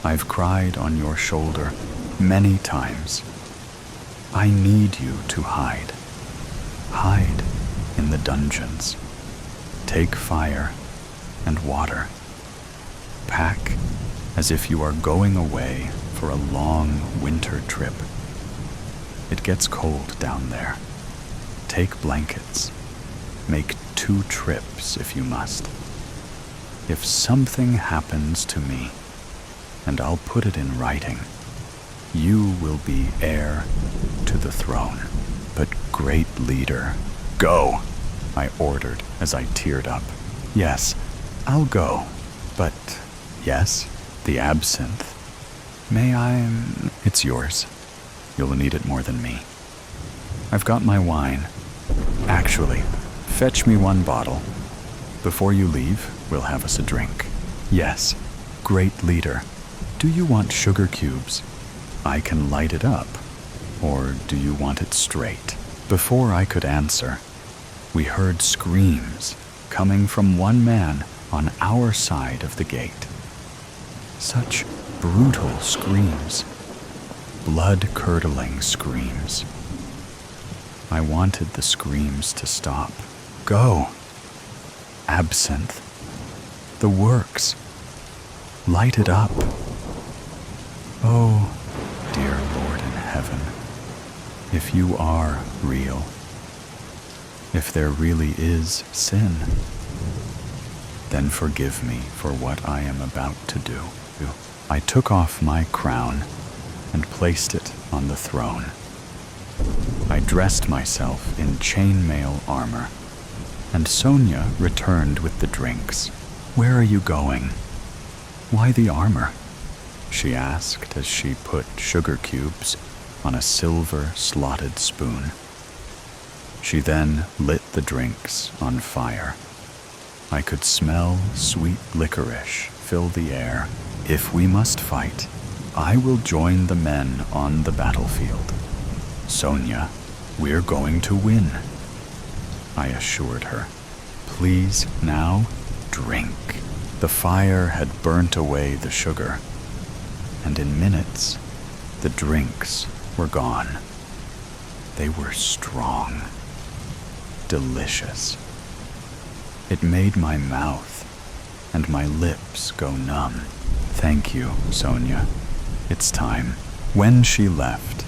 I've cried on your shoulder many times. I need you to hide. Hide in the dungeons. Take fire and water. Pack as if you are going away for a long winter trip. It gets cold down there. Take blankets. Make 2 trips if you must. If something happens to me, and I'll put it in writing, you will be heir to the throne. But great leader, go, I ordered as I teared up. Yes, I'll go, but yes, the absinthe. May I? It's yours. You'll need it more than me. I've got my wine. Actually, fetch me 1 bottle. Before you leave, we'll have us a drink. Yes, great leader. Do you want sugar cubes? I can light it up. Or do you want it straight? Before I could answer, we heard screams coming from one man on our side of the gate. Such brutal screams. Blood-curdling screams. I wanted the screams to stop. Go. Absinthe. The works. Light it up. Oh, dear Lord in heaven, if you are real, if there really is sin, then forgive me for what I am about to do. I took off my crown and placed it on the throne. I dressed myself in chainmail armor, and Sonia returned with the drinks. Where are you going? Why the armor? She asked as she put sugar cubes on a silver slotted spoon. She then lit the drinks on fire. I could smell sweet licorice fill the air. If we must fight, I will join the men on the battlefield. Sonia, we're going to win, I assured her. Please now drink. The fire had burnt away the sugar, and in minutes, the drinks were gone. They were strong, delicious. It made my mouth and my lips go numb. Thank you, Sonia. It's time. When she left,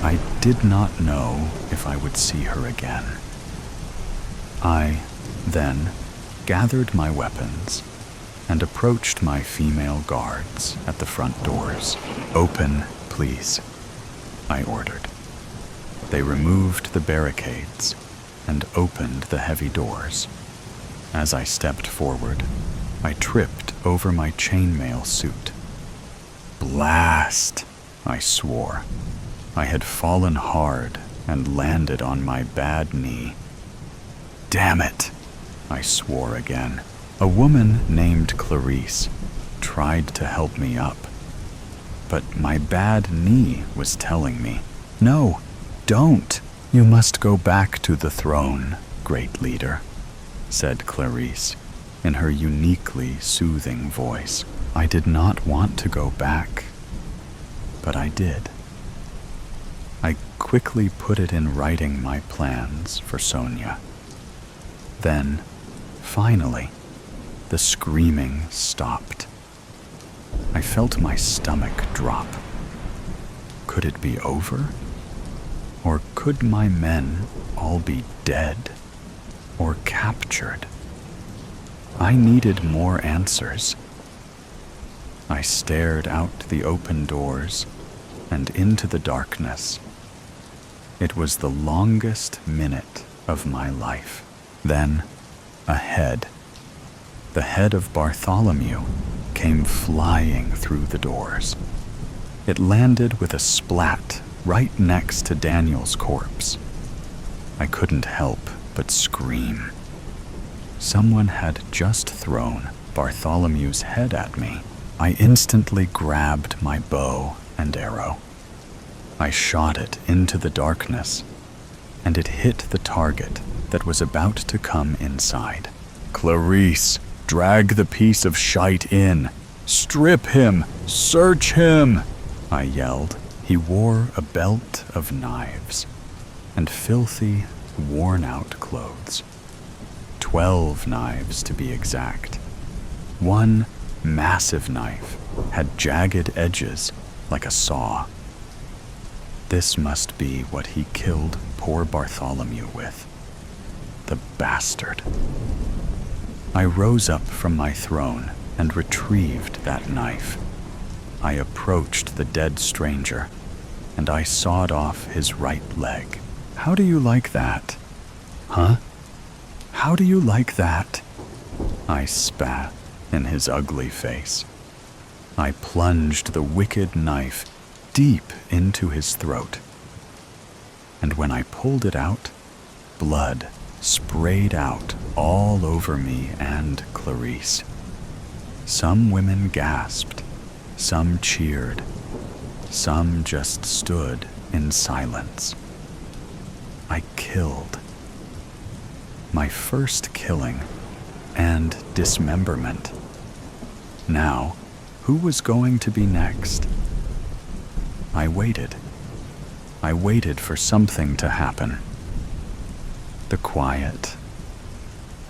I did not know if I would see her again. I then gathered my weapons and approached my female guards at the front doors. Open, please, I ordered. They removed the barricades and opened the heavy doors. As I stepped forward, I tripped over my chainmail suit. Blast, I swore. I had fallen hard and landed on my bad knee. Damn it, I swore again. A woman named Clarice tried to help me up, but my bad knee was telling me, no, don't. You must go back to the throne, great leader, said Clarice in her uniquely soothing voice. I did not want to go back, but I did. I quickly put it in writing my plans for Sonia. Then, finally, the screaming stopped. I felt my stomach drop. Could it be over? Or could my men all be dead or captured? I needed more answers. I stared out the open doors and into the darkness. It was the longest minute of my life. Then, ahead, the head of Bartholomew came flying through the doors. It landed with a splat right next to Daniel's corpse. I couldn't help but scream. Someone had just thrown Bartholomew's head at me. I instantly grabbed my bow and arrow. I shot it into the darkness, and it hit the target that was about to come inside. Clarice, drag the piece of shite in. Strip him! Search him! I yelled. He wore a belt of knives and filthy, worn-out clothes. 12 knives, to be exact. One massive knife had jagged edges like a saw. This must be what he killed poor Bartholomew with. The bastard. I rose up from my throne and retrieved that knife. I approached the dead stranger, and I sawed off his right leg. How do you like that? Huh? How do you like that? I spat in his ugly face. I plunged the wicked knife deep into his throat. And when I pulled it out, blood sprayed out all over me and Clarice. Some women gasped, some cheered, some just stood in silence. I killed. My first killing and dismemberment. Now, who was going to be next? I waited. I waited for something to happen. The quiet.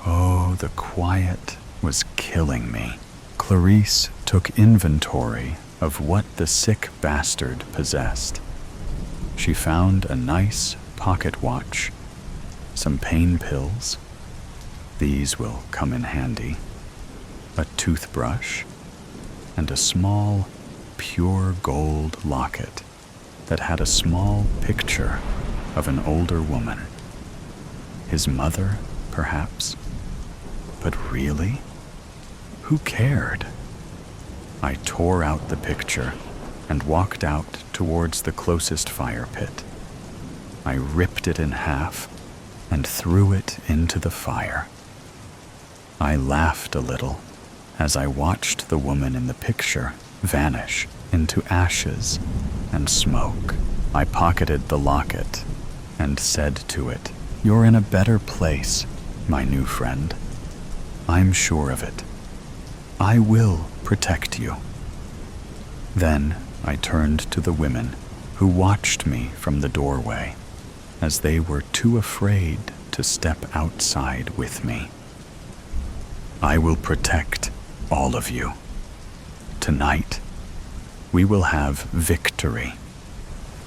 Oh, the quiet was killing me. Clarice took inventory of what the sick bastard possessed. She found a nice pocket watch, some pain pills. These will come in handy. A toothbrush, and a small, pure gold locket that had a small picture of an older woman. His mother, perhaps? But really? Who cared? I tore out the picture and walked out towards the closest fire pit. I ripped it in half and threw it into the fire. I laughed a little as I watched the woman in the picture vanish into ashes and smoke. I pocketed the locket and said to it, "You're in a better place, my new friend. I'm sure of it. I will protect you." Then I turned to the women who watched me from the doorway, as they were too afraid to step outside with me. "I will protect all of you. Tonight, we will have victory.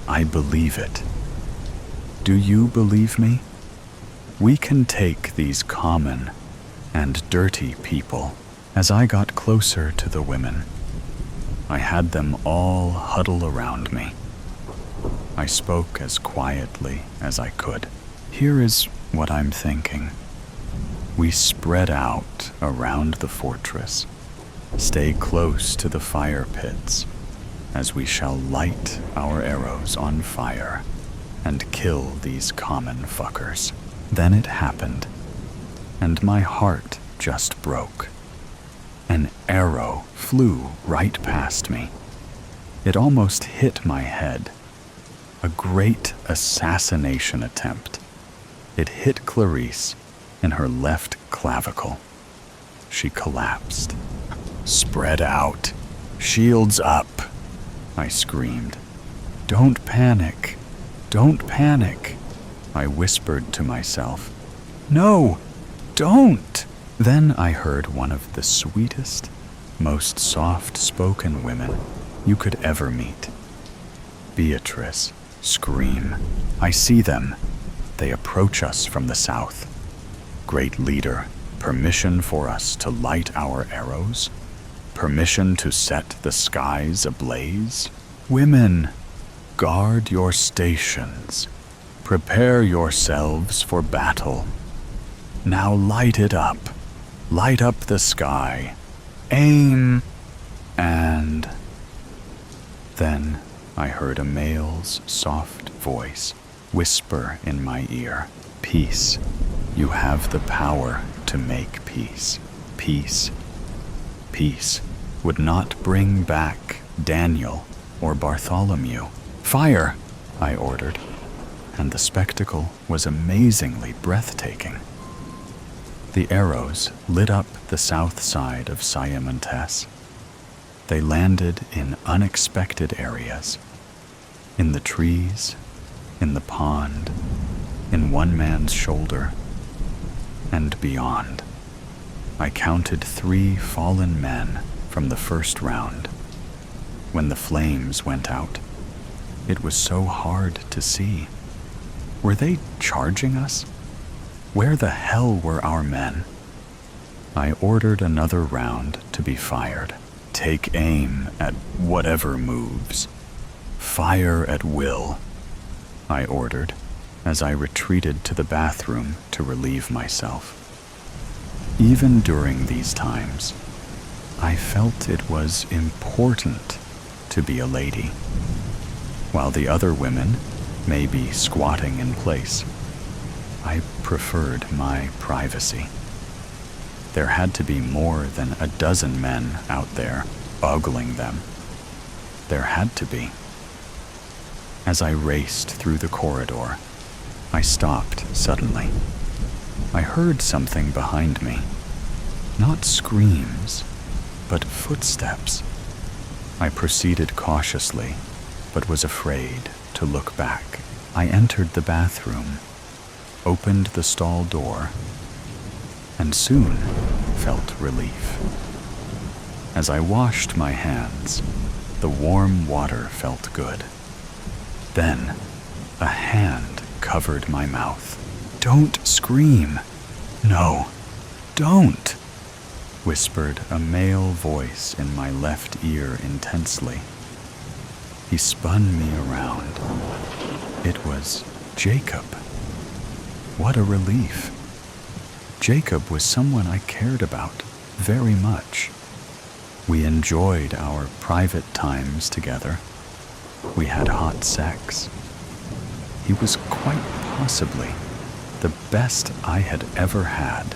I believe it. Do you believe me? We can take these common and dirty people." As I got closer to the women, I had them all huddle around me. I spoke as quietly as I could. "Here is what I'm thinking. We spread out around the fortress, stay close to the fire pits, as we shall light our arrows on fire and kill these common fuckers." Then it happened, and my heart just broke. An arrow flew right past me. It almost hit my head. A great assassination attempt. It hit Clarice in her left clavicle. She collapsed. "Spread out. Shields up," I screamed. "Don't panic. Don't panic," I whispered to myself. "No, don't." Then I heard one of the sweetest, most soft-spoken women you could ever meet. Beatrice scream. "I see them. They approach us from the south. Great leader, permission for us to light our arrows? Permission to set the skies ablaze? Women, guard your stations. Prepare yourselves for battle. Now light it up. Light up the sky. Aim!" And then I heard a male's soft voice whisper in my ear, "Peace. You have the power to make peace. Peace. Peace would not bring back Daniel or Bartholomew." "Fire!" I ordered, and the spectacle was amazingly breathtaking. The arrows lit up the south side of Siamontes. They landed in unexpected areas. In the trees, in the pond, in one man's shoulder, and beyond. I counted 3 fallen men from the first round. When the flames went out, it was so hard to see. Were they charging us? Where the hell were our men? I ordered another round to be fired. "Take aim at whatever moves. Fire at will," I ordered as I retreated to the bathroom to relieve myself. Even during these times, I felt it was important to be a lady. While the other women may be squatting in place, I preferred my privacy. There had to be more than a dozen men out there ogling them. There had to be. As I raced through the corridor, I stopped suddenly. I heard something behind me. Not screams, but footsteps. I proceeded cautiously, but was afraid to look back. I entered the bathroom. opened the stall door, and soon felt relief. As I washed my hands, the warm water felt good. Then, a hand covered my mouth. "Don't scream! No, don't!" whispered a male voice in my left ear intensely. He spun me around. It was Jacob. What a relief. Jacob was someone I cared about very much. We enjoyed our private times together. We had hot sex. He was quite possibly the best I had ever had.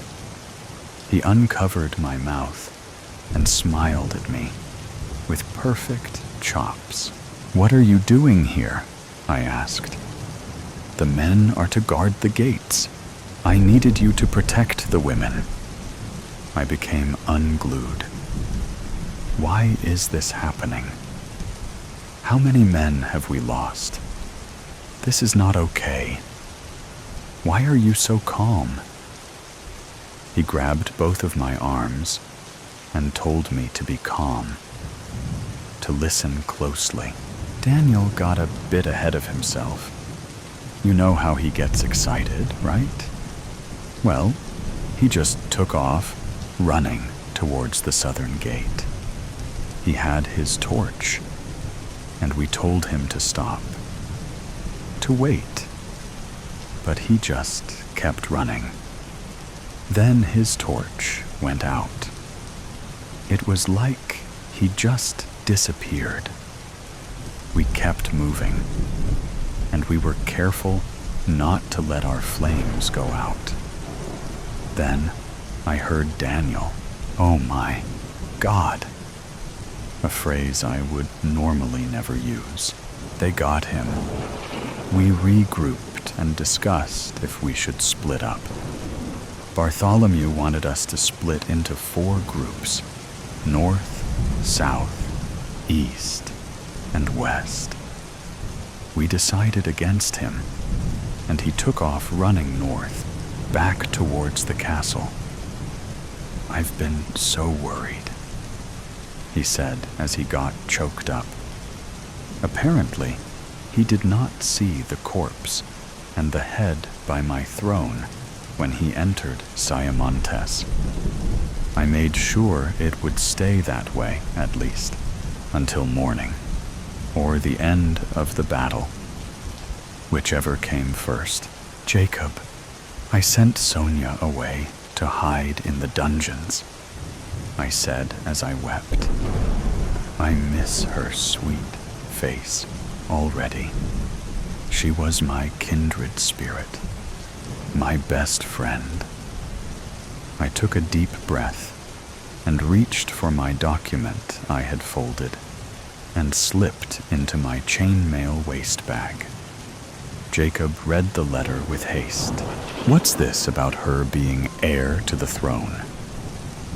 He uncovered my mouth and smiled at me with perfect chops. "What are you doing here?" I asked. "The men are to guard the gates. I needed you to protect the women." I became unglued. Why is this happening? How many men have we lost? This is not okay. Why are you so calm? He grabbed both of my arms and told me to be calm, to listen closely. Daniel got a bit ahead of himself. You know how he gets excited, right? Well, he just took off, running towards the southern gate. He had his torch, and we told him to stop, to wait. But he just kept running. Then his torch went out. It was like he just disappeared. We kept moving, and we were careful not to let our flames go out. Then I heard Daniel. "Oh my God," a phrase I would normally never use. They got him. We regrouped and discussed if we should split up. Bartholomew wanted us to split into 4 groups: north, south, east, and west. We decided against him, and he took off running north, back towards the castle. "I've been so worried," he said as he got choked up. Apparently, he did not see the corpse and the head by my throne when he entered Siamontes. I made sure it would stay that way, at least, until morning, or the end of the battle, whichever came first. "Jacob, I sent Sonia away to hide in the dungeons," I said as I wept. I miss her sweet face already. She was my kindred spirit, my best friend. I took a deep breath and reached for my document I had folded and slipped into my chainmail waist bag. Jacob read the letter with haste. "What's this about her being heir to the throne?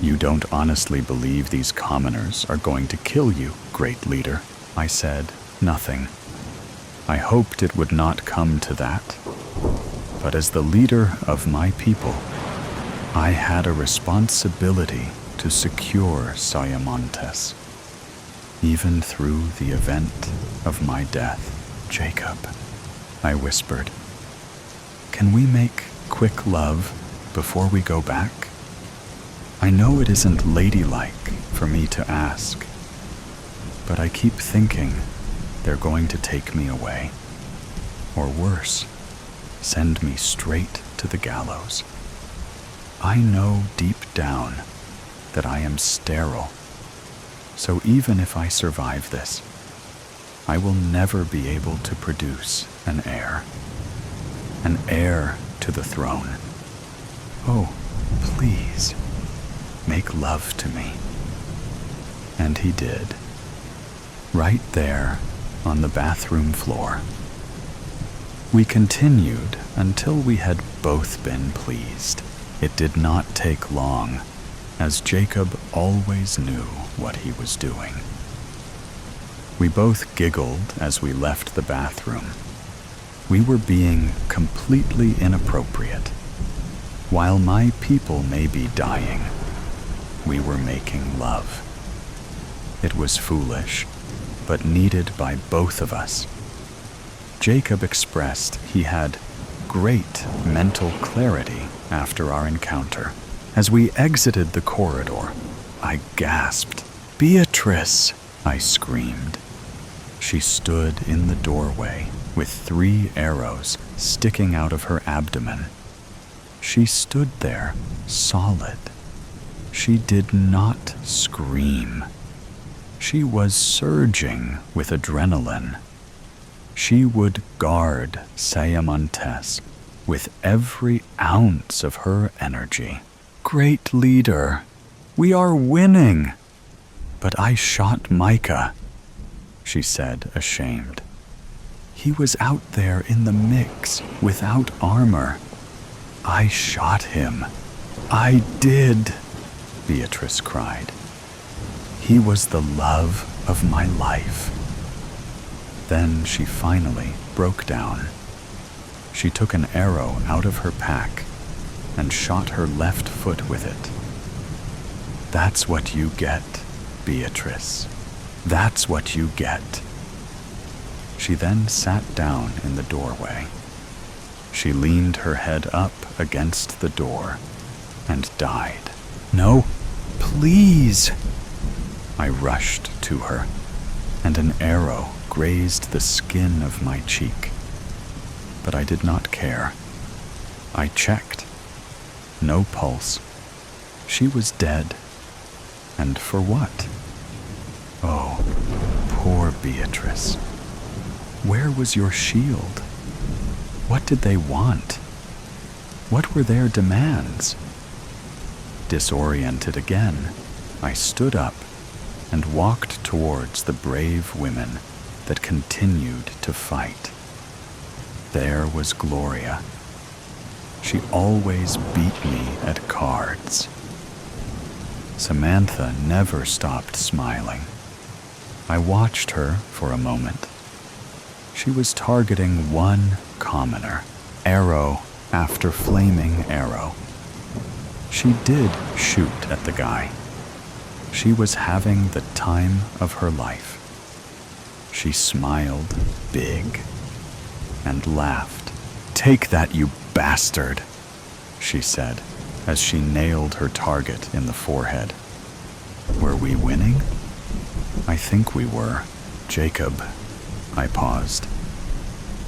You don't honestly believe these commoners are going to kill you, great leader?" I said, "Nothing. I hoped it would not come to that. But as the leader of my people, I had a responsibility to secure Siamontes, even through the event of my death." "Jacob," I whispered, "can we make quick love before we go back? I know it isn't ladylike for me to ask, but I keep thinking they're going to take me away, or worse, send me straight to the gallows. I know deep down that I am sterile, so even if I survive this, I will never be able to produce an heir to the throne. Oh, please, make love to me." And he did, right there on the bathroom floor. We continued until we had both been pleased. It did not take long, as Jacob always knew what he was doing. We both giggled as we left the bathroom. We were being completely inappropriate. While my people may be dying, we were making love. It was foolish, but needed by both of us. Jacob expressed he had great mental clarity after our encounter. As we exited the corridor, I gasped. "Beatrice!" I screamed. She stood in the doorway with 3 arrows sticking out of her abdomen. She stood there, solid. She did not scream. She was surging with adrenaline. She would guard Sayamontes with every ounce of her energy. "Great leader, we are winning!" "But I shot Micah," she said, ashamed. "He was out there in the mix without armor. I shot him. I did," Beatrice cried. "He was the love of my life." Then she finally broke down. She took an arrow out of her pack and shot her left foot with it. "That's what you get, Beatrice. That's what you get." She then sat down in the doorway. She leaned her head up against the door and died. "No, please!" I rushed to her, and an arrow grazed the skin of my cheek. But I did not care. I checked. No pulse. She was dead. And for what? Oh, poor Beatrice. Where was your shield? What did they want? What were their demands? Disoriented again, I stood up and walked towards the brave women that continued to fight. There was Gloria. She always beat me at cards. Samantha never stopped smiling. I watched her for a moment. She was targeting one commoner, arrow after flaming arrow. She did shoot at the guy. She was having the time of her life. She smiled big and laughed. "Take that, you bastard," she said as she nailed her target in the forehead. Were we winning? I think we were. "Jacob," I paused.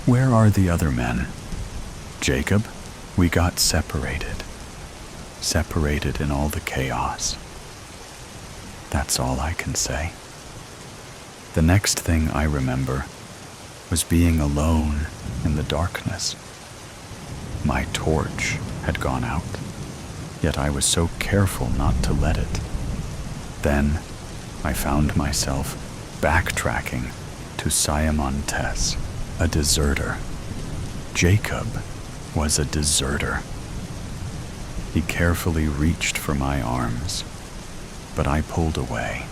"Where are the other men?" "Jacob, we got separated. Separated in all the chaos." That's all I can say. The next thing I remember was being alone in the darkness. My torch had gone out, yet I was so careful not to let it. Then I found myself backtracking to Sayamontes, a deserter. Jacob was a deserter. He carefully reached for my arms, but I pulled away.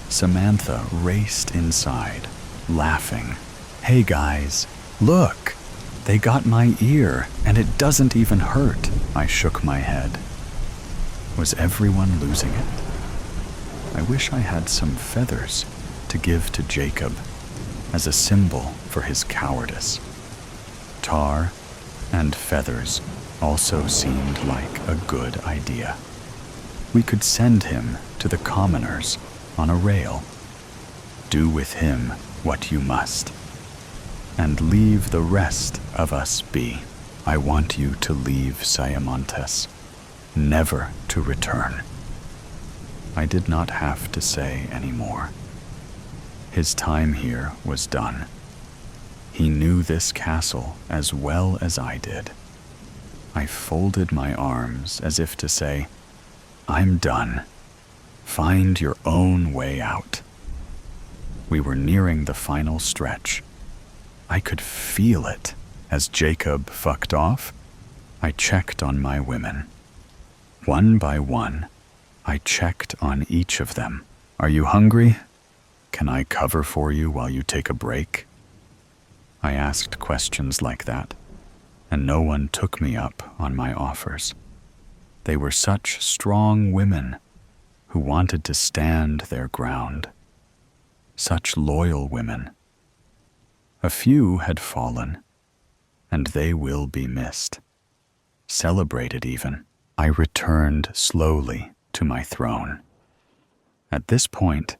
Samantha raced inside, laughing. "Hey guys, look! They got my ear, and it doesn't even hurt." I shook my head. Was everyone losing it? I wish I had some feathers to give to Jacob as a symbol for his cowardice. Tar and feathers also seemed like a good idea. We could send him to the commoners on a rail. Do with him what you must, and leave the rest of us be. I want you to leave Sayamontes, never to return. I did not have to say any more. His time here was done. He knew this castle as well as I did. I folded my arms as if to say, "I'm done. Find your own way out." We were nearing the final stretch. I could feel it. As Jacob fucked off, I checked on my women. One by one, I checked on each of them. "Are you hungry? Can I cover for you while you take a break?" I asked questions like that, and no one took me up on my offers. They were such strong women who wanted to stand their ground. Such loyal women. A few had fallen, and they will be missed. Celebrated even. I returned slowly to my throne. At this point,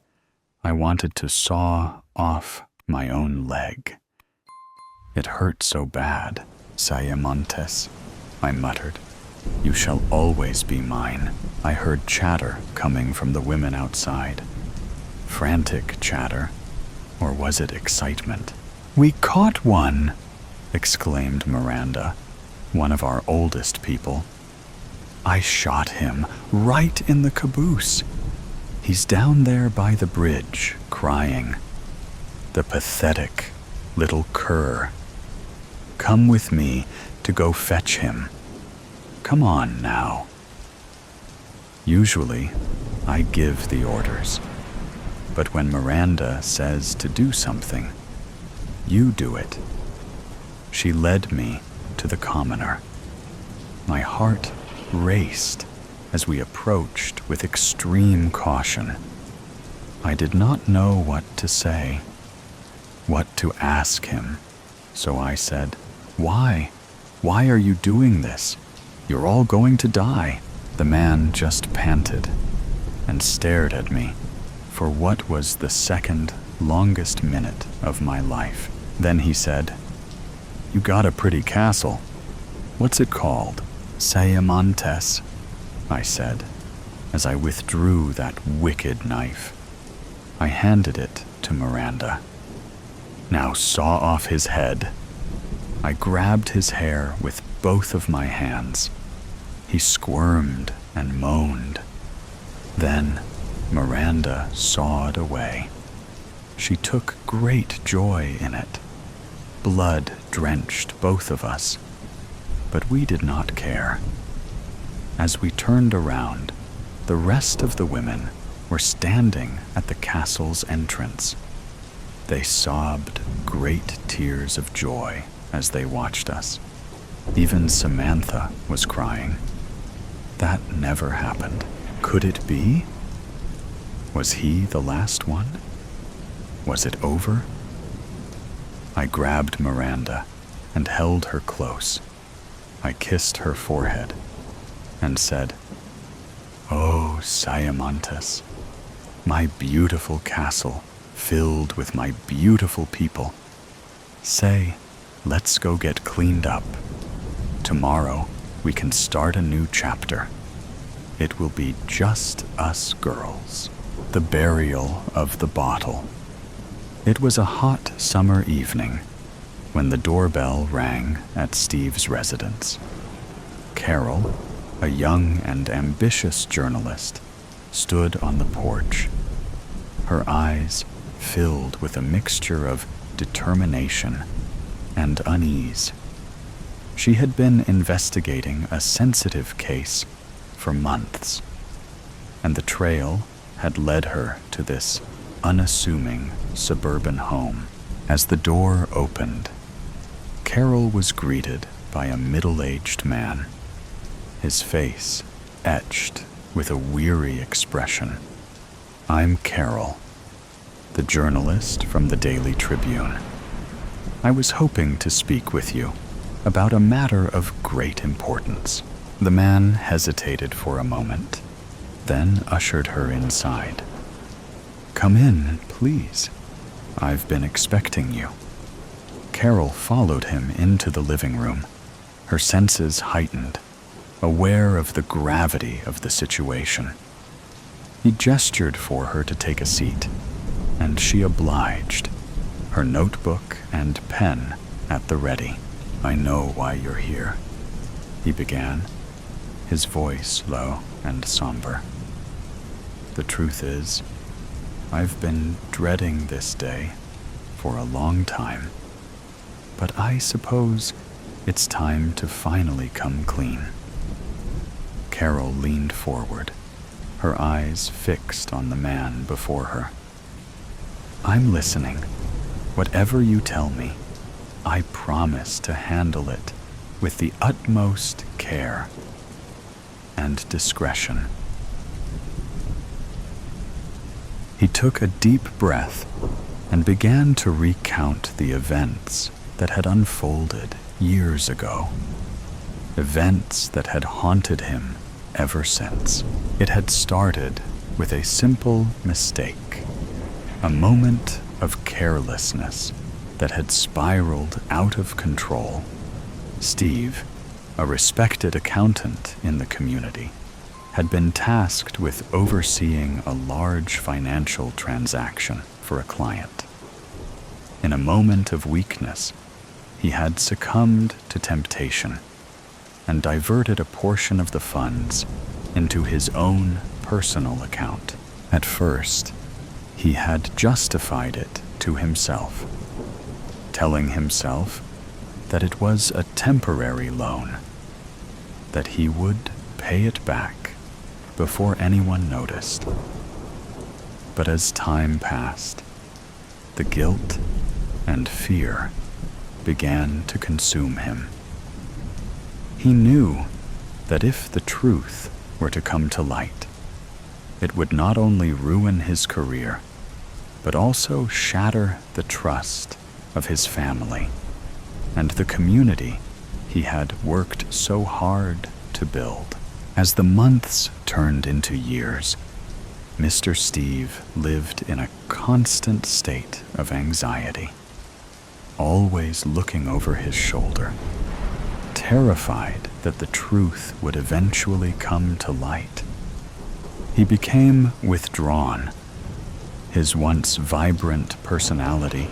I wanted to saw off my own leg. It hurt so bad, Sayamontes, I muttered. You shall always be mine. I heard chatter coming from the women outside. Frantic chatter, or was it excitement? We caught one, exclaimed Miranda, one of our oldest people. I shot him right in the caboose. He's down there by the bridge, crying. The pathetic little cur. Come with me to go fetch him. Come on now. Usually, I give the orders. But when Miranda says to do something, you do it. She led me to the commoner. My heart raced as we approached with extreme caution. I did not know what to say, what to ask him, so I said, Why? Why are you doing this? You're all going to die. The man just panted and stared at me for what was the second longest minute of my life. Then he said, You got a pretty castle. What's it called? Sayamontes, I said, as I withdrew that wicked knife. I handed it to Miranda. Now saw off his head. I grabbed his hair with both of my hands. He squirmed and moaned. Then Miranda sawed away. She took great joy in it. Blood drenched both of us, but we did not care. As we turned around, the rest of the women were standing at the castle's entrance. They sobbed great tears of joy as they watched us. Even Samantha was crying. That never happened. Could it be? Was he the last one? Was it over? I grabbed Miranda and held her close. I kissed her forehead and said, Oh, Sayamontes, my beautiful castle filled with my beautiful people. Say, let's go get cleaned up. Tomorrow we can start a new chapter. It will be just us girls. The burial of the bottle. It was a hot summer evening when the doorbell rang at Steve's residence. Carol, a young and ambitious journalist, stood on the porch, her eyes filled with a mixture of determination and unease. She had been investigating a sensitive case for months, and the trail had led her to this unassuming suburban home. As the door opened, Carol was greeted by a middle-aged man, his face etched with a weary expression. I'm Carol, the journalist from the Daily Tribune. I was hoping to speak with you about a matter of great importance. The man hesitated for a moment, then ushered her inside. Come in, please. I've been expecting you. Carol followed him into the living room, her senses heightened, aware of the gravity of the situation. He gestured for her to take a seat, and she obliged, her notebook and pen at the ready. I know why you're here, he began, his voice low and somber. The truth is, I've been dreading this day for a long time, but I suppose it's time to finally come clean. Carol leaned forward, her eyes fixed on the man before her. I'm listening, whatever you tell me. I promise to handle it with the utmost care and discretion." He took a deep breath and began to recount the events that had unfolded years ago. Events that had haunted him ever since. It had started with a simple mistake, a moment of carelessness that had spiraled out of control. Steve, a respected accountant in the community, had been tasked with overseeing a large financial transaction for a client. In a moment of weakness, he had succumbed to temptation and diverted a portion of the funds into his own personal account. At first, he had justified it to himself, telling himself that it was a temporary loan, that he would pay it back before anyone noticed. But as time passed, the guilt and fear began to consume him. He knew that if the truth were to come to light, it would not only ruin his career, but also shatter the trust of his family and the community he had worked so hard to build. As the months turned into years, Mr. Steve lived in a constant state of anxiety, always looking over his shoulder, terrified that the truth would eventually come to light. He became withdrawn, his once vibrant personality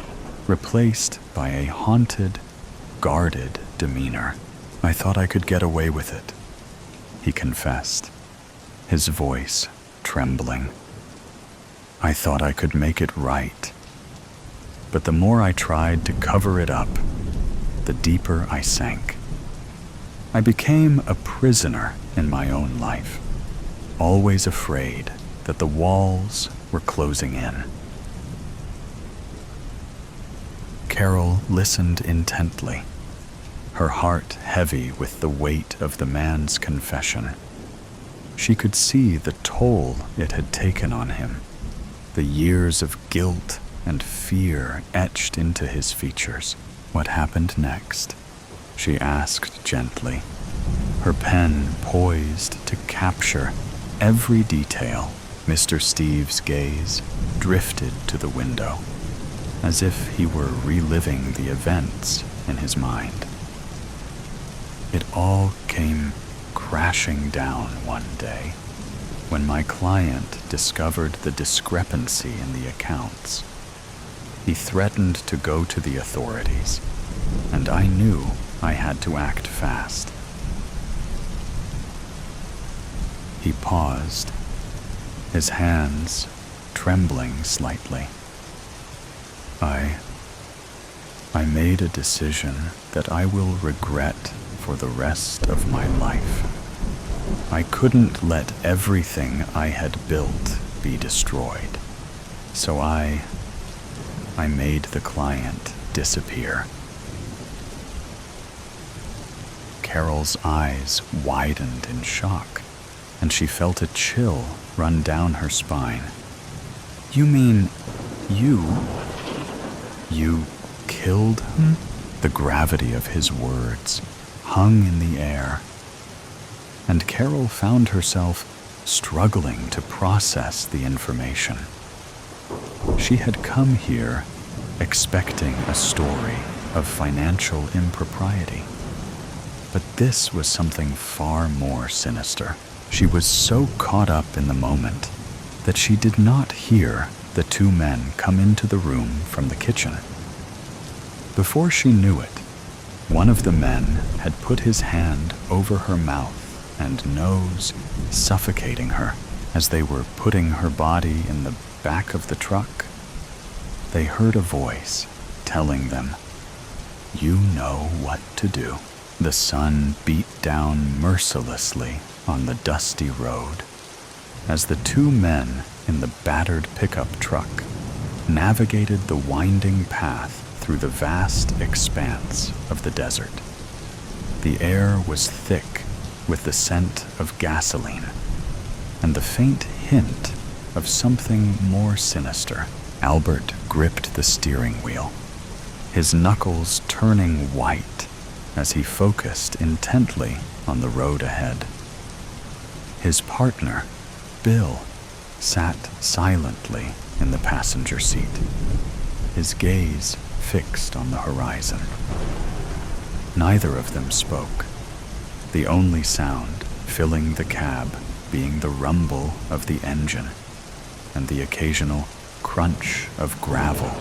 replaced by a haunted, guarded demeanor. "I thought I could get away with it," he confessed, his voice trembling. "I thought I could make it right. But the more I tried to cover it up, the deeper I sank. I became a prisoner in my own life, always afraid that the walls were closing in." Carol listened intently, her heart heavy with the weight of the man's confession. She could see the toll it had taken on him, the years of guilt and fear etched into his features. "What happened next?" she asked gently, her pen poised to capture every detail. Mr. Steve's gaze drifted to the window, as if he were reliving the events in his mind. "It all came crashing down one day when my client discovered the discrepancy in the accounts. He threatened to go to the authorities, and I knew I had to act fast." He paused, his hands trembling slightly. I made a decision that I will regret for the rest of my life. I couldn't let everything I had built be destroyed, so I made the client disappear." Carol's eyes widened in shock, and she felt a chill run down her spine. "You mean you killed him?" The gravity of his words hung in the air, and Carol found herself struggling to process the information. She had come here expecting a story of financial impropriety, but this was something far more sinister. She was so caught up in the moment that she did not hear the two men come into the room from the kitchen. Before she knew it, one of the men had put his hand over her mouth and nose, suffocating her as they were putting her body in the back of the truck. They heard a voice telling them, "You know what to do." The sun beat down mercilessly on the dusty road as the two men in the battered pickup truck navigated the winding path through the vast expanse of the desert. The air was thick with the scent of gasoline and the faint hint of something more sinister. Albert gripped the steering wheel, his knuckles turning white as he focused intently on the road ahead. His partner, Bill, sat silently in the passenger seat, his gaze fixed on the horizon. Neither of them spoke, the only sound filling the cab being the rumble of the engine and the occasional crunch of gravel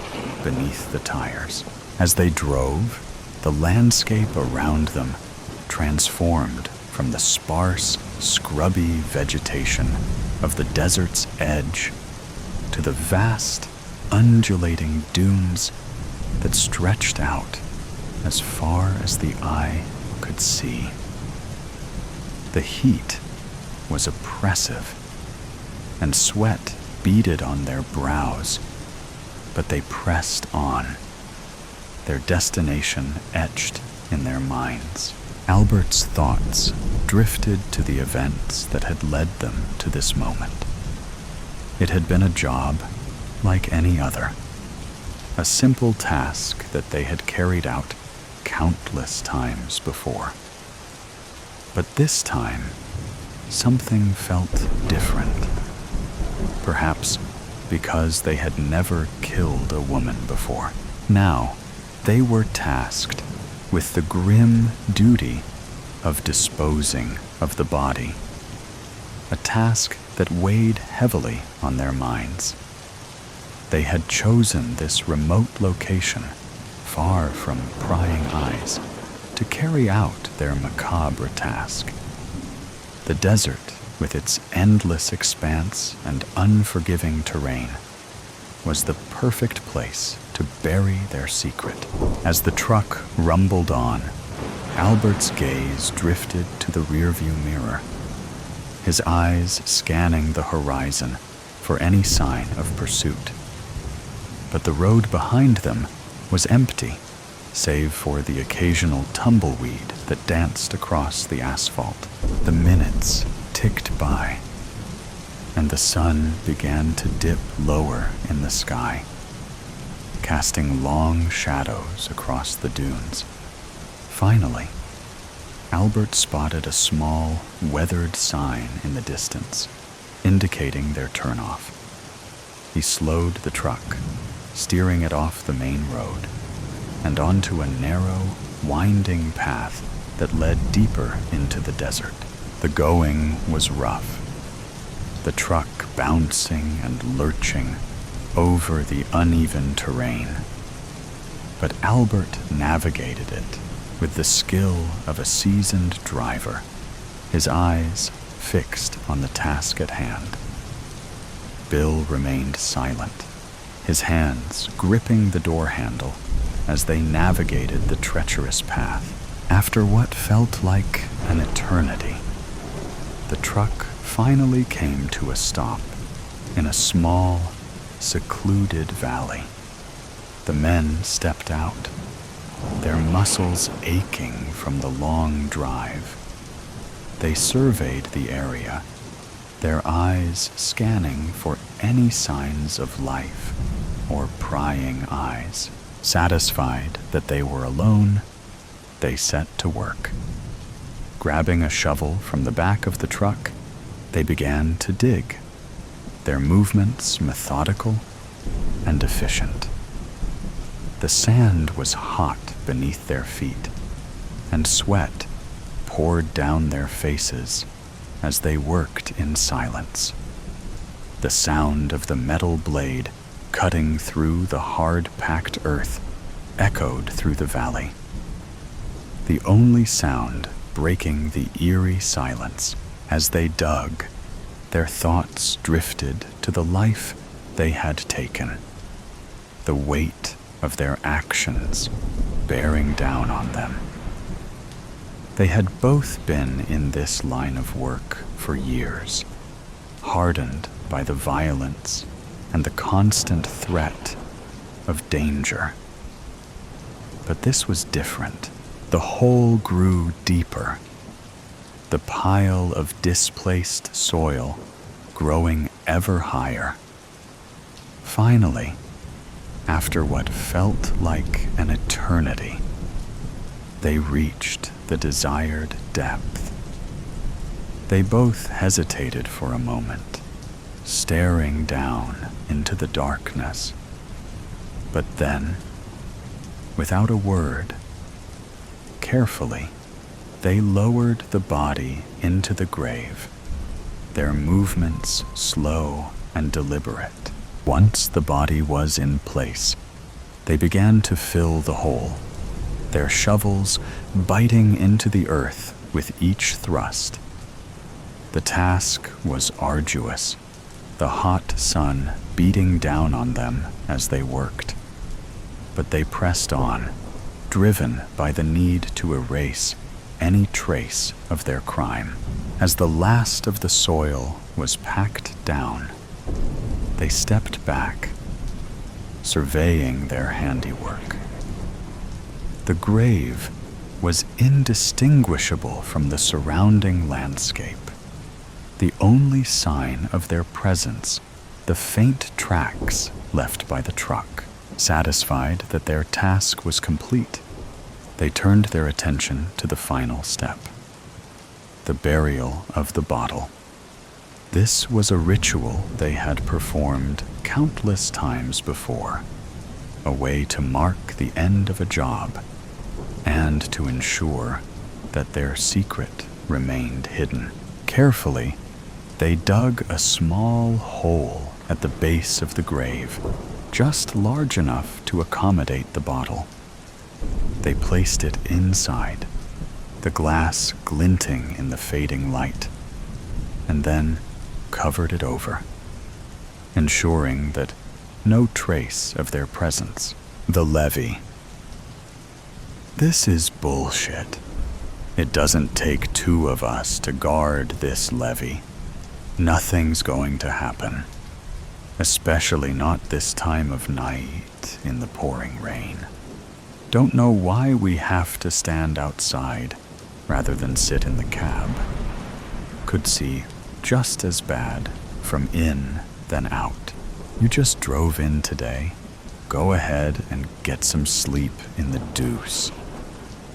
beneath the tires. As they drove, the landscape around them transformed from the sparse, scrubby vegetation of the desert's edge to the vast, undulating dunes that stretched out as far as the eye could see. The heat was oppressive, and sweat beaded on their brows, but they pressed on, their destination etched in their minds. Albert's thoughts drifted to the events that had led them to this moment. It had been a job like any other, a simple task that they had carried out countless times before. But this time, something felt different. Perhaps because they had never killed a woman before. Now, they were tasked with the grim duty of disposing of the body, a task that weighed heavily on their minds. They had chosen this remote location, far from prying eyes, to carry out their macabre task. The desert, with its endless expanse and unforgiving terrain, was the perfect place to bury their secret. As the truck rumbled on, Albert's gaze drifted to the rearview mirror, his eyes scanning the horizon for any sign of pursuit. But the road behind them was empty, save for the occasional tumbleweed that danced across the asphalt. The minutes ticked by, and the sun began to dip lower in the sky, casting long shadows across the dunes. Finally, Albert spotted a small, weathered sign in the distance, indicating their turnoff. He slowed the truck, steering it off the main road and onto a narrow, winding path that led deeper into the desert. The going was rough, the truck bouncing and lurching over the uneven terrain. But Albert navigated it with the skill of a seasoned driver, his eyes fixed on the task at hand. Bill remained silent, his hands gripping the door handle as they navigated the treacherous path. After what felt like an eternity, the truck finally came to a stop in a small, secluded valley. The men stepped out, their muscles aching from the long drive. They surveyed the area, their eyes scanning for any signs of life or prying eyes. Satisfied that they were alone, they set to work. Grabbing a shovel from the back of the truck, they began to dig, their movements methodical and efficient. The sand was hot beneath their feet, and sweat poured down their faces as they worked in silence. The sound of the metal blade cutting through the hard-packed earth echoed through the valley. The only sound breaking the eerie silence. As they dug, their thoughts drifted to the life they had taken, the weight of their actions bearing down on them. They had both been in this line of work for years, hardened by the violence and the constant threat of danger. But this was different. The hole grew deeper, the pile of displaced soil growing ever higher. Finally, after what felt like an eternity, they reached the desired depth. They both hesitated for a moment, staring down into the darkness. But then, without a word, carefully, they lowered the body into the grave, their movements slow and deliberate. Once the body was in place, they began to fill the hole, their shovels biting into the earth with each thrust. The task was arduous, the hot sun beating down on them as they worked. But they pressed on, driven by the need to erase any trace of their crime. As the last of the soil was packed down, they stepped back, surveying their handiwork. The grave was indistinguishable from the surrounding landscape. The only sign of their presence, the faint tracks left by the truck. Satisfied that their task was complete, they turned their attention to the final step, the burial of the bottle. This was a ritual they had performed countless times before, a way to mark the end of a job and to ensure that their secret remained hidden. Carefully, they dug a small hole at the base of the grave, just large enough to accommodate the bottle. They placed it inside, the glass glinting in the fading light, and then covered it over, ensuring that no trace of their presence. The levee. This is bullshit. It doesn't take two of us to guard this levee. Nothing's going to happen. Especially not this time of night in the pouring rain. Don't know why we have to stand outside rather than sit in the cab. Could see just as bad from in than out. You just drove in today. Go ahead and get some sleep in the deuce.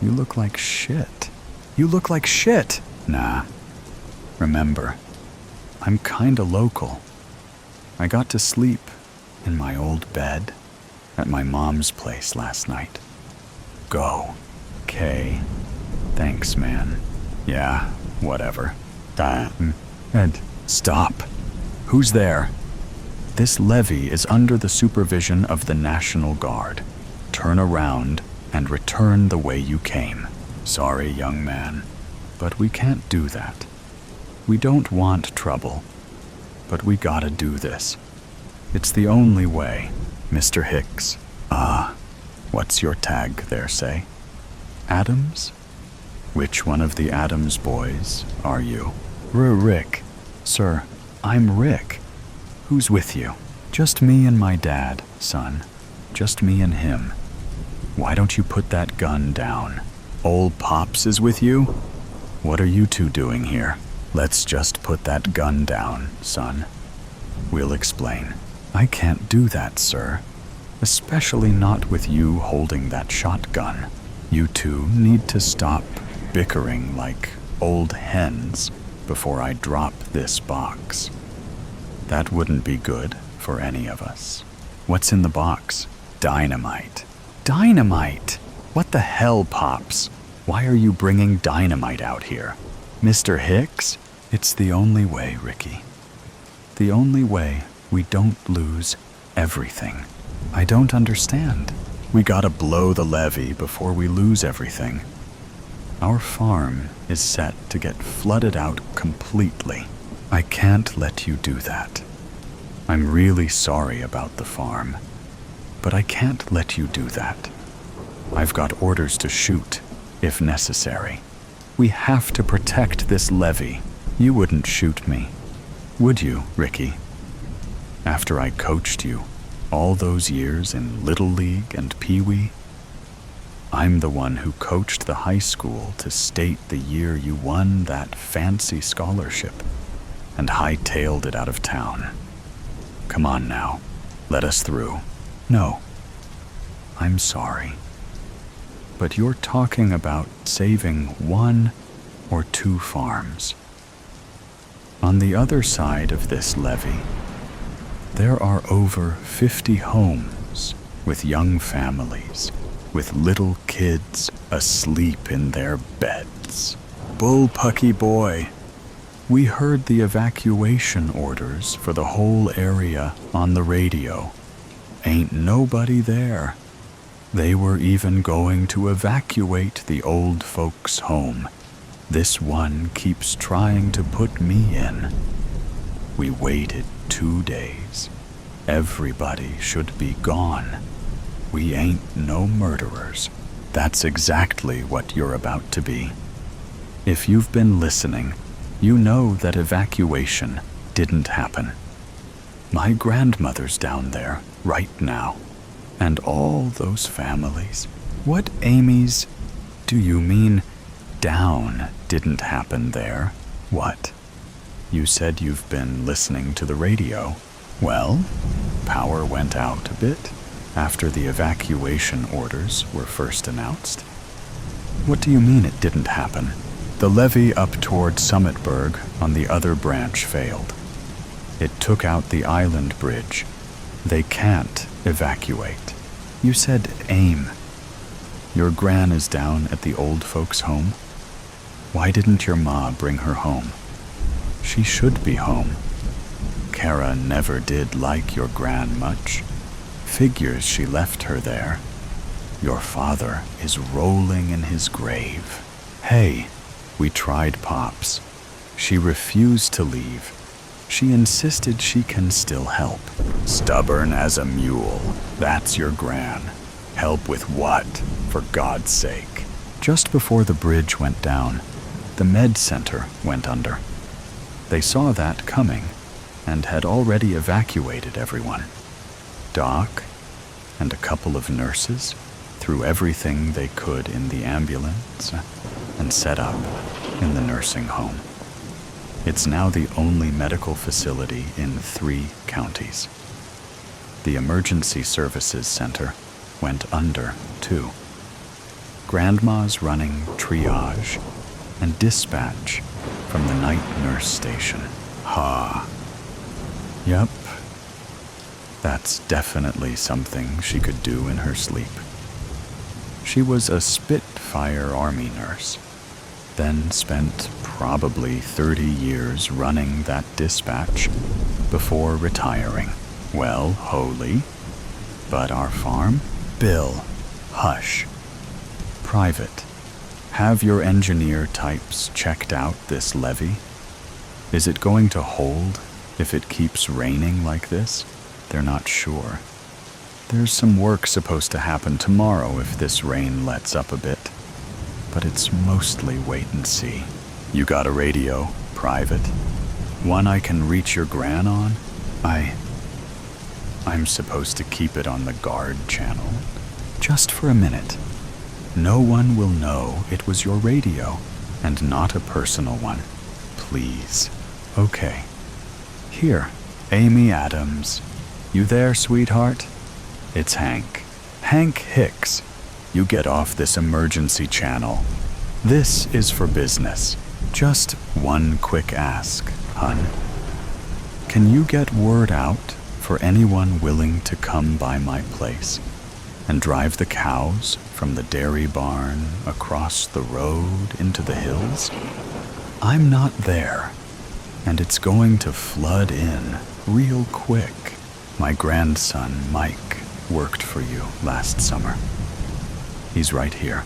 You look like shit. You look like shit. Nah. Remember, I'm kinda local. I got to sleep in my old bed at my mom's place last night. Go. Okay. Thanks, man. Yeah, whatever. Ed, stop. Who's there? This levee is under the supervision of the National Guard. Turn around and return the way you came. Sorry, young man, but we can't do that. We don't want trouble, but we gotta do this. It's the only way. Mr. Hicks. What's your tag there, say? Adams? Which one of the Adams boys are you? Rick. Sir, I'm Rick. Who's with you? Just me and my dad, son. Just me and him. Why don't you put that gun down? Old Pops is with you? What are you two doing here? Let's just put that gun down, son. We'll explain. I can't do that, sir. Especially not with you holding that shotgun. You two need to stop bickering like old hens before I drop this box. That wouldn't be good for any of us. What's in the box? Dynamite. Dynamite? What the hell, Pops? Why are you bringing dynamite out here? Mr. Hicks? It's the only way, Ricky. The only way we don't lose everything. I don't understand. We gotta blow the levee before we lose everything. Our farm is set to get flooded out completely. I can't let you do that. I'm really sorry about the farm, but I can't let you do that. I've got orders to shoot, if necessary. We have to protect this levee. You wouldn't shoot me, would you, Ricky? After I coached you all those years in Little League and Pee Wee? I'm the one who coached the high school to state the year you won that fancy scholarship and hightailed it out of town. Come on now, let us through. No, I'm sorry. But you're talking about saving 1 or 2 farms. On the other side of this levee, there are over 50 homes with young families, with little kids asleep in their beds. Bullpucky boy, we heard the evacuation orders for the whole area on the radio. Ain't nobody there. They were even going to evacuate the old folks' home. This one keeps trying to put me in. We waited 2 days. Everybody should be gone. We ain't no murderers. That's exactly what you're about to be. If you've been listening, you know that evacuation didn't happen. My grandmother's down there right now. And all those families. What, Amy's, do you mean down didn't happen there? What? You said you've been listening to the radio. Well, power went out a bit after the evacuation orders were first announced. What do you mean it didn't happen? The levee up toward Summitburg on the other branch failed. It took out the island bridge. They can't evacuate. You said aim. Your gran is down at the old folks' home. Why didn't your ma bring her home? She should be home. Kara never did like your gran much. Figures she left her there. Your father is rolling in his grave. Hey, we tried Pops. She refused to leave. She insisted she can still help. Stubborn as a mule. That's your gran. Help with what, for God's sake? Just before the bridge went down, the med center went under. They saw that coming and had already evacuated everyone. Doc and a couple of nurses threw everything they could in the ambulance and set up in the nursing home. It's now the only medical facility in 3 counties. The Emergency Services Center went under, too. Grandma's running triage and dispatch from the night nurse station. Ha. Yup. That's definitely something she could do in her sleep. She was a Spitfire Army nurse, then spent probably 30 years running that dispatch before retiring. Well, holy. But our farm? Bill, hush. Private. Have your engineer types checked out this levee? Is it going to hold if it keeps raining like this? They're not sure. There's some work supposed to happen tomorrow if this rain lets up a bit, but it's mostly wait and see. You got a radio, private? One I can reach your gran on? I'm supposed to keep it on the guard channel. Just for a minute. No one will know it was your radio, and not a personal one. Please. Okay. Here, Amy Adams. You there, sweetheart? It's Hank. Hank Hicks. You get off this emergency channel. This is for business. Just one quick ask, hun. Can you get word out for anyone willing to come by my place and drive the cows from the dairy barn across the road into the hills? I'm not there, and it's going to flood in real quick. My grandson, Mike, worked for you last summer. He's right here.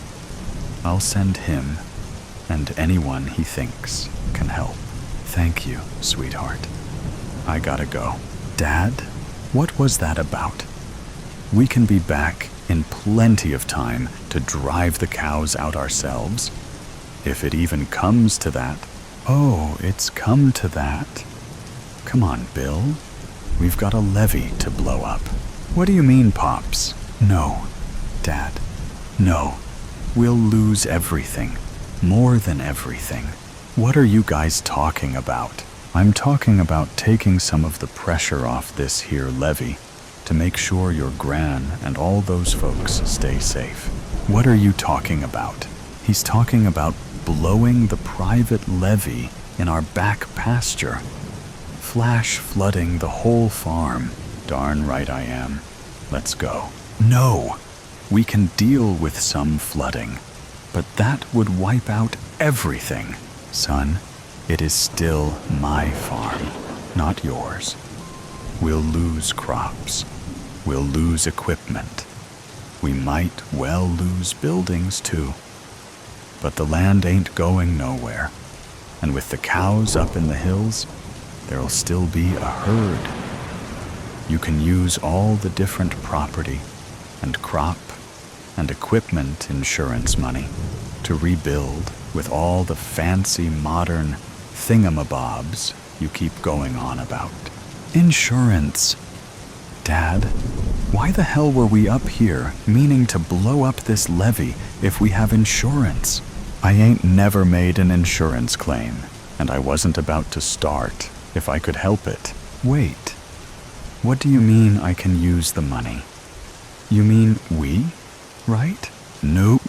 I'll send him and anyone he thinks can help. Thank you, sweetheart. I gotta go. Dad, what was that about? We can be back in plenty of time to drive the cows out ourselves. If it even comes to that. Oh, it's come to that. Come on, Bill. We've got a levee to blow up. What do you mean, Pops? No, Dad. No. We'll lose everything. More than everything. What are you guys talking about? I'm talking about taking some of the pressure off this here levee to make sure your gran and all those folks stay safe. What are you talking about? He's talking about blowing the private levee in our back pasture. Flash flooding the whole farm. Darn right I am. Let's go. No! We can deal with some flooding, but that would wipe out everything. Son, it is still my farm, not yours. We'll lose crops. We'll lose equipment. We might well lose buildings too. But the land ain't going nowhere. And with the cows up in the hills, there'll still be a herd. You can use all the different property and crop and equipment insurance money to rebuild with all the fancy modern thingamabobs you keep going on about. Insurance. Dad, why the hell were we up here meaning to blow up this levee if we have insurance? I ain't never made an insurance claim, and I wasn't about to start if I could help it. Wait, what do you mean I can use the money? You mean we, right? Nope.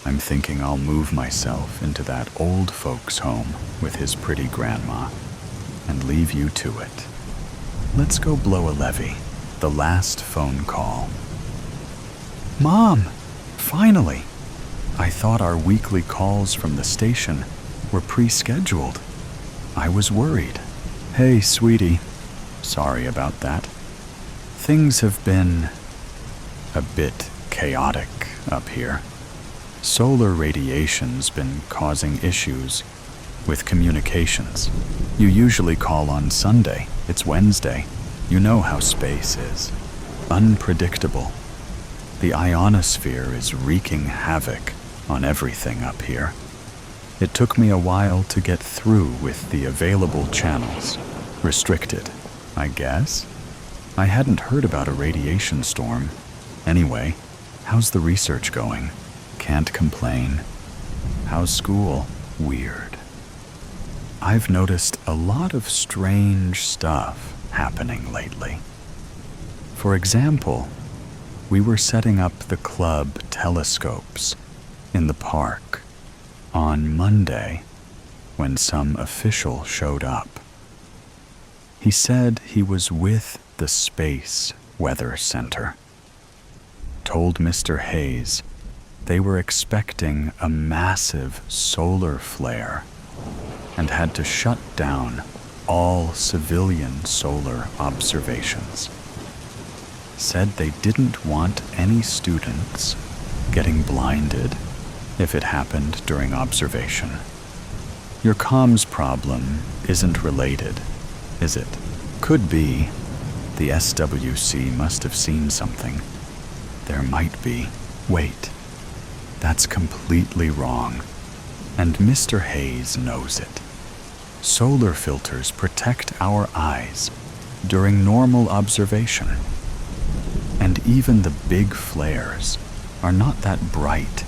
I'm thinking I'll move myself into that old folks' home with his pretty grandma and leave you to it. Let's go blow a levee. The last phone call. Mom, finally. I thought our weekly calls from the station were pre-scheduled. I was worried. Hey, sweetie. Sorry about that. Things have been a bit chaotic up here. Solar radiation's been causing issues with communications. You usually call on Sunday. It's Wednesday. You know how space is. Unpredictable. The ionosphere is wreaking havoc on everything up here. It took me a while to get through with the available channels. Restricted, I guess. I hadn't heard about a radiation storm. Anyway, how's the research going? Can't complain. How's school? Weird. I've noticed a lot of strange stuff happening lately. For example, we were setting up the club telescopes in the park on Monday when some official showed up. He said he was with the Space Weather Center. Told Mr. Hayes they were expecting a massive solar flare and had to shut down all civilian solar observations. Said they didn't want any students getting blinded if it happened during observation. Your comms problem isn't related, is it? Could be. The SWC must have seen something. There might be. Wait. That's completely wrong. And Mr. Hayes knows it. Solar filters protect our eyes during normal observation. And even the big flares are not that bright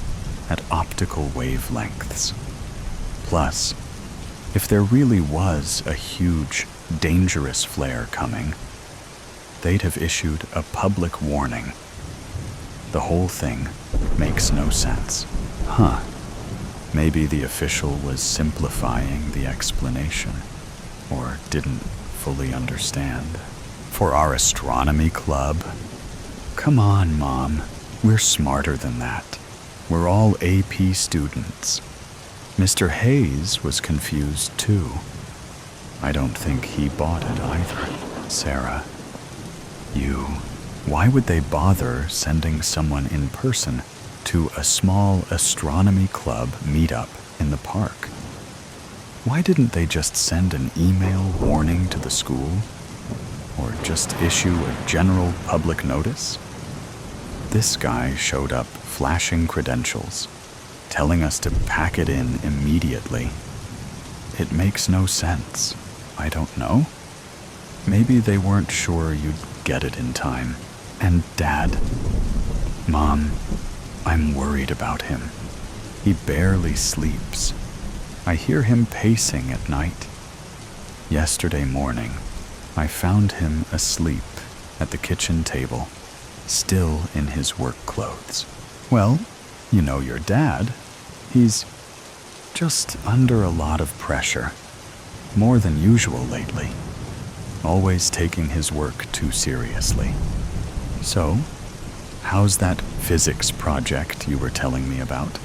at optical wavelengths. Plus, if there really was a huge, dangerous flare coming, they'd have issued a public warning. The whole thing makes no sense. Huh. Maybe the official was simplifying the explanation, or didn't fully understand. For our astronomy club? Come on, Mom. We're smarter than that. We're all AP students. Mr. Hayes was confused too. I don't think he bought it either. Sarah, why would they bother sending someone in person to a small astronomy club meetup in the park? Why didn't they just send an email warning to the school? Or just issue a general public notice? This guy showed up flashing credentials, telling us to pack it in immediately. It makes no sense. I don't know. Maybe they weren't sure you'd get it in time. And Dad, Mom, I'm worried about him. He barely sleeps. I hear him pacing at night. Yesterday morning, I found him asleep at the kitchen table, still in his work clothes. Well, you know your dad. He's just under a lot of pressure, more than usual lately, always taking his work too seriously. So, how's that physics project you were telling me about?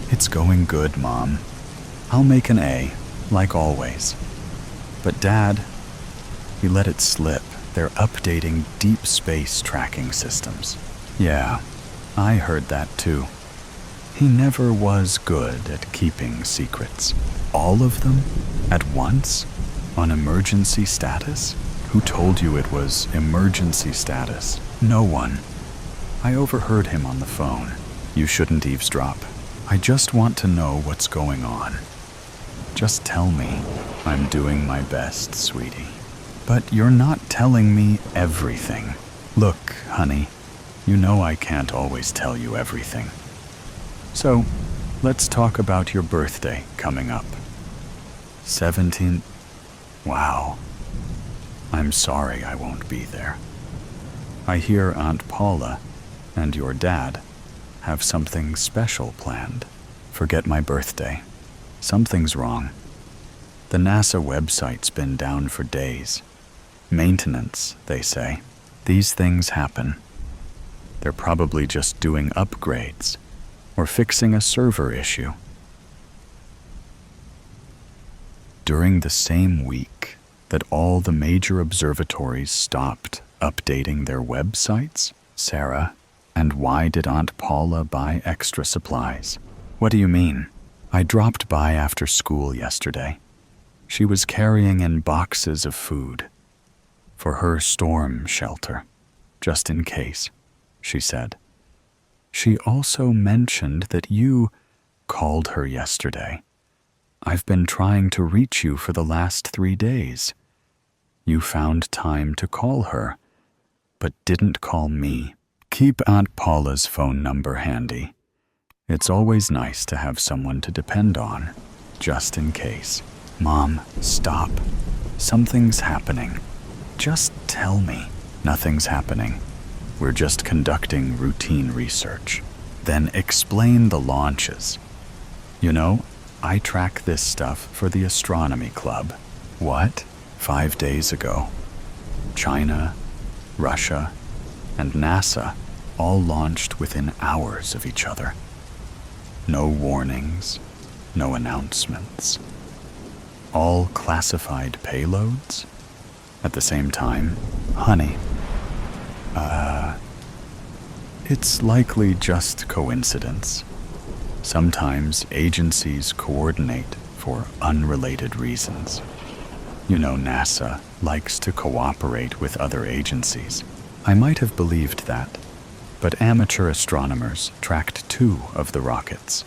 It's going good, Mom. I'll make an A, like always. But Dad, he let it slip. They're updating deep space tracking systems. Yeah, I heard that too. He never was good at keeping secrets. All of them? At once? On emergency status? Who told you it was emergency status? No one. I overheard him on the phone. You shouldn't eavesdrop. I just want to know what's going on. Just tell me. I'm doing my best, sweetie. But you're not telling me everything. Look, honey, you know I can't always tell you everything. So, let's talk about your birthday coming up. 17. Wow. I'm sorry I won't be there. I hear Aunt Paula and your dad have something special planned. Forget my birthday. Something's wrong. The NASA website's been down for days. Maintenance, they say. These things happen. They're probably just doing upgrades or fixing a server issue. During the same week that all the major observatories stopped updating their websites, Sarah, and why did Aunt Paula buy extra supplies? What do you mean? I dropped by after school yesterday. She was carrying in boxes of food for her storm shelter, just in case, she said. She also mentioned that you called her yesterday. I've been trying to reach you for the last 3 days. You found time to call her, but didn't call me. Keep Aunt Paula's phone number handy. It's always nice to have someone to depend on, just in case. Mom, stop. Something's happening. Just tell me. Nothing's happening. We're just conducting routine research. Then explain the launches. You know, I track this stuff for the astronomy club. What? 5 days ago. China, Russia, and NASA all launched within hours of each other. No warnings, no announcements. All classified payloads? At the same time, honey, it's likely just coincidence. Sometimes agencies coordinate for unrelated reasons. You know, NASA likes to cooperate with other agencies. I might have believed that, but amateur astronomers tracked 2 of the rockets,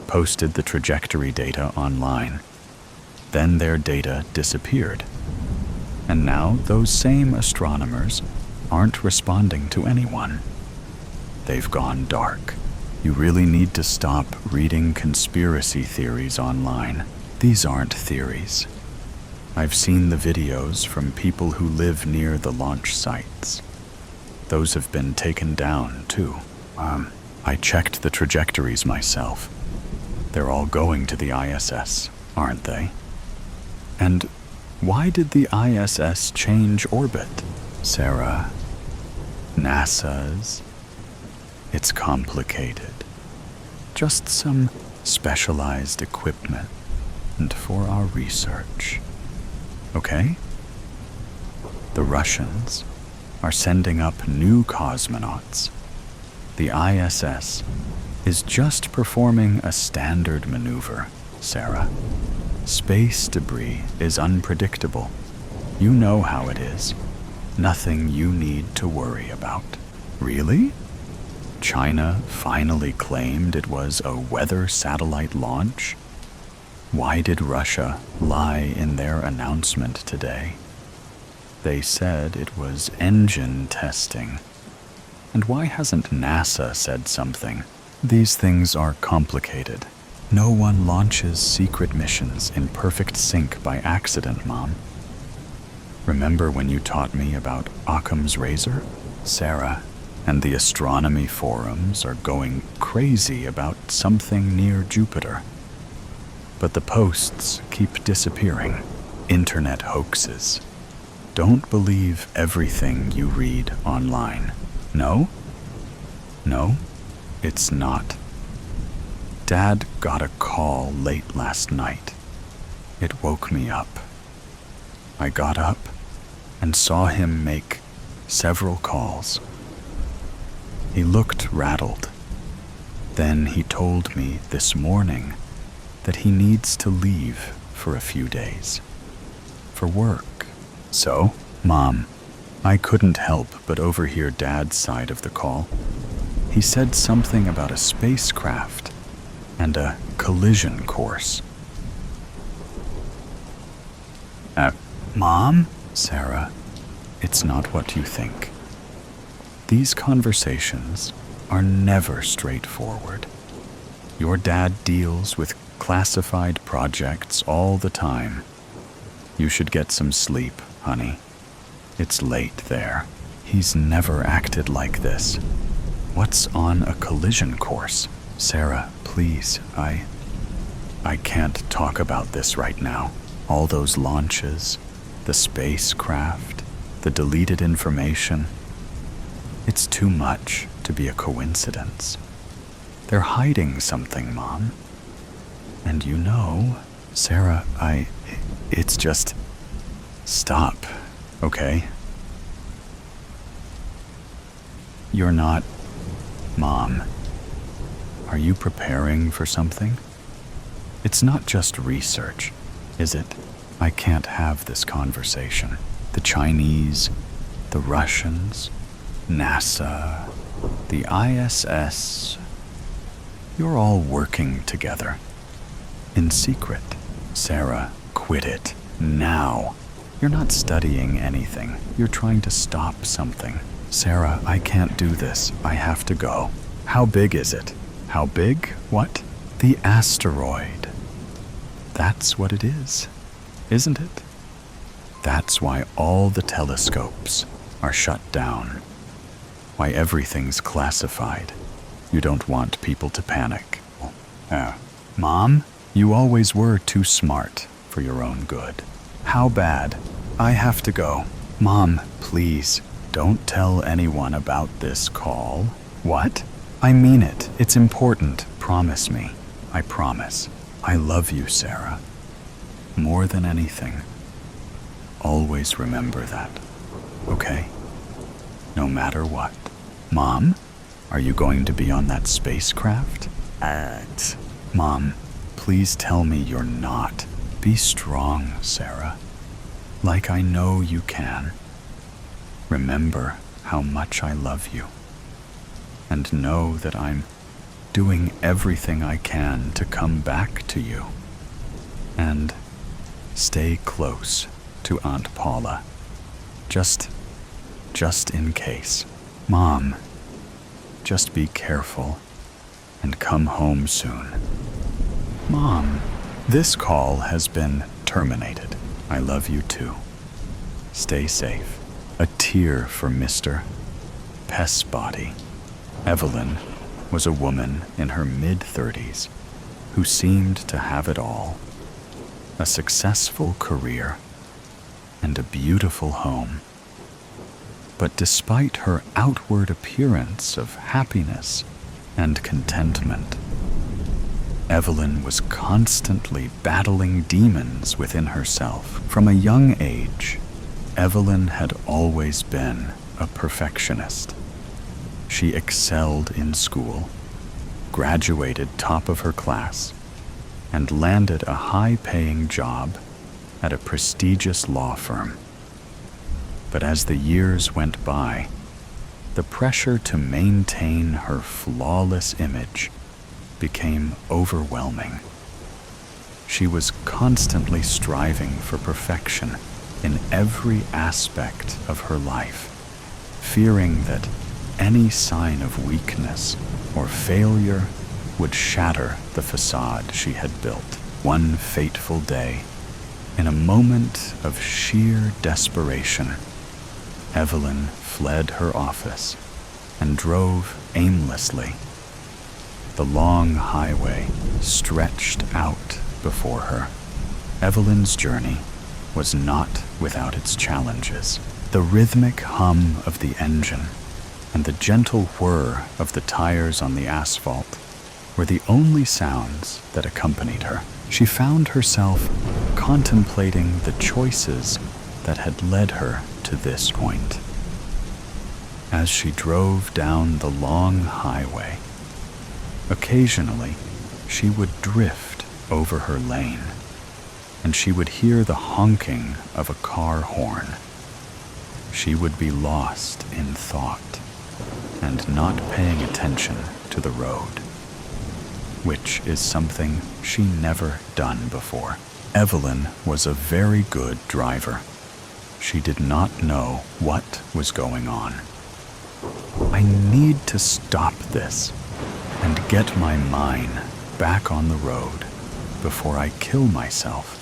posted the trajectory data online. Then their data disappeared. And now those same astronomers aren't responding to anyone. They've gone dark. You really need to stop reading conspiracy theories online. These aren't theories. I've seen the videos from people who live near the launch sites. Those have been taken down, too. I checked the trajectories myself. They're all going to the ISS, aren't they? And why did the ISS change orbit? Sarah, NASA's. It's complicated. Just some specialized equipment and for our research. Okay? The Russians are sending up new cosmonauts. The ISS is just performing a standard maneuver, Sarah. Space debris is unpredictable. You know how it is. Nothing you need to worry about. Really? China finally claimed it was a weather satellite launch? Why did Russia lie in their announcement today? They said it was engine testing. And why hasn't NASA said something? These things are complicated. No one launches secret missions in perfect sync by accident, Mom. Remember when you taught me about Occam's razor? Sarah and the astronomy forums are going crazy about something near Jupiter. But the posts keep disappearing. Internet hoaxes. Don't believe everything you read online. No? No, it's not. Dad got a call late last night. It woke me up. I got up and saw him make several calls. He looked rattled. Then he told me this morning that he needs to leave for a few days. For work. So, Mom, I couldn't help but overhear Dad's side of the call. He said something about a spacecraft and a collision course. Mom? Sarah, it's not what you think. These conversations are never straightforward. Your dad deals with classified projects all the time. You should get some sleep, honey. It's late there. He's never acted like this. What's on a collision course? Sarah, please, I can't talk about this right now. All those launches, the spacecraft, the deleted information. It's too much to be a coincidence. They're hiding something, Mom. And you know, Sarah, it's just... Stop, okay? You're not... Mom, are you preparing for something? It's not just research, is it? I can't have this conversation. The Chinese, the Russians, NASA, the ISS, you're all working together. In secret. Sarah, quit it. Now. You're not studying anything. You're trying to stop something. Sarah, I can't do this. I have to go. How big is it? How big? What? The asteroid. That's what it is, isn't it? That's why all the telescopes are shut down. Why everything's classified. You don't want people to panic. Mom, you always were too smart for your own good. How bad? I have to go. Mom, please, don't tell anyone about this call. What? I mean it. It's important. Promise me. I promise. I love you, Sarah. More than anything. Always remember that. Okay? No matter what. Mom, are you going to be on that spacecraft? Mom, please tell me you're not. Be strong, Sarah. Like I know you can. Remember how much I love you. And know that I'm doing everything I can to come back to you. And stay close to Aunt Paula. Just in case. Mom, just be careful and come home soon. Mom, this call has been terminated. I love you too. Stay safe. A tear for Mr. Pessbody. Evelyn was a woman in her mid-30s who seemed to have it all. A successful career and a beautiful home. But despite her outward appearance of happiness and contentment, Evelyn was constantly battling demons within herself. From a young age, Evelyn had always been a perfectionist. She excelled in school, graduated top of her class, and landed a high-paying job at a prestigious law firm. But as the years went by, the pressure to maintain her flawless image became overwhelming. She was constantly striving for perfection in every aspect of her life, fearing that any sign of weakness or failure would shatter the facade she had built. One fateful day, in a moment of sheer desperation, Evelyn fled her office and drove aimlessly. The long highway stretched out before her. Evelyn's journey was not without its challenges. The rhythmic hum of the engine and the gentle whir of the tires on the asphalt were the only sounds that accompanied her. She found herself contemplating the choices that had led her to this point. As she drove down the long highway, occasionally she would drift over her lane, and she would hear the honking of a car horn. She would be lost in thought and not paying attention to the road, which is something she never done before. Evelyn was a very good driver. She did not know what was going on. I need to stop this and get my mine back on the road before I kill myself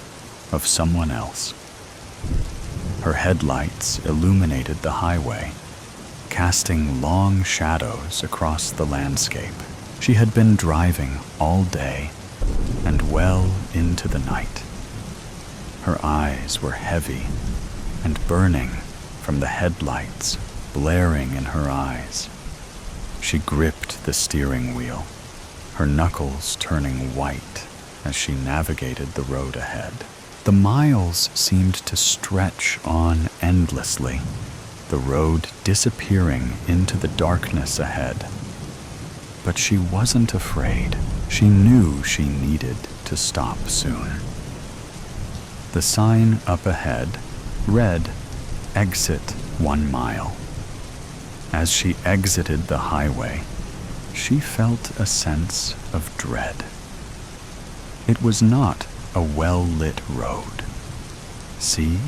of someone else. Her headlights illuminated the highway, casting long shadows across the landscape. She had been driving all day and well into the night. Her eyes were heavy and burning from the headlights blaring in her eyes. She gripped the steering wheel, her knuckles turning white as she navigated the road ahead. The miles seemed to stretch on endlessly, the road disappearing into the darkness ahead. But she wasn't afraid. She knew she needed to stop soon. The sign up ahead read, "Exit 1 mile." As she exited the highway, she felt a sense of dread. It was not a well-lit road. See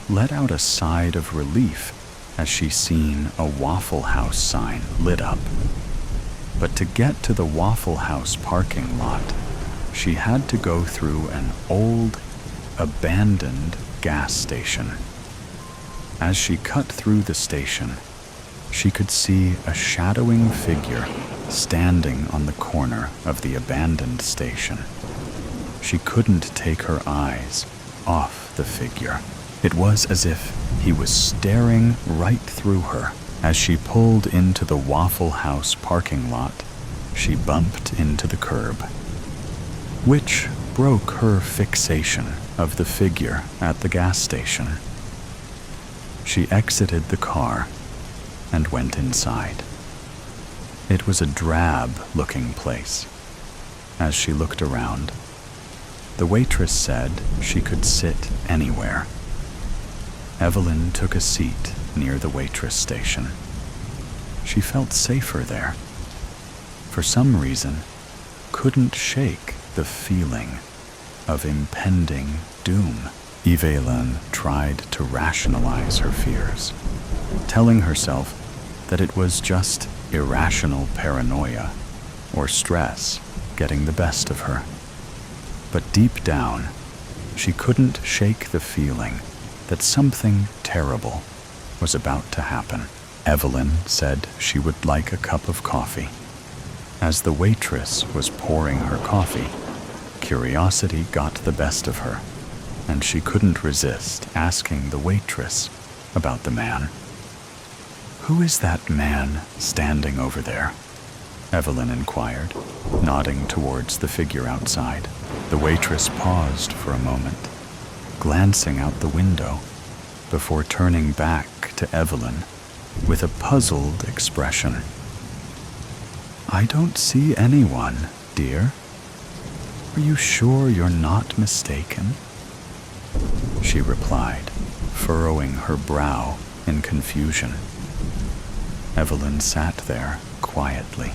let out a sigh of relief as she seen a Waffle House sign lit up. But to get to the Waffle House parking lot, she had to go through an old, abandoned gas station. As she cut through the station, she could see a shadowing figure standing on the corner of the abandoned station. She couldn't take her eyes off the figure. It was as if he was staring right through her. As she pulled into the Waffle House parking lot, she bumped into the curb, which broke her fixation of the figure at the gas station. She exited the car and went inside. It was a drab-looking place. As she looked around, the waitress said she could sit anywhere. Evelyn took a seat near the waitress station. She felt safer there. For some reason, couldn't shake the feeling of impending doom. Evelyn tried to rationalize her fears, telling herself that it was just irrational paranoia or stress getting the best of her. But deep down, she couldn't shake the feeling that something terrible was about to happen. Evelyn said she would like a cup of coffee. As the waitress was pouring her coffee, curiosity got the best of her, and she couldn't resist asking the waitress about the man. "Who is that man standing over there?" Evelyn inquired, nodding towards the figure outside. The waitress paused for a moment, glancing out the window, before turning back to Evelyn with a puzzled expression. "I don't see anyone, dear. Are you sure you're not mistaken?" she replied, furrowing her brow in confusion. Evelyn sat there quietly,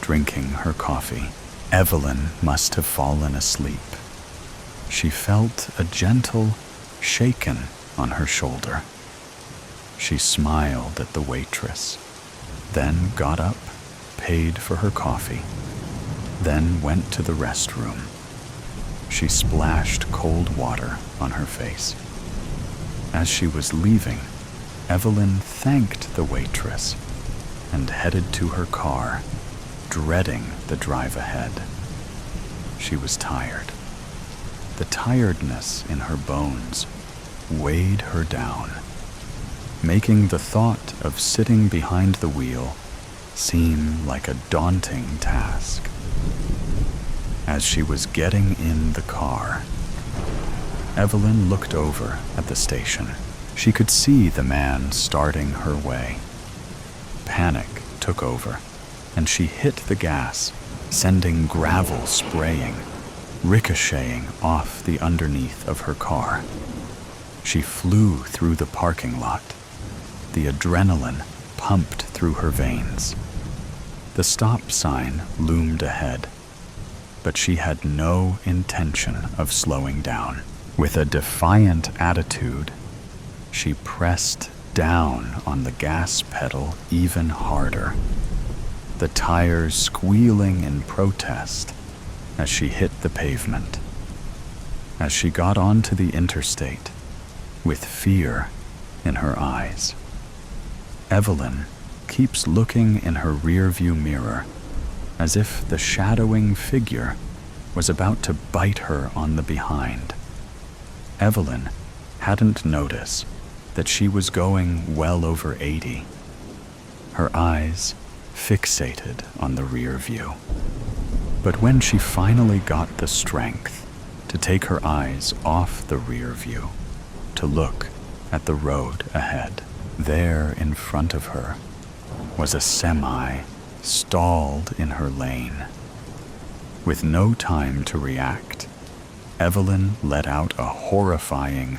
drinking her coffee. Evelyn must have fallen asleep. She felt a gentle shaken on her shoulder. She smiled at the waitress, then got up, paid for her coffee, then went to the restroom. She splashed cold water on her face. As she was leaving, Evelyn thanked the waitress and headed to her car, dreading the drive ahead. She was tired. The tiredness in her bones weighed her down, making the thought of sitting behind the wheel seem like a daunting task. As she was getting in the car, Evelyn looked over at the station. She could see the man starting her way. Panic took over, and she hit the gas, sending gravel spraying, ricocheting off the underneath of her car. She flew through the parking lot. The adrenaline pumped through her veins. The stop sign loomed ahead, but she had no intention of slowing down. With a defiant attitude, she pressed down on the gas pedal even harder, the tires squealing in protest as she hit the pavement. As she got onto the interstate, with fear in her eyes, Evelyn keeps looking in her rearview mirror as if the shadowing figure was about to bite her on the behind. Evelyn hadn't noticed that she was going well over 80, her eyes fixated on the rear view. But when she finally got the strength to take her eyes off the rear view, to look at the road ahead, there in front of her was a semi stalled in her lane. With no time to react, Evelyn let out a horrifying,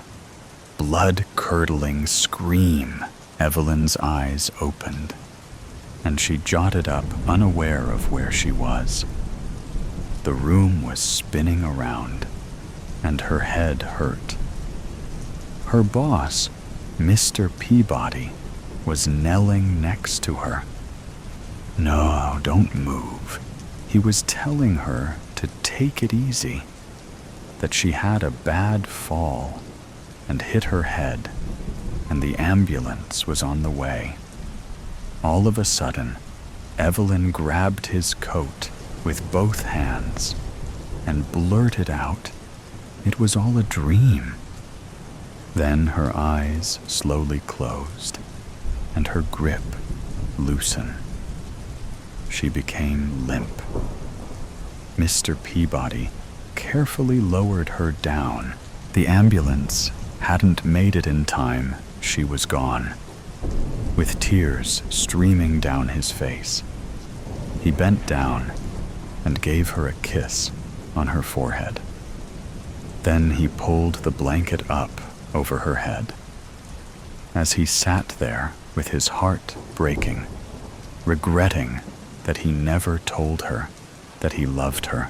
blood-curdling scream. Evelyn's eyes opened, and she jotted up, unaware of where she was. The room was spinning around, and her head hurt. Her boss, Mr. Peabody, was knelling next to her. No, don't move. He was telling her to take it easy, that she had a bad fall and hit her head, and the ambulance was on the way. All of a sudden, Evelyn grabbed his coat with both hands and blurted out, it was all a dream. Then her eyes slowly closed and her grip loosened. She became limp. Mr. Peabody carefully lowered her down. The ambulance hadn't made it in time. She was gone. With tears streaming down his face, he bent down and gave her a kiss on her forehead. Then he pulled the blanket up over her head. As he sat there with his heart breaking, regretting that he never told her that he loved her,